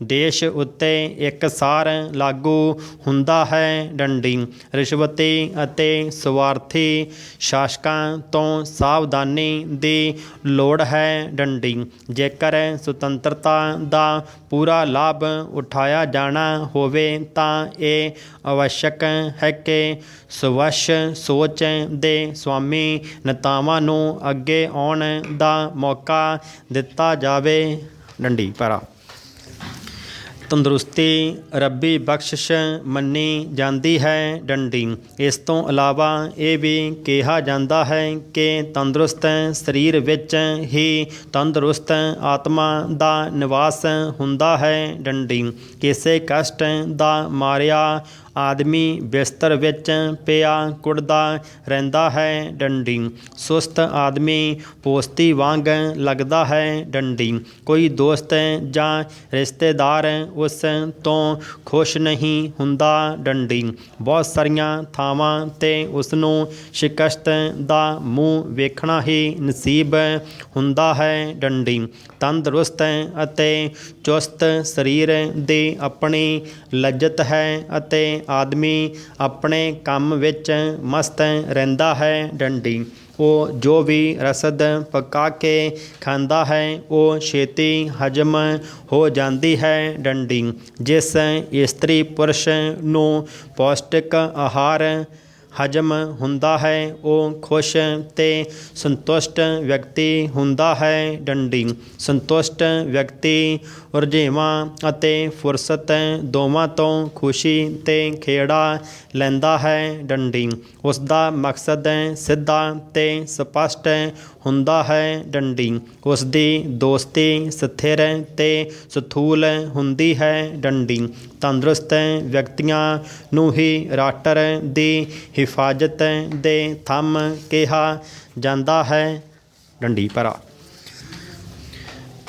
ਦੇਸ਼ ਉੱਤੇ ਇਕਸਾਰ ਲਾਗੂ ਹੁੰਦਾ ਹੈ। ਡੰਡੀ ਰਿਸ਼ਵਤੀ ਅਤੇ ਸਵਾਰਥੀ ਸ਼ਾਸਕਾਂ ਤੋਂ ਸਾਵਧਾਨੀ ਦੀ ਲੋੜ ਹੈ। ਡੰਡੀ ਜੇਕਰ ਸੁਤੰਤਰਤਾ ਦਾ ਪੂਰਾ ਲਾਭ ਉਠਾਇਆ ਜਾਣਾ ਹੋਵੇ ਤਾਂ ਇਹ ਆਵਸ਼ਕ ਹੈ ਕਿ ਸਵੱਛ ਸੋਚ ਦੇ ਸਵਾਮੀ ਨੇਤਾਵਾਂ ਨੂੰ ਅੱਗੇ ਆਉਣ ਦਾ ਮੌਕਾ ਦਿੱਤਾ ਜਾਵੇ। ਡੰਡੀ ਪੈਰਾ ਤੰਦਰੁਸਤੀ ਰੱਬੀ ਬਖਸ਼ਿਸ਼ ਮੰਨੀ ਜਾਂਦੀ ਹੈ। ਡੰਡੀ ਇਸ ਤੋਂ ਇਲਾਵਾ ਇਹ ਵੀ ਕਿਹਾ ਜਾਂਦਾ ਹੈ ਕਿ ਤੰਦਰੁਸਤ ਸਰੀਰ ਵਿੱਚ ਹੀ ਤੰਦਰੁਸਤ ਆਤਮਾ ਦਾ ਨਿਵਾਸ ਹੁੰਦਾ ਹੈ। ਡੰਡੀ ਕਿਸੇ ਕਸ਼ਟ ਦਾ ਮਾਰਿਆ ਆਦਮੀ ਬਿਸਤਰ ਵਿੱਚ ਪਿਆ ਕੁੜਦਾ ਰਹਿੰਦਾ ਹੈ। ਡੰਡੀ ਸੁਸਤ ਆਦਮੀ ਪੋਸਤੀ ਵਾਂਗ ਲੱਗਦਾ ਹੈ। ਡੰਡੀ ਕੋਈ ਦੋਸਤ ਜਾਂ ਰਿਸ਼ਤੇਦਾਰ ਉਸ ਤੋਂ ਖੁਸ਼ ਨਹੀਂ ਹੁੰਦਾ। ਡੰਡੀ ਬਹੁਤ ਸਾਰੀਆਂ ਥਾਵਾਂ 'ਤੇ ਉਸ ਨੂੰ ਸ਼ਿਕਸਤ ਦਾ ਮੂੰਹ ਵੇਖਣਾ ਹੀ ਨਸੀਬ ਹੁੰਦਾ ਹੈ। ਡੰਡੀ ਤੰਦਰੁਸਤ ਅਤੇ ਚੁਸਤ ਸਰੀਰ ਦੀ ਆਪਣੀ ਲੱਜਤ ਹੈ ਅਤੇ ਆਦਮੀ ਆਪਣੇ ਕੰਮ ਵਿੱਚ ਮਸਤ ਰਹਿੰਦਾ ਹੈ। ਡੰਡੀ ਉਹ ਜੋ ਵੀ ਰਸਦ ਪਕਾ ਕੇ ਖਾਂਦਾ ਹੈ ਉਹ ਛੇਤੀ ਹਜ਼ਮ ਹੋ ਜਾਂਦੀ ਹੈ। ਡੰਡੀ ਜਿਸ ਇਸਤਰੀ ਪੁਰਸ਼ ਨੂੰ ਪੌਸ਼ਟਿਕ ਆਹਾਰ ਹਜ਼ਮ ਹੁੰਦਾ ਹੈ ਉਹ ਖੁਸ਼ ਤੇ ਸੰਤੁਸ਼ਟ ਵਿਅਕਤੀ ਹੁੰਦਾ ਹੈ। ਡੰਡੀ ਸੰਤੁਸ਼ਟ ਵਿਅਕਤੀ ਰੁਝੇਵਾਂ ਅਤੇ ਫੁਰਸਤ ਦੋਵਾਂ ਤੋਂ ਖੁਸ਼ੀ ਤੇ ਖੇੜਾ ਲੈਂਦਾ ਹੈ। ਡੰਡੀ ਉਸ ਦਾ ਮਕਸਦ ਸਿੱਧਾ ਤੇ ਸਪਸ਼ਟ ਹੁੰਦਾ ਹੈ। ਡੰਡੀ ਉਸ ਦੀ ਦੋਸਤੀ ਸਥਿਰ ਤੇ ਸਥੂਲ ਹੁੰਦੀ ਹੈ। ਡੰਡੀ ਤੰਦਰੁਸਤ ਵਿਅਕਤੀਆਂ ਨੂੰ ਹੀ ਰਾਸ਼ਟਰ ਦੀ ਹਿਫਾਜ਼ਤ ਦੇ ਥੰਮ ਕਿਹਾ ਜਾਂਦਾ ਹੈ। ਡੰਡੀ ਪੈਰਾ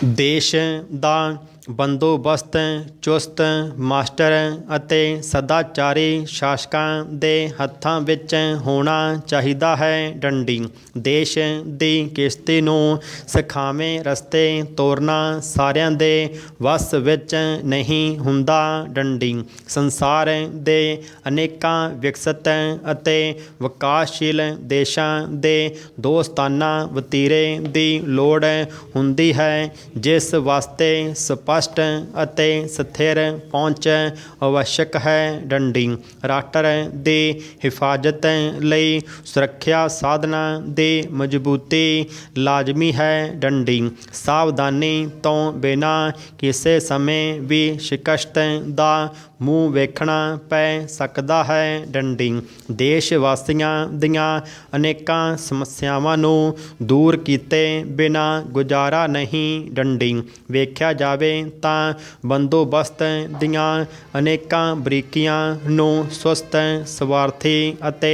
ਦੇਸ਼ ਦਾ ਬੰਦੋਬਸਤ ਚੁਸਤ ਮਾਸਟਰ ਅਤੇ ਸਦਾਚਾਰੀ ਸ਼ਾਸਕਾਂ ਦੇ ਹੱਥਾਂ ਵਿੱਚ ਹੋਣਾ ਚਾਹੀਦਾ ਹੈ। ਡੰਡੀ ਦੇਸ਼ ਦੀ ਕਿਸ਼ਤੀ ਨੂੰ ਸੁਖਾਵੇਂ ਰਸਤੇ ਤੋਰਨਾ ਸਾਰਿਆਂ ਦੇ ਵੱਸ ਵਿੱਚ ਨਹੀਂ ਹੁੰਦਾ। ਡੰਡੀ ਸੰਸਾਰ ਦੇ ਅਨੇਕਾਂ ਵਿਕਸਿਤ ਅਤੇ ਵਿਕਾਸਸ਼ੀਲ ਦੇਸ਼ਾਂ ਦੇ ਦੋਸਤਾਨਾ ਵਤੀਰੇ ਦੀ ਲੋੜ ਹੁੰਦੀ ਹੈ ਜਿਸ ਵਾਸਤੇ ਸਪਸ਼ਟ ਅਤੇ ਸਥਿਰ ਪਹੁੰਚ ਆਵਸ਼ਕ ਹੈ। ਡੰਡੀ ਰਾਸ਼ਟਰ ਦੀ ਹਿਫਾਜ਼ਤ ਲਈ ਸੁਰੱਖਿਆ ਸਾਧਨਾਂ ਦੀ ਮਜ਼ਬੂਤੀ ਲਾਜ਼ਮੀ ਹੈ। ਡੰਡੀ ਸਾਵਧਾਨੀ ਤੋਂ ਬਿਨਾਂ ਕਿਸੇ ਸਮੇਂ ਵੀ ਸ਼ਿਕਸਤ ਦਾ ਮੂੰਹ ਵੇਖਣਾ ਪੈ ਸਕਦਾ ਹੈ ਡੰਡੀ। ਦੇਸ਼ ਵਾਸੀਆਂ ਦੀਆਂ ਅਨੇਕਾਂ ਸਮੱਸਿਆਵਾਂ ਨੂੰ ਦੂਰ ਕੀਤੇ ਬਿਨਾਂ ਗੁਜ਼ਾਰਾ ਨਹੀਂ ਡੰਡੀ। ਵੇਖਿਆ ਜਾਵੇ ਤਾਂ ਬੰਦੋਬਸਤ ਦੀਆਂ ਅਨੇਕਾਂ ਬਰੀਕੀਆਂ ਨੂੰ ਸੁਸਤ, ਸਵਾਰਥੀ ਅਤੇ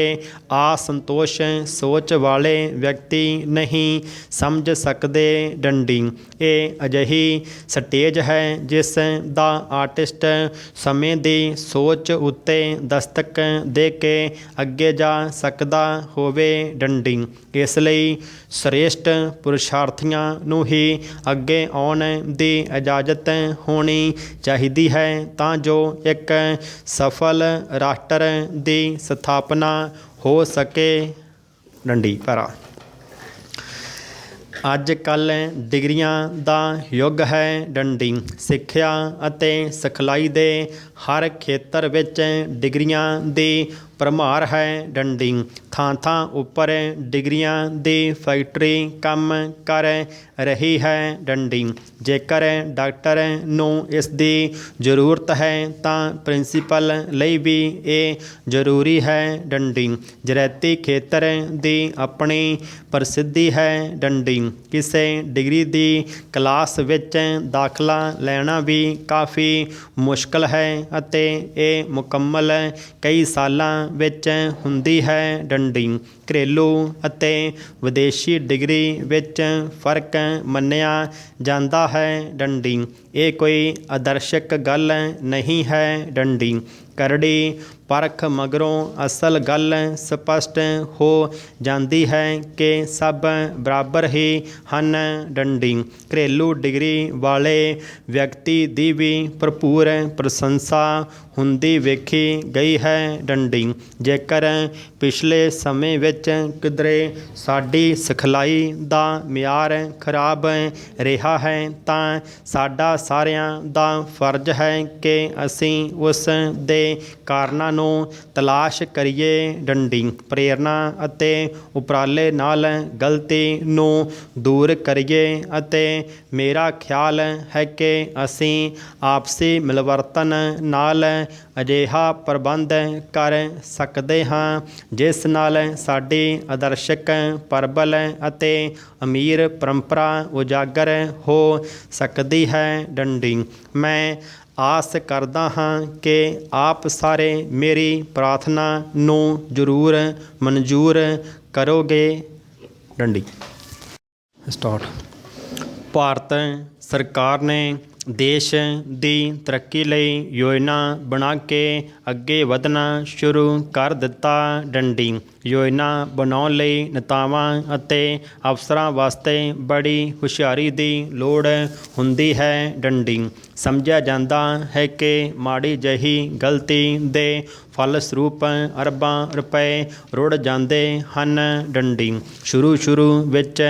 ਅਸੰਤੋਸ਼ ਸੋਚ ਵਾਲੇ ਵਿਅਕਤੀ ਨਹੀਂ ਸਮਝ ਸਕਦੇ ਡੰਡੀ। ਇਹ ਅਜਿਹੀ ਸਟੇਜ ਹੈ ਜਿਸ ਦਾ ਆਰਟਿਸਟ ਸਮੇਂ ਦੀ ਸੋਚ ਉੱਤੇ ਦਸਤਕ ਦੇ ਕੇ ਅੱਗੇ ਜਾ ਸਕਦਾ ਹੋਵੇ ਡੰਡੀ। ਇਸ ਲਈ ਸ੍ਰੇਸ਼ਟ ਪੁਰਸ਼ਾਰਥੀਆਂ ਨੂੰ ਹੀ ਅੱਗੇ ਆਉਣ ਦੀ ਇਜਾਜ਼ਤ ਹੋਣੀ ਚਾਹੀਦੀ ਹੈ ਤਾਂ ਜੋ ਇੱਕ ਸਫਲ ਰਾਸ਼ਟਰ ਦੀ ਸਥਾਪਨਾ ਹੋ ਸਕੇ ਡੰਡੀ। ਪੈਰਾ ਅੱਜ ਕੱਲ੍ਹ ਡਿਗਰੀਆਂ ਦਾ ਯੁੱਗ ਹੈ ਡੰਡੀ। ਸਿੱਖਿਆ ਅਤੇ ਸਿਖਲਾਈ ਦੇ ਹਰ ਖੇਤਰ ਵਿੱਚ ਡਿਗਰੀਆਂ ਦੀ ਭਰਮਾਰ ਹੈ ਡੰਡੀ। ਥਾਂ ਥਾਂ ਉੱਪਰ ਡਿਗਰੀਆਂ ਦੀ ਫੈਕਟਰੀ ਕੰਮ ਕਰ ਰਹੀ ਹੈ ਡੰਡੀ। ਜੇਕਰ ਡਾਕਟਰ ਨੂੰ ਇਸ ਦੀ ਜ਼ਰੂਰਤ ਹੈ ਤਾਂ ਪ੍ਰਿੰਸੀਪਲ ਲਈ ਵੀ ਇਹ ਜ਼ਰੂਰੀ ਹੈ ਡੰਡੀ। ਜ਼ਰਾਇਤੀ ਖੇਤਰ ਦੀ ਆਪਣੀ ਪ੍ਰਸਿੱਧੀ ਹੈ ਡੰਡੀ। ਕਿਸੇ ਡਿਗਰੀ ਦੀ ਕਲਾਸ ਵਿੱਚ ਦਾਖਲਾ ਲੈਣਾ ਵੀ ਕਾਫੀ ਮੁਸ਼ਕਲ ਹੈ ਅਤੇ ਇਹ ਮੁਕੰਮਲ ਕਈ ਸਾਲਾਂ ਵਿੱਚ ਹੁੰਦੀ ਹੈ ਡੰਡੀ। ਘਰੇਲੂ ਅਤੇ ਵਿਦੇਸ਼ੀ ਡਿਗਰੀ ਵਿੱਚ ਫਰਕ ਮੰਨਿਆ ਜਾਂਦਾ ਹੈ ਡੰਡੀ। ਇਹ ਕੋਈ ਆਦਰਸ਼ਕ ਗੱਲ ਨਹੀਂ ਹੈ ਡੰਡੀ। ਕਰੜੀ ਪਰਖ ਮਗਰੋਂ ਅਸਲ ਗੱਲ ਸਪਸ਼ਟ ਹੋ ਜਾਂਦੀ ਹੈ ਕਿ ਸਭ ਬਰਾਬਰ ਹੀ ਹਨ ਡੰਡੀ। ਘਰੇਲੂ ਡਿਗਰੀ ਵਾਲੇ ਵਿਅਕਤੀ ਦੀ ਵੀ ਭਰਪੂਰ ਪ੍ਰਸ਼ੰਸਾ ਹੁੰਦੀ ਵੇਖੀ ਗਈ ਹੈ ਡੰਡੀ। ਜੇਕਰ ਪਿਛਲੇ ਸਮੇਂ ਵਿੱਚ ਕਿਧਰੇ ਸਾਡੀ ਸਿਖਲਾਈ ਦਾ ਮਿਆਰ ਖਰਾਬ ਰਿਹਾ ਹੈ ਤਾਂ ਸਾਡਾ ਸਾਰਿਆਂ ਦਾ ਫਰਜ਼ ਹੈ ਕਿ ਅਸੀਂ ਉਸ ਦੇ ਕਾਰਨਾਂ ਨੂੰ ਤਲਾਸ਼ ਕਰੀਏ ਡੰਡੀ। ਪ੍ਰੇਰਨਾ ਅਤੇ ਉਪਰਾਲੇ ਨਾਲ ਗਲਤੀ ਨੂੰ ਦੂਰ ਕਰੀਏ ਅਤੇ ਮੇਰਾ ਖਿਆਲ ਹੈ ਕਿ ਅਸੀਂ ਆਪਸੀ ਮਿਲਵਰਤਨ ਨਾਲ ਅਜਿਹਾ ਪ੍ਰਬੰਧ ਕਰ ਸਕਦੇ ਹਾਂ ਜਿਸ ਨਾਲ ਸਾਡੀ ਆਦਰਸ਼ਕ, ਪ੍ਰਬਲ ਅਤੇ ਅਮੀਰ ਪਰੰਪਰਾ ਉਜਾਗਰ ਹੋ ਸਕਦੀ ਹੈ ਡੰਡੀ। ਮੈਂ ਆਸ ਕਰਦਾ ਹਾਂ ਕਿ ਆਪ ਸਾਰੇ ਮੇਰੀ ਪ੍ਰਾਰਥਨਾ ਨੂੰ ਜ਼ਰੂਰ ਮਨਜ਼ੂਰ ਕਰੋਗੇ ਡੰਡੀ। ਸਟਾਰਟ। ਭਾਰਤ ਸਰਕਾਰ ਨੇ ਦੇਸ਼ ਦੀ ਤਰੱਕੀ ਲਈ ਯੋਜਨਾ ਬਣਾ ਕੇ ਅੱਗੇ ਵਧਣਾ ਸ਼ੁਰੂ ਕਰ ਦਿੱਤਾ ਡੰਡੀ। ਯੋਜਨਾ ਬਣਾਉਣ ਲਈ ਨੇਤਾਵਾਂ ਅਤੇ ਅਫਸਰਾਂ ਵਾਸਤੇ ਬੜੀ ਹੁਸ਼ਿਆਰੀ ਦੀ ਲੋੜ ਹੁੰਦੀ ਹੈ ਡੰਡੀ। ਸਮਝਿਆ ਜਾਂਦਾ ਹੈ ਕਿ ਮਾੜੀ ਜਿਹੀ ਗਲਤੀ ਦੇ ਫਲਸਰੂਪ ਅਰਬਾਂ ਰੁਪਏ ਰੁੜ ਜਾਂਦੇ ਹਨ ਡੰਡੀ। ਸ਼ੁਰੂ ਵਿੱਚ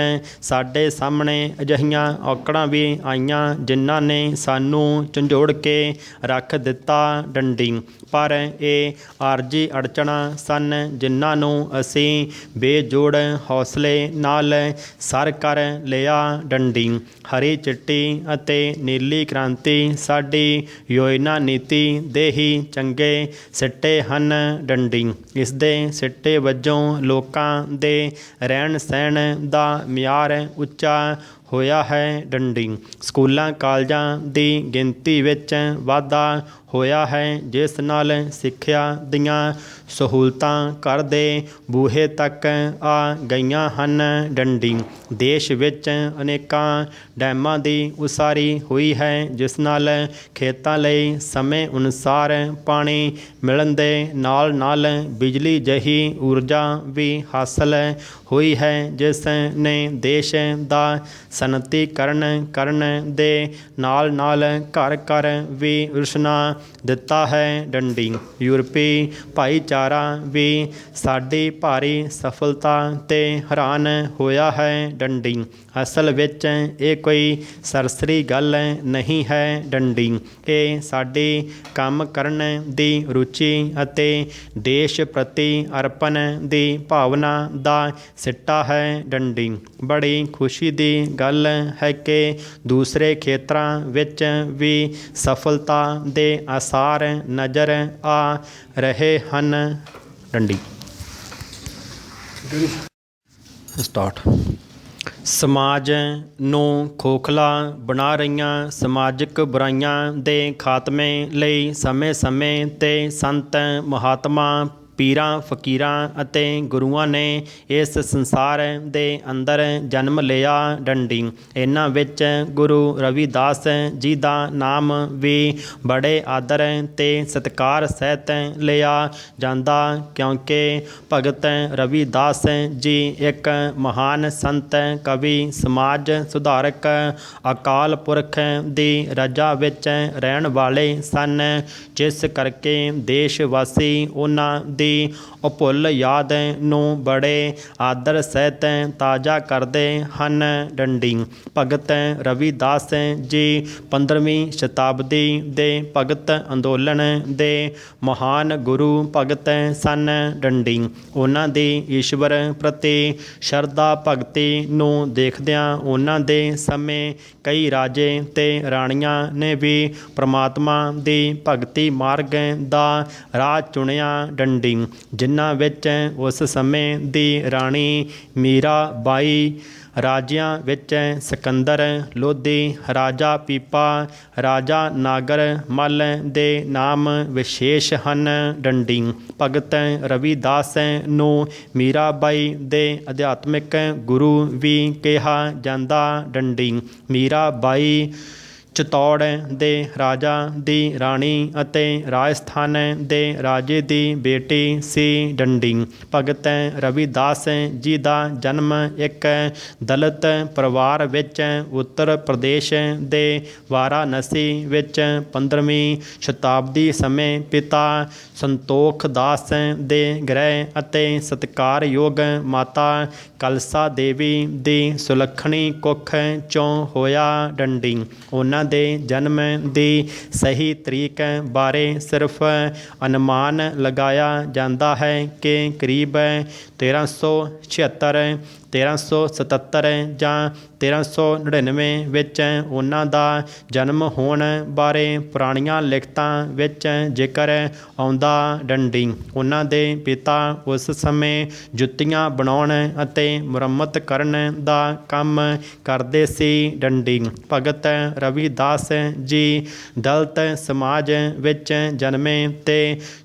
ਸਾਡੇ ਸਾਹਮਣੇ ਅਜਿਹੀਆਂ ਔਕੜਾਂ ਵੀ ਆਈਆਂ ਜਿਨ੍ਹਾਂ ਨੇ ਸਾਨੂੰ ਝੰਜੋੜ ਕੇ ਰੱਖ ਦਿੱਤਾ ਡੰਡੀ। ਪਰ ਇਹ ਆਰਜੀ ਅੜਚਣਾਂ ਸਨ ਜਿਨ੍ਹਾਂ ਨੂੰ ਅਸੀਂ ਬੇਜੋੜ ਹੌਸਲੇ ਨਾਲ ਸਰ ਕਰ ਲਿਆ ਡੰਡੀ। ਹਰੀ, ਚਿੱਟੀ ਅਤੇ ਨੀਲੀ ਕ੍ਰਾਂਤੀ ਸਾਡੀ ਯੋਜਨਾ ਨੀਤੀ ਦੇ ਹੀ ਚੰਗੇ ਸਿੱਟੇ ਹਨ ਡੰਡੀ। ਇਸ ਦੇ ਸਿੱਟੇ ਵਜੋਂ ਲੋਕਾਂ ਦੇ ਰਹਿਣ ਸਹਿਣ ਦਾ ਮਿਆਰ ਉੱਚਾ ਹੋਇਆ ਹੈ ਡੰਡੀ। ਸਕੂਲਾਂ ਕਾਲਜਾਂ ਦੀ ਗਿਣਤੀ ਵਿੱਚ ਵਾਧਾ ਹੋਇਆ ਹੈ ਜਿਸ ਨਾਲ ਸਿੱਖਿਆ ਦੀਆਂ ਸਹੂਲਤਾਂ ਘਰ ਦੇ ਬੂਹੇ ਤੱਕ ਆ ਗਈਆਂ ਹਨ ਡੰਡੀ। ਦੇਸ਼ ਵਿੱਚ ਅਨੇਕਾਂ ਡੈਮਾਂ ਦੀ ਉਸਾਰੀ ਹੋਈ ਹੈ ਜਿਸ ਨਾਲ ਖੇਤਾਂ ਲਈ ਸਮੇਂ ਅਨੁਸਾਰ ਪਾਣੀ ਮਿਲਣ ਦੇ ਨਾਲ ਨਾਲ ਬਿਜਲੀ ਜਿਹੀ ਊਰਜਾ ਵੀ ਹਾਸਲ ਹੋਈ ਹੈ ਜਿਸ ਨੇ ਦੇਸ਼ ਦਾ ਸਨਅਤੀਕਰਨ ਕਰਨ ਦੇ ਨਾਲ ਨਾਲ ਘਰ ਘਰ ਵੀ ਰੁਸ਼ਨਾ ਦਿੱਤਾ ਹੈ ਡੰਡੀ। ਯੂਰਪੀ ਭਾਈਚਾਰੇ ਪਿਆਰਾ ਵੀ ਸਾਡੀ ਭਾਰੀ ਸਫਲਤਾ 'ਤੇ ਹੈਰਾਨ ਹੋਇਆ ਹੈ ਡੰਡੀ। ਅਸਲ ਵਿੱਚ ਇਹ ਕੋਈ ਸਰਸਰੀ ਗੱਲ ਨਹੀਂ ਹੈ ਡੰਡੀ, ਇਹ ਸਾਡੀ ਕੰਮ ਕਰਨ ਦੀ ਰੁਚੀ ਅਤੇ ਦੇਸ਼ ਪ੍ਰਤੀ ਅਰਪਣ ਦੀ ਭਾਵਨਾ ਦਾ ਸਿੱਟਾ ਹੈ ਡੰਡੀ। ਬੜੀ ਖੁਸ਼ੀ ਦੀ ਗੱਲ ਹੈ ਕਿ ਦੂਸਰੇ ਖੇਤਰਾਂ ਵਿੱਚ ਵੀ ਸਫਲਤਾ ਦੇ ਆਸਾਰ ਨਜ਼ਰ ਆ ਰਹੇ ਹਨ ਡੰਡੀ। ਸਟਾਰਟ। ਸਮਾਜ ਨੂੰ ਖੋਖਲਾ ਬਣਾ ਰਹੀਆਂ ਸਮਾਜਿਕ ਬੁਰਾਈਆਂ ਦੇ ਖਾਤਮੇ ਲਈ ਸਮੇਂ-ਸਮੇਂ 'ਤੇ ਸੰਤ, ਮਹਾਤਮਾ, ਪੀਰਾਂ, ਫਕੀਰਾਂ ਅਤੇ ਗੁਰੂਆਂ ਨੇ ਇਸ ਸੰਸਾਰ ਦੇ ਅੰਦਰ ਜਨਮ ਲਿਆ ਡੰਡੀ। ਇਹਨਾਂ ਵਿੱਚ ਗੁਰੂ ਰਵਿਦਾਸ ਜੀ ਦਾ ਨਾਮ ਵੀ ਬੜੇ ਆਦਰ ਅਤੇ ਸਤਿਕਾਰ ਸਹਿਤ ਲਿਆ ਜਾਂਦਾ, ਕਿਉਂਕਿ ਭਗਤ ਰਵਿਦਾਸ ਜੀ ਇੱਕ ਮਹਾਨ ਸੰਤ, ਕਵੀ, ਸਮਾਜ ਸੁਧਾਰਕ, ਅਕਾਲ ਪੁਰਖ ਦੀ ਰਜ਼ਾ ਵਿੱਚ ਰਹਿਣ ਵਾਲੇ ਸਨ, ਜਿਸ ਕਰਕੇ ਦੇਸ਼ ਵਾਸੀ ਉਹਨਾਂ ਦੀ ਅਭੁੱਲ ਯਾਦ ਨੂੰ ਬੜੇ ਆਦਰ ਸਹਿਤ ਤਾਜ਼ਾ ਕਰਦੇ ਹਨ ਡੰਡੀ। ਭਗਤ ਰਵਿਦਾਸ ਜੀ 15ਵੀਂ ਸ਼ਤਾਬਦੀ ਦੇ ਭਗਤ ਅੰਦੋਲਨ ਦੇ ਮਹਾਨ ਗੁਰੂ ਭਗਤ ਸਨ ਡੰਡੀ। ਉਹਨਾਂ ਦੀ ਈਸ਼ਵਰ ਪ੍ਰਤੀ ਸ਼ਰਧਾ ਭਗਤੀ ਨੂੰ ਦੇਖਦਿਆਂ ਉਹਨਾਂ ਦੇ ਸਮੇਂ ਕਈ ਰਾਜੇ ਤੇ ਰਾਣੀਆਂ ਨੇ ਵੀ ਪ੍ਰਮਾਤਮਾ ਦੀ ਭਗਤੀ ਮਾਰਗ ਦਾ ਰਾਹ ਚੁਣਿਆ ਡੰਡੀ, ਜਿਨ੍ਹਾਂ ਵਿੱਚ ਉਸ ਸਮੇਂ ਦੀ ਰਾਣੀ ਮੀਰਾ ਬਾਈ, ਰਾਜਿਆਂ ਵਿੱਚ ਸਿਕੰਦਰ ਲੋਧੀ, ਰਾਜਾ ਪੀਪਾ, ਰਾਜਾ ਨਾਗਰ ਮੱਲ ਦੇ ਨਾਮ ਵਿਸ਼ੇਸ਼ ਹਨ ਡੰਡੀ। ਭਗਤ ਰਵਿਦਾਸ ਨੂੰ ਮੀਰਾ ਬਾਈ ਦੇ ਅਧਿਆਤਮਿਕ ਗੁਰੂ ਵੀ ਕਿਹਾ ਜਾਂਦਾ ਡੰਡੀ। ਮੀਰਾ ਬਾਈ ਚਿਤੌੜ ਦੇ ਰਾਜਾ ਦੀ ਰਾਣੀ ਅਤੇ ਰਾਜਸਥਾਨ ਦੇ ਰਾਜੇ ਦੀ ਬੇਟੀ ਸੀ ਡੰਡੀ। ਭਗਤ ਰਵਿਦਾਸ ਜੀ ਦਾ ਜਨਮ ਇੱਕ ਦਲਿਤ ਪਰਿਵਾਰ ਵਿੱਚ ਉੱਤਰ ਪ੍ਰਦੇਸ਼ ਦੇ ਵਾਰਾਣਸੀ ਵਿੱਚ 15ਵੀਂ ਸ਼ਤਾਬਦੀ ਸਮੇਂ ਪਿਤਾ ਸੰਤੋਖ ਦਾਸ ਦੇ ਗ੍ਰਹਿ ਅਤੇ ਸਤਿਕਾਰਯੋਗ ਮਾਤਾ ਕਲਸਾ ਦੇਵੀ ਦੀ ਸੁਲੱਖਣੀ ਕੁੱਖ 'ਚੋਂ ਹੋਇਆ ਡੰਡੀ। ਉਹਨਾਂ ਦੇ ਜਨਮ ਦੀ ਸਹੀ ਤਰੀਕ ਬਾਰੇ ਸਿਰਫ ਅਨੁਮਾਨ ਲਗਾਇਆ ਜਾਂਦਾ ਹੈ ਕਿ ਕਰੀਬ 1376, 1377 ਜਾਂ 1399 ਵਿੱਚ ਉਹਨਾਂ ਦਾ ਜਨਮ ਹੋਣ ਬਾਰੇ ਪੁਰਾਣੀਆਂ ਲਿਖਤਾਂ ਵਿੱਚ ਜ਼ਿਕਰ ਆਉਂਦਾ ਡੰਡੀ। ਉਹਨਾਂ ਦੇ ਪਿਤਾ ਉਸ ਸਮੇਂ ਜੁੱਤੀਆਂ ਬਣਾਉਣ ਅਤੇ ਮੁਰੰਮਤ ਕਰਨ ਦਾ ਕੰਮ ਕਰਦੇ ਸੀ ਡੰਡੀ। ਭਗਤ ਰਵਿਦਾਸ ਜੀ ਦਲਿਤ ਸਮਾਜ ਵਿੱਚ ਜਨਮੇ ਤੇ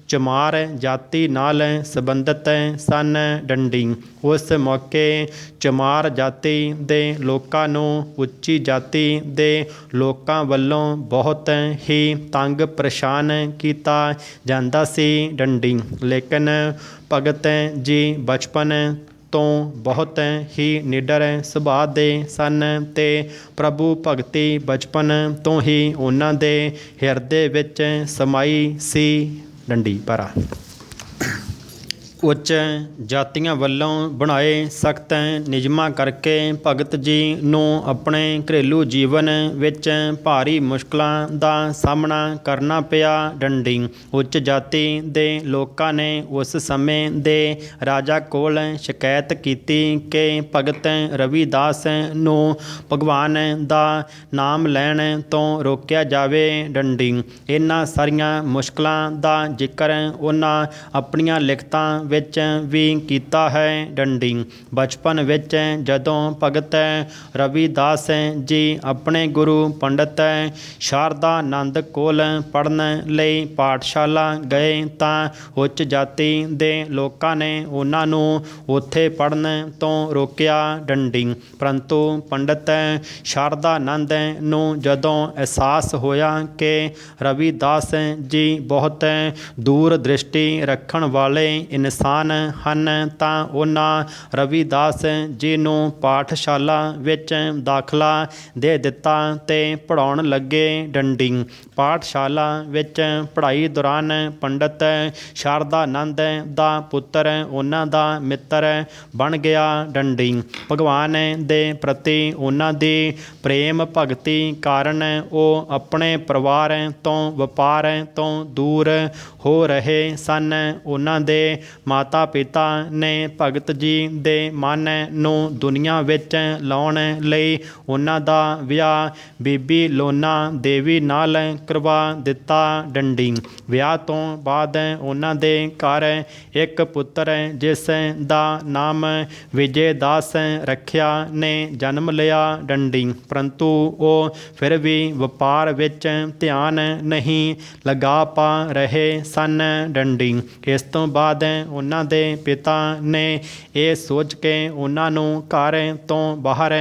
ਚਮਾਰ ਜਾਤੀ ਨਾਲ ਸੰਬੰਧਿਤ ਸਨ ਡੰਡੀ। ਉਸ ਮੌਕੇ ਚਮਾਰ ਜਾਤੀ ਦੇ ਲੋਕਾਂ ਨੂੰ ਉੱਚੀ ਜਾਤੀ ਦੇ ਲੋਕਾਂ ਵੱਲੋਂ ਬਹੁਤ ਹੀ ਤੰਗ ਪਰੇਸ਼ਾਨ ਕੀਤਾ ਜਾਂਦਾ ਸੀ ਡੰਡੀ। ਲੇਕਿਨ ਭਗਤ ਜੀ ਬਚਪਨ ਤੋਂ ਬਹੁਤ ਹੀ ਨਿਡਰ ਸੁਭਾਅ ਦੇ ਸਨ ਤੇ ਪ੍ਰਭੂ ਭਗਤੀ ਬਚਪਨ ਤੋਂ ਹੀ ਉਹਨਾਂ ਦੇ ਹਿਰਦੇ ਵਿੱਚ ਸਮਾਈ ਸੀ ਡੰਡੀ। ਪਾਰਾ ਉੱਚ ਜਾਤੀਆਂ ਵੱਲੋਂ ਬਣਾਏ ਸਖਤ ਨਿਯਮਾਂ ਕਰਕੇ ਭਗਤ ਜੀ ਨੂੰ ਆਪਣੇ ਘਰੇਲੂ ਜੀਵਨ ਵਿੱਚ ਭਾਰੀ ਮੁਸ਼ਕਲਾਂ ਦਾ ਸਾਹਮਣਾ ਕਰਨਾ ਪਿਆ ਡੰਡੀ। ਉੱਚ ਜਾਤੀ ਦੇ ਲੋਕਾਂ ਨੇ ਉਸ ਸਮੇਂ ਦੇ ਰਾਜਾ ਕੋਲ ਸ਼ਿਕਾਇਤ ਕੀਤੀ ਕਿ ਭਗਤ ਰਵਿਦਾਸ ਨੂੰ ਭਗਵਾਨ ਦਾ ਨਾਮ ਲੈਣ ਤੋਂ ਰੋਕਿਆ ਜਾਵੇ ਡੰਡੀ। ਇਹਨਾਂ ਸਾਰੀਆਂ ਮੁਸ਼ਕਲਾਂ ਦਾ ਜ਼ਿਕਰ ਉਹਨਾਂ ਆਪਣੀਆਂ ਲਿਖਤਾਂ ਵਿੱਚ ਵੀ ਕੀਤਾ ਹੈ ਡੰਡੀ। ਬਚਪਨ ਵਿੱਚ ਜਦੋਂ ਭਗਤ ਰਵਿਦਾਸ ਜੀ ਆਪਣੇ ਗੁਰੂ ਪੰਡਤ ਸ਼ਾਰਦਾਨੰਦ ਕੋਲ ਪੜ੍ਹਨ ਲਈ ਪਾਠਸ਼ਾਲਾ ਗਏ ਤਾਂ ਉੱਚ ਜਾਤੀ ਦੇ ਲੋਕਾਂ ਨੇ ਉਹਨਾਂ ਨੂੰ ਉੱਥੇ ਪੜ੍ਹਨ ਤੋਂ ਰੋਕਿਆ ਡੰਡੀ। ਪਰੰਤੂ ਪੰਡਤ ਸ਼ਾਰਦਾਨੰਦ ਨੂੰ ਜਦੋਂ ਅਹਿਸਾਸ ਹੋਇਆ ਕਿ ਰਵਿਦਾਸ ਜੀ ਬਹੁਤ ਦੂਰ ਦ੍ਰਿਸ਼ਟੀ ਰੱਖਣ ਵਾਲੇ ਇਨਸਾਨ ਹਨ ਤਾਂ ਉਹਨਾਂ ਰਵਿਦਾਸ ਜੀ ਨੂੰ ਪਾਠਸ਼ਾਲਾ ਵਿੱਚ ਦਾਖਲਾ ਦੇ ਦਿੱਤਾ ਤੇ ਪੜ੍ਹਾਉਣ ਲੱਗੇ ਡੰਡੀ। ਪਾਠਸ਼ਾਲਾ ਵਿੱਚ ਪੜ੍ਹਾਈ ਦੌਰਾਨ ਪੰਡਤ ਸ਼ਾਰਦਾਨੰਦ ਦਾ ਪੁੱਤਰ ਉਹਨਾਂ ਦਾ ਮਿੱਤਰ ਬਣ ਗਿਆ ਡੰਡੀ। ਭਗਵਾਨ ਦੇ ਪ੍ਰਤੀ ਉਹਨਾਂ ਦੀ ਪ੍ਰੇਮ ਭਗਤੀ ਕਾਰਨ ਉਹ ਆਪਣੇ ਪਰਿਵਾਰ ਤੋਂ ਵਪਾਰ ਤੋਂ ਦੂਰ ਹੋ ਰਹੇ ਸਨ। ਉਹਨਾਂ ਦੇ ਮਾਤਾ ਪਿਤਾ ਨੇ ਭਗਤ ਜੀ ਦੇ ਮਨ ਨੂੰ ਦੁਨੀਆ ਵਿੱਚ ਲਾਉਣ ਲਈ ਉਹਨਾਂ ਦਾ ਵਿਆਹ ਬੀਬੀ ਲੋਨਾ ਦੇਵੀ ਨਾਲ ਕਰਵਾ ਦਿੱਤਾ ਡੰਡੀ। ਵਿਆਹ ਤੋਂ ਬਾਅਦ ਉਹਨਾਂ ਦੇ ਘਰ ਇੱਕ ਪੁੱਤਰ ਜਿਸ ਦਾ ਨਾਮ ਵਿਜੇ ਦਾਸ ਰੱਖਿਆ ਨੇ ਜਨਮ ਲਿਆ ਡੰਡੀ। ਪਰੰਤੂ ਉਹ ਫਿਰ ਵੀ ਵਪਾਰ ਵਿੱਚ ਧਿਆਨ ਨਹੀਂ ਲਗਾ ਪਾ ਰਹੇ ਸਨ ਡੰਡੀ। ਇਸ ਤੋਂ ਬਾਅਦ ਉਹਨਾਂ ਦੇ ਪਿਤਾ ਨੇ ਇਹ ਸੋਚ ਕੇ ਉਹਨਾਂ ਨੂੰ ਘਰ ਤੋਂ ਬਾਹਰ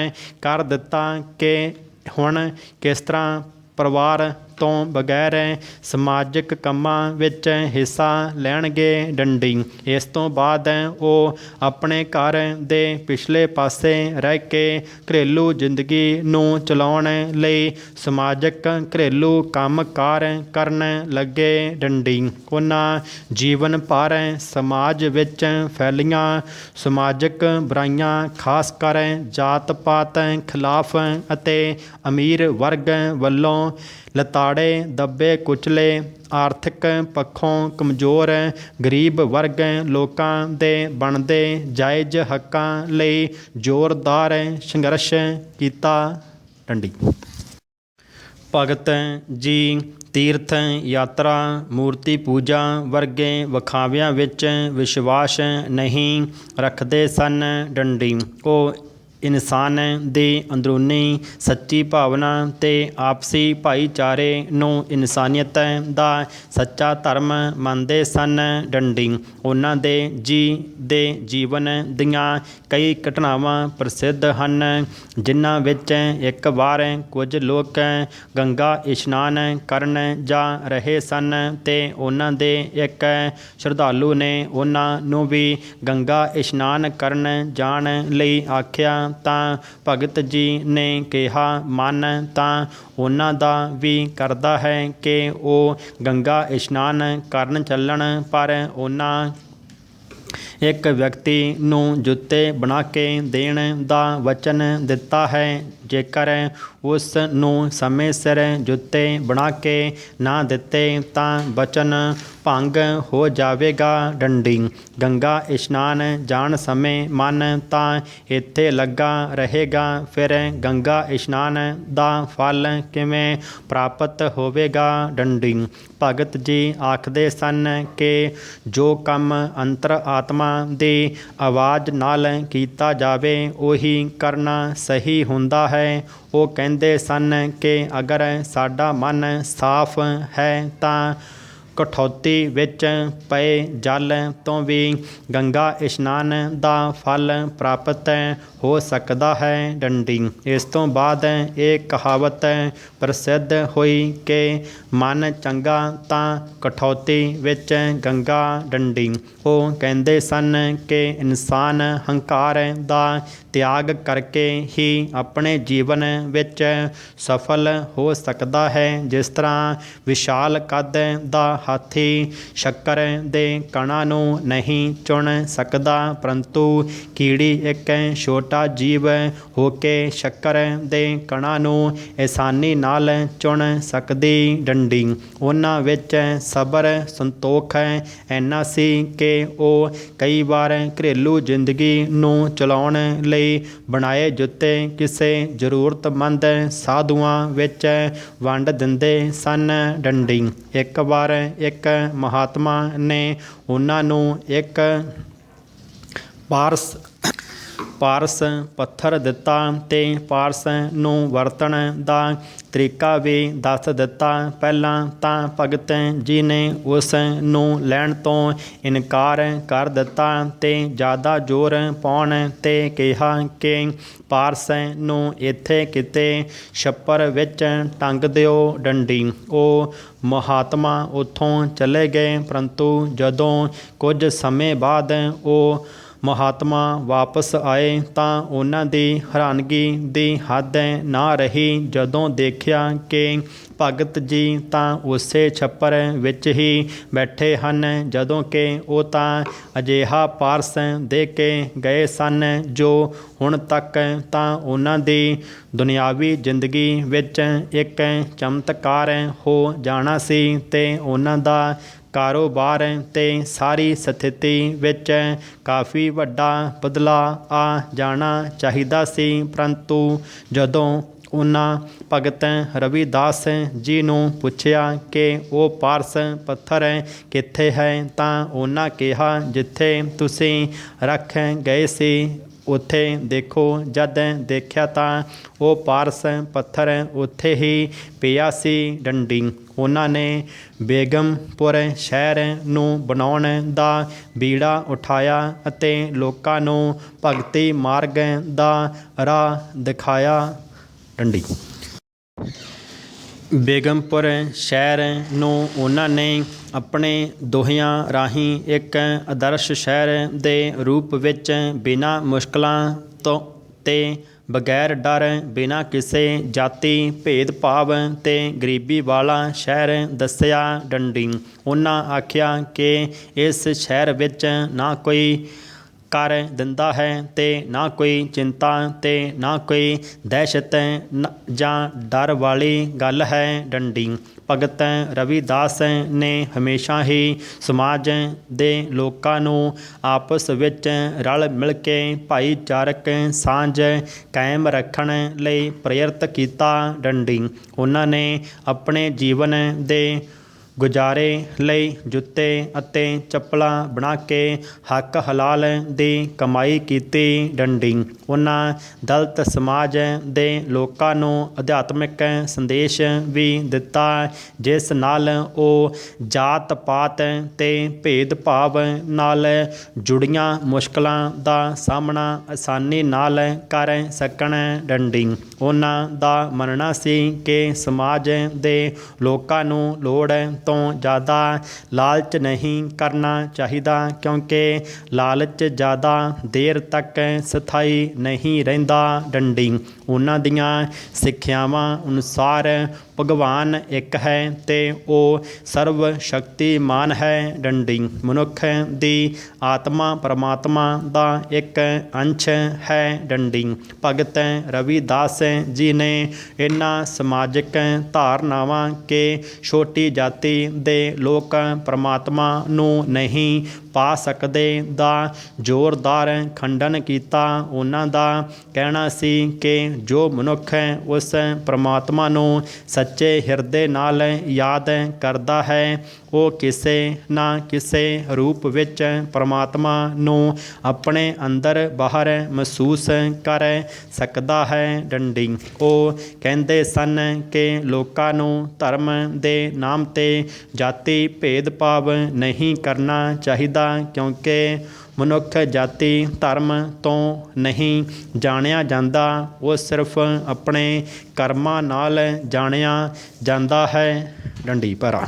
ਕਰ ਦਿੱਤਾ ਕਿ ਹੁਣ ਕਿਸ ਤਰ੍ਹਾਂ ਪਰਿਵਾਰ ਤੋਂ ਬਗੈਰ ਸਮਾਜਿਕ ਕੰਮਾਂ ਵਿੱਚ ਹਿੱਸਾ ਲੈਣਗੇ ਡੰਡੀ। ਇਸ ਤੋਂ ਬਾਅਦ ਉਹ ਆਪਣੇ ਘਰ ਦੇ ਪਿਛਲੇ ਪਾਸੇ ਰਹਿ ਕੇ ਘਰੇਲੂ ਜ਼ਿੰਦਗੀ ਨੂੰ ਚਲਾਉਣ ਲਈ ਸਮਾਜਿਕ ਘਰੇਲੂ ਕੰਮ ਕਾਰ ਕਰਨ ਲੱਗੇ ਡੰਡੀ। ਉਹਨਾਂ ਜੀਵਨ ਭਰ ਸਮਾਜ ਵਿੱਚ ਫੈਲੀਆਂ ਸਮਾਜਿਕ ਬੁਰਾਈਆਂ ਖਾਸ ਕਰ ਜਾਤ ਪਾਤ ਖਿਲਾਫ ਅਤੇ ਅਮੀਰ ਵਰਗ ਵੱਲੋਂ ਲਤਾੜੇ ਦੱਬੇ ਕੁਚਲੇ ਆਰਥਿਕ ਪੱਖੋਂ ਕਮਜ਼ੋਰ ਗਰੀਬ ਵਰਗ ਲੋਕਾਂ ਦੇ ਬਣਦੇ ਜਾਇਜ਼ ਹੱਕਾਂ ਲਈ ਜ਼ੋਰਦਾਰ ਸੰਘਰਸ਼ ਕੀਤਾ ਡੰਡੀ। ਭਗਤ ਜੀ ਤੀਰਥ ਯਾਤਰਾ ਮੂਰਤੀ ਪੂਜਾ ਵਰਗੇ ਵਿਖਾਵਿਆਂ ਵਿੱਚ ਵਿਸ਼ਵਾਸ ਨਹੀਂ ਰੱਖਦੇ ਸਨ ਡੰਡੀ। ਉਹ ਇਨਸਾਨ ਦੀ ਅੰਦਰੂਨੀ ਸੱਚੀ ਭਾਵਨਾ ਤੇ ਆਪਸੀ ਭਾਈਚਾਰੇ ਨੂੰ ਇਨਸਾਨੀਅਤ ਦਾ ਸੱਚਾ ਧਰਮ ਮੰਨਦੇ ਸਨ ਡੰਡੀ। ਉਹਨਾਂ ਦੇ ਜੀਵਨ ਦੀਆਂ ਕਈ ਘਟਨਾਵਾਂ ਪ੍ਰਸਿੱਧ ਹਨ, ਜਿਨ੍ਹਾਂ ਵਿੱਚ ਇੱਕ ਵਾਰ ਕੁਝ ਲੋਕ ਗੰਗਾ ਇਸ਼ਨਾਨ ਕਰਨ ਜਾ ਰਹੇ ਸਨ ਤੇ ਉਹਨਾਂ ਦੇ ਇੱਕ ਸ਼ਰਧਾਲੂ ਨੇ ਉਹਨਾਂ ਨੂੰ ਵੀ ਗੰਗਾ ਇਸ਼ਨਾਨ ਕਰਨ ਜਾਣ ਲਈ ਆਖਿਆ ਤਾਂ ਭਗਤ ਜੀ ਨੇ ਕਿਹਾ, ਮਨ ਤਾਂ ਉਹਨਾਂ ਦਾ ਵੀ ਕਰਦਾ ਹੈ ਕਿ ਉਹ ਗੰਗਾ ਇਸ਼ਨਾਨ ਕਰਨ ਚੱਲਣ, ਪਰ ਉਹਨਾਂ ਇੱਕ ਵਿਅਕਤੀ ਨੂੰ ਜੁੱਤੇ ਬਣਾ ਕੇ ਦੇਣ ਦਾ ਵਚਨ ਦਿੱਤਾ ਹੈ। ਜੇਕਰ ਉਸ ਨੂੰ ਸਮੇਂ ਸਿਰ ਜੁੱਤੇ ਬਣਾ ਕੇ ਨਾ ਦਿੱਤੇ ਤਾਂ ਵਚਨ ਭੰਗ ਹੋ ਜਾਵੇਗਾ ਡੰਡੀ। ਗੰਗਾ ਇਸ਼ਨਾਨ ਜਾਣ ਸਮੇਂ ਮਨ ਤਾਂ ਇੱਥੇ ਲੱਗਾ ਰਹੇਗਾ, ਫਿਰ ਗੰਗਾ ਇਸ਼ਨਾਨ ਦਾ ਫਲ ਕਿਵੇਂ ਪ੍ਰਾਪਤ ਹੋਵੇਗਾ ਡੰਡੀ। ਭਗਤ ਜੀ ਆਖਦੇ ਸਨ ਕਿ ਜੋ ਕੰਮ ਅੰਤਰ ਆਤਮਾ ਦੀ ਆਵਾਜ਼ ਨਾਲ ਕੀਤਾ ਜਾਵੇ ਉਹੀ ਕਰਨਾ ਸਹੀ ਹੁੰਦਾ ਹੈ। ਉਹ ਕਹਿੰਦੇ ਸਨ ਕਿ ਅਗਰ ਸਾਡਾ ਮਨ ਸਾਫ਼ ਹੈ ਤਾਂ ਕਠੌਤੀ ਵਿੱਚ ਪਏ ਜਲ ਤੋਂ ਵੀ ਗੰਗਾ ਇਸ਼ਨਾਨ ਦਾ ਫਲ ਪ੍ਰਾਪਤ ਹੋ ਸਕਦਾ ਹੈ ਡੰਡੀ। ਇਸ ਤੋਂ ਬਾਅਦ ਇਹ ਕਹਾਵਤ ਪ੍ਰਸਿੱਧ ਹੋਈ ਕਿ ਮਨ ਚੰਗਾ ਤਾਂ ਕਠੌਤੀ ਵਿੱਚ ਗੰਗਾ ਡੰਡੀ। ਉਹ ਕਹਿੰਦੇ ਸਨ ਕਿ ਇਨਸਾਨ ਹੰਕਾਰ ਦਾ ਤਿਆਗ ਕਰਕੇ ਹੀ ਆਪਣੇ ਜੀਵਨ ਵਿੱਚ ਸਫਲ ਹੋ ਸਕਦਾ ਹੈ। ਜਿਸ ਤਰ੍ਹਾਂ ਵਿਸ਼ਾਲ ਕੱਦ ਦਾ ਹਾਥੀ ਸ਼ੱਕਰ ਦੇ ਕਣਾਂ ਨੂੰ ਨਹੀਂ ਚੁਣ ਸਕਦਾ, ਪਰੰਤੂ ਕੀੜੀ ਇੱਕ ਛੋਟਾ ਜੀਵ ਹੋ ਕੇ ਸ਼ੱਕਰ ਦੇ ਕਣਾਂ ਨੂੰ ਆਸਾਨੀ ਨਾਲ ਚੁਣ ਸਕਦੀ ਡੰਡੀ। ਉਹਨਾਂ ਵਿੱਚ ਸਬਰ ਸੰਤੋਖ ਇੰਨਾ ਸੀ ਕਿ ਉਹ ਕਈ ਵਾਰ ਘਰੇਲੂ ਜ਼ਿੰਦਗੀ ਨੂੰ ਚਲਾਉਣ ਲਈ ਬਣਾਏ ਜੁੱਤੇ ਕਿਸੇ ਜ਼ਰੂਰਤਮੰਦ ਸਾਧੂਆਂ ਵਿੱਚ ਵੰਡ ਦਿੰਦੇ ਸਨ ਡੰਡੀ। ਇੱਕ ਵਾਰ ਇੱਕ ਮਹਾਤਮਾ ਨੇ ਉਹਨਾਂ ਨੂੰ ਇੱਕ ਪਾਰਸ ਪੱਥਰ ਦਿੱਤਾ ਤੇ ਪਾਰਸ ਨੂੰ ਵਰਤਣ ਦਾ ਤਰੀਕਾ ਵੀ ਦੱਸ ਦਿੱਤਾ। ਪਹਿਲਾਂ ਤਾਂ ਭਗਤ ਜੀ ਨੇ ਉਸ ਨੂੰ ਲੈਣ ਤੋਂ ਇਨਕਾਰ ਕਰ ਦਿੱਤਾ ਤੇ ਜ਼ਿਆਦਾ ਜ਼ੋਰ ਪਾਉਣ 'ਤੇ ਕਿਹਾ ਕਿ ਪਾਰਸ ਨੂੰ ਇੱਥੇ ਕਿਤੇ ਛੱਪਰ ਵਿੱਚ ਟੰਗ ਦਿਓ ਡੰਡੀ। ਉਹ ਮਹਾਤਮਾ ਉੱਥੋਂ ਚਲੇ ਗਏ, ਪਰੰਤੂ ਜਦੋਂ ਕੁਝ ਸਮੇਂ ਬਾਅਦ ਉਹ ਮਹਾਤਮਾ ਵਾਪਸ ਆਏ ਤਾਂ ਉਹਨਾਂ ਦੀ ਹੈਰਾਨਗੀ ਦੀ ਹੱਦ ਨਾ ਰਹੀ ਜਦੋਂ ਦੇਖਿਆ ਕਿ ਭਗਤ ਜੀ ਤਾਂ ਉਸੇ ਛੱਪਰ ਵਿੱਚ ਹੀ ਬੈਠੇ ਹਨ ਜਦੋਂ ਕਿ ਉਹ ਤਾਂ ਅਜਿਹਾ ਪਾਰਸ ਦੇ ਕੇ ਗਏ ਸਨ ਜੋ ਹੁਣ ਤੱਕ ਤਾਂ ਉਹਨਾਂ ਦੀ ਦੁਨਿਆਵੀ ਜ਼ਿੰਦਗੀ ਵਿੱਚ ਇੱਕ ਚਮਤਕਾਰ ਹੋ ਜਾਣਾ ਸੀ ਤੇ ਉਹਨਾਂ ਦਾ ਕਾਰੋਬਾਰ ਤੇ ਸਾਰੀ ਸਥਿਤੀ ਵਿੱਚ ਕਾਫੀ ਵੱਡਾ ਬਦਲਾਅ ਆ ਜਾਣਾ ਚਾਹੀਦਾ ਸੀ। ਪਰੰਤੂ ਜਦੋਂ ਉਹਨਾਂ ਭਗਤ ਰਵਿਦਾਸ ਜੀ ਨੂੰ ਪੁੱਛਿਆ ਕਿ ਉਹ ਪਾਰਸ ਪੱਥਰ ਕਿੱਥੇ ਹੈ ਤਾਂ ਉਹਨਾਂ ਕਿਹਾ, ਜਿੱਥੇ ਤੁਸੀਂ ਰੱਖ ਗਏ ਸੀ ਉੱਥੇ ਦੇਖੋ। ਜਦ ਦੇਖਿਆ ਤਾਂ ਉਹ ਪਾਰਸ ਪੱਥਰ ਉੱਥੇ ਹੀ ਪਿਆ ਸੀ ਡੰਡੀ। ਉਹਨਾਂ ਨੇ ਬੇਗਮਪੁਰ ਸ਼ਹਿਰ ਨੂੰ ਬਣਾਉਣ ਦਾ ਬੀੜਾ ਉਠਾਇਆ ਅਤੇ ਲੋਕਾਂ ਨੂੰ ਭਗਤੀ ਮਾਰਗ ਦਾ ਰਾਹ ਦਿਖਾਇਆ ਡੰਡੀ। ਬੇਗਮਪੁਰ ਸ਼ਹਿਰ ਨੂੰ ਉਹਨਾਂ ਨੇ ਆਪਣੇ ਦੋਹਿਆਂ ਰਾਹੀਂ ਇੱਕ ਆਦਰਸ਼ ਸ਼ਹਿਰ ਦੇ ਰੂਪ ਵਿੱਚ ਬਿਨਾਂ ਮੁਸ਼ਕਲਾਂ ਤੋਂ ਤੇ ਬਗੈਰ ਡਰ, ਬਿਨਾਂ ਕਿਸੇ ਜਾਤੀ ਭੇਦਭਾਵ ਤੇ ਗਰੀਬੀ ਵਾਲਾ ਸ਼ਹਿਰ ਦੱਸਿਆ ਡੰਡੀ। ਉਹਨਾਂ ਆਖਿਆ ਕਿ ਇਸ ਸ਼ਹਿਰ ਵਿੱਚ ਨਾ ਕੋਈ ਕਰ ਦਿੰਦਾ ਹੈ ਤੇ ਨਾ ਕੋਈ ਚਿੰਤਾ ਤੇ ਨਾ ਕੋਈ ਦਹਿਸ਼ਤ ਜਾਂ ਡਰ ਵਾਲੀ ਗੱਲ ਹੈ ਡੰਡੀ। ਭਗਤ ਰਵਿਦਾਸ ਨੇ ਹਮੇਸ਼ਾ ਹੀ ਸਮਾਜ ਦੇ ਲੋਕਾਂ ਨੂੰ ਆਪਸ ਵਿੱਚ ਰਲ ਮਿਲ ਕੇ ਭਾਈਚਾਰਕ ਸਾਂਝ ਕਾਇਮ ਰੱਖਣ ਲਈ ਪ੍ਰੇਰਿਤ ਕੀਤਾ ਡੰਡੀ। ਉਹਨਾਂ ਨੇ ਆਪਣੇ ਜੀਵਨ ਦੇ ਗੁਜ਼ਾਰੇ ਲਈ ਜੁੱਤੇ ਅਤੇ ਚੱਪਲਾਂ ਬਣਾ ਕੇ ਹੱਕ ਹਲਾਲ ਦੀ ਕਮਾਈ ਕੀਤੀ ਡੰਡੀ। ਉਹਨਾਂ ਦਲਿਤ ਸਮਾਜ ਦੇ ਲੋਕਾਂ ਨੂੰ ਅਧਿਆਤਮਿਕ ਸੰਦੇਸ਼ ਵੀ ਦਿੱਤਾ, ਜਿਸ ਨਾਲ ਉਹ ਜਾਤ ਪਾਤ ਤੇ ਭੇਦਭਾਵ ਨਾਲ ਜੁੜੀਆਂ ਮੁਸ਼ਕਲਾਂ ਦਾ ਸਾਹਮਣਾ ਆਸਾਨੀ ਨਾਲ ਕਰ ਸਕਣ ਡੰਡੀ। ਉਹਨਾਂ ਦਾ ਮੰਨਣਾ ਸੀ ਕਿ ਸਮਾਜ ਦੇ ਲੋਕਾਂ ਨੂੰ ਲੋੜ ਤੋਂ ਜ਼ਿਆਦਾ ਲਾਲਚ ਨਹੀਂ ਕਰਨਾ ਚਾਹੀਦਾ, ਕਿਉਂਕਿ ਲਾਲਚ ਜ਼ਿਆਦਾ ਦੇਰ ਤੱਕ ਸਥਾਈ ਨਹੀਂ ਰਹਿੰਦਾ ਡੰਡੀ। ਉਹਨਾਂ ਦੀਆਂ ਸਿੱਖਿਆਵਾਂ ਅਨੁਸਾਰ ਭਗਵਾਨ ਇੱਕ ਹੈ ਤੇ ਉਹ ਸਰਵ ਸ਼ਕਤੀਮਾਨ ਹੈ ਡੰਡੀ। ਮਨੁੱਖ ਦੀ ਆਤਮਾ ਪਰਮਾਤਮਾ ਦਾ ਇੱਕ ਅੰਸ਼ ਹੈ ਡੰਡੀ। ਭਗਤ ਰਵਿਦਾਸ ਜੀ ਨੇ ਇਹਨਾਂ ਸਮਾਜਿਕ ਧਾਰਨਾਵਾਂ ਕਿ ਛੋਟੀ ਜਾਤੀ ਦੇ ਲੋਕ ਪਰਮਾਤਮਾ ਨੂੰ ਨਹੀਂ ਪਾ ਸਕਦੇ ਦਾ ਜ਼ੋਰਦਾਰ ਖੰਡਨ ਕੀਤਾ। ਉਹਨਾਂ ਦਾ ਕਹਿਣਾ ਸੀ ਕਿ ਜੋ ਮਨੁੱਖ ਉਸ ਪਰਮਾਤਮਾ ਨੂੰ ਸੱਚੇ ਹਿਰਦੇ ਨਾਲ ਯਾਦ ਕਰਦਾ ਹੈ ਉਹ ਕਿਸੇ ਨਾ ਕਿਸੇ ਰੂਪ ਵਿੱਚ ਪਰਮਾਤਮਾ ਨੂੰ ਆਪਣੇ ਅੰਦਰ ਬਾਹਰ ਮਹਿਸੂਸ ਕਰ ਸਕਦਾ ਹੈ ਡੰਡੀ। ਉਹ ਕਹਿੰਦੇ ਸਨ ਕਿ ਲੋਕਾਂ ਨੂੰ ਧਰਮ ਦੇ ਨਾਮ 'ਤੇ ਜਾਤੀ ਭੇਦਭਾਵ ਨਹੀਂ ਕਰਨਾ ਚਾਹੀਦਾ, ਕਿਉਂਕਿ ਮਨੁੱਖ ਜਾਤੀ ਧਰਮ ਤੋਂ ਨਹੀਂ ਜਾਣਿਆ ਜਾਂਦਾ, ਉਹ ਸਿਰਫ ਆਪਣੇ ਕਰਮਾਂ ਨਾਲ ਜਾਣਿਆ ਜਾਂਦਾ ਹੈ ਡੰਡੀ ਭਰਾ।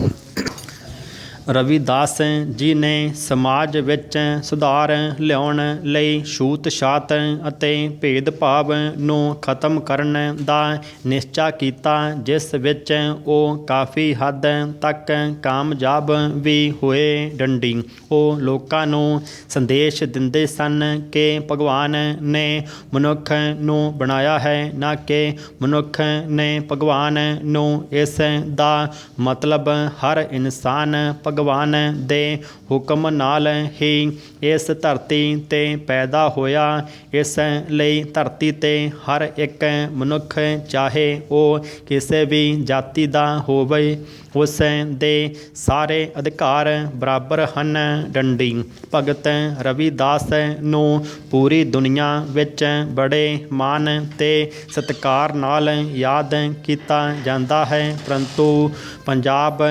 ਰਵਿਦਾਸ ਜੀ ਨੇ ਸਮਾਜ ਵਿੱਚ ਸੁਧਾਰ ਲਿਆਉਣ ਲਈ ਛੂਤ ਛਾਤ ਅਤੇ ਭੇਦਭਾਵ ਨੂੰ ਖਤਮ ਕਰਨ ਦਾ ਨਿਸ਼ਚਾ ਕੀਤਾ, ਜਿਸ ਵਿੱਚ ਉਹ ਕਾਫੀ ਹੱਦ ਤੱਕ ਕਾਮਯਾਬ ਵੀ ਹੋਏ ਡੰਡੀ। ਉਹ ਲੋਕਾਂ ਨੂੰ ਸੰਦੇਸ਼ ਦਿੰਦੇ ਸਨ ਕਿ ਭਗਵਾਨ ਨੇ ਮਨੁੱਖ ਨੂੰ ਬਣਾਇਆ ਹੈ, ਨਾ ਕਿ ਮਨੁੱਖ ਨੇ ਭਗਵਾਨ ਨੂੰ। ਇਸ ਦਾ ਮਤਲਬ ਹਰ ਇਨਸਾਨ ਭਗਵਾਨ ਦੇ ਹੁਕਮ ਨਾਲ ਹੀ ਇਸ ਧਰਤੀ 'ਤੇ ਪੈਦਾ ਹੋਇਆ। ਇਸ ਲਈ ਧਰਤੀ 'ਤੇ ਹਰ ਇੱਕ ਮਨੁੱਖ, ਚਾਹੇ ਉਹ ਕਿਸੇ ਵੀ ਜਾਤੀ ਦਾ ਹੋਵੇ, ਉਸ ਦੇ ਸਾਰੇ ਅਧਿਕਾਰ ਬਰਾਬਰ ਹਨ। ਡੰਡੀ ਭਗਤ ਰਵਿਦਾਸ ਨੂੰ ਪੂਰੀ ਦੁਨੀਆ ਵਿੱਚ ਬੜੇ ਮਾਣ ਅਤੇ ਸਤਿਕਾਰ ਨਾਲ ਯਾਦ ਕੀਤਾ ਜਾਂਦਾ ਹੈ, ਪਰੰਤੂ ਪੰਜਾਬ,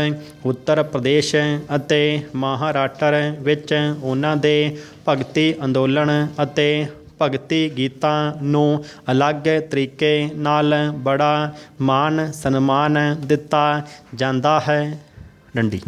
ਉੱਤਰ ਪ੍ਰਦੇਸ਼ ਅਤੇ ਮਹਾਰਾਸ਼ਟਰ ਵਿੱਚ ਉਹਨਾਂ ਦੇ ਭਗਤੀ ਅੰਦੋਲਨ ਅਤੇ ਭਗਤੀ ਗੀਤਾਂ ਨੂੰ ਅਲੱਗ ਤਰੀਕੇ ਨਾਲ ਬੜਾ ਮਾਣ ਸਨਮਾਨ ਦਿੱਤਾ ਜਾਂਦਾ ਹੈ। ਡੰਡੀ।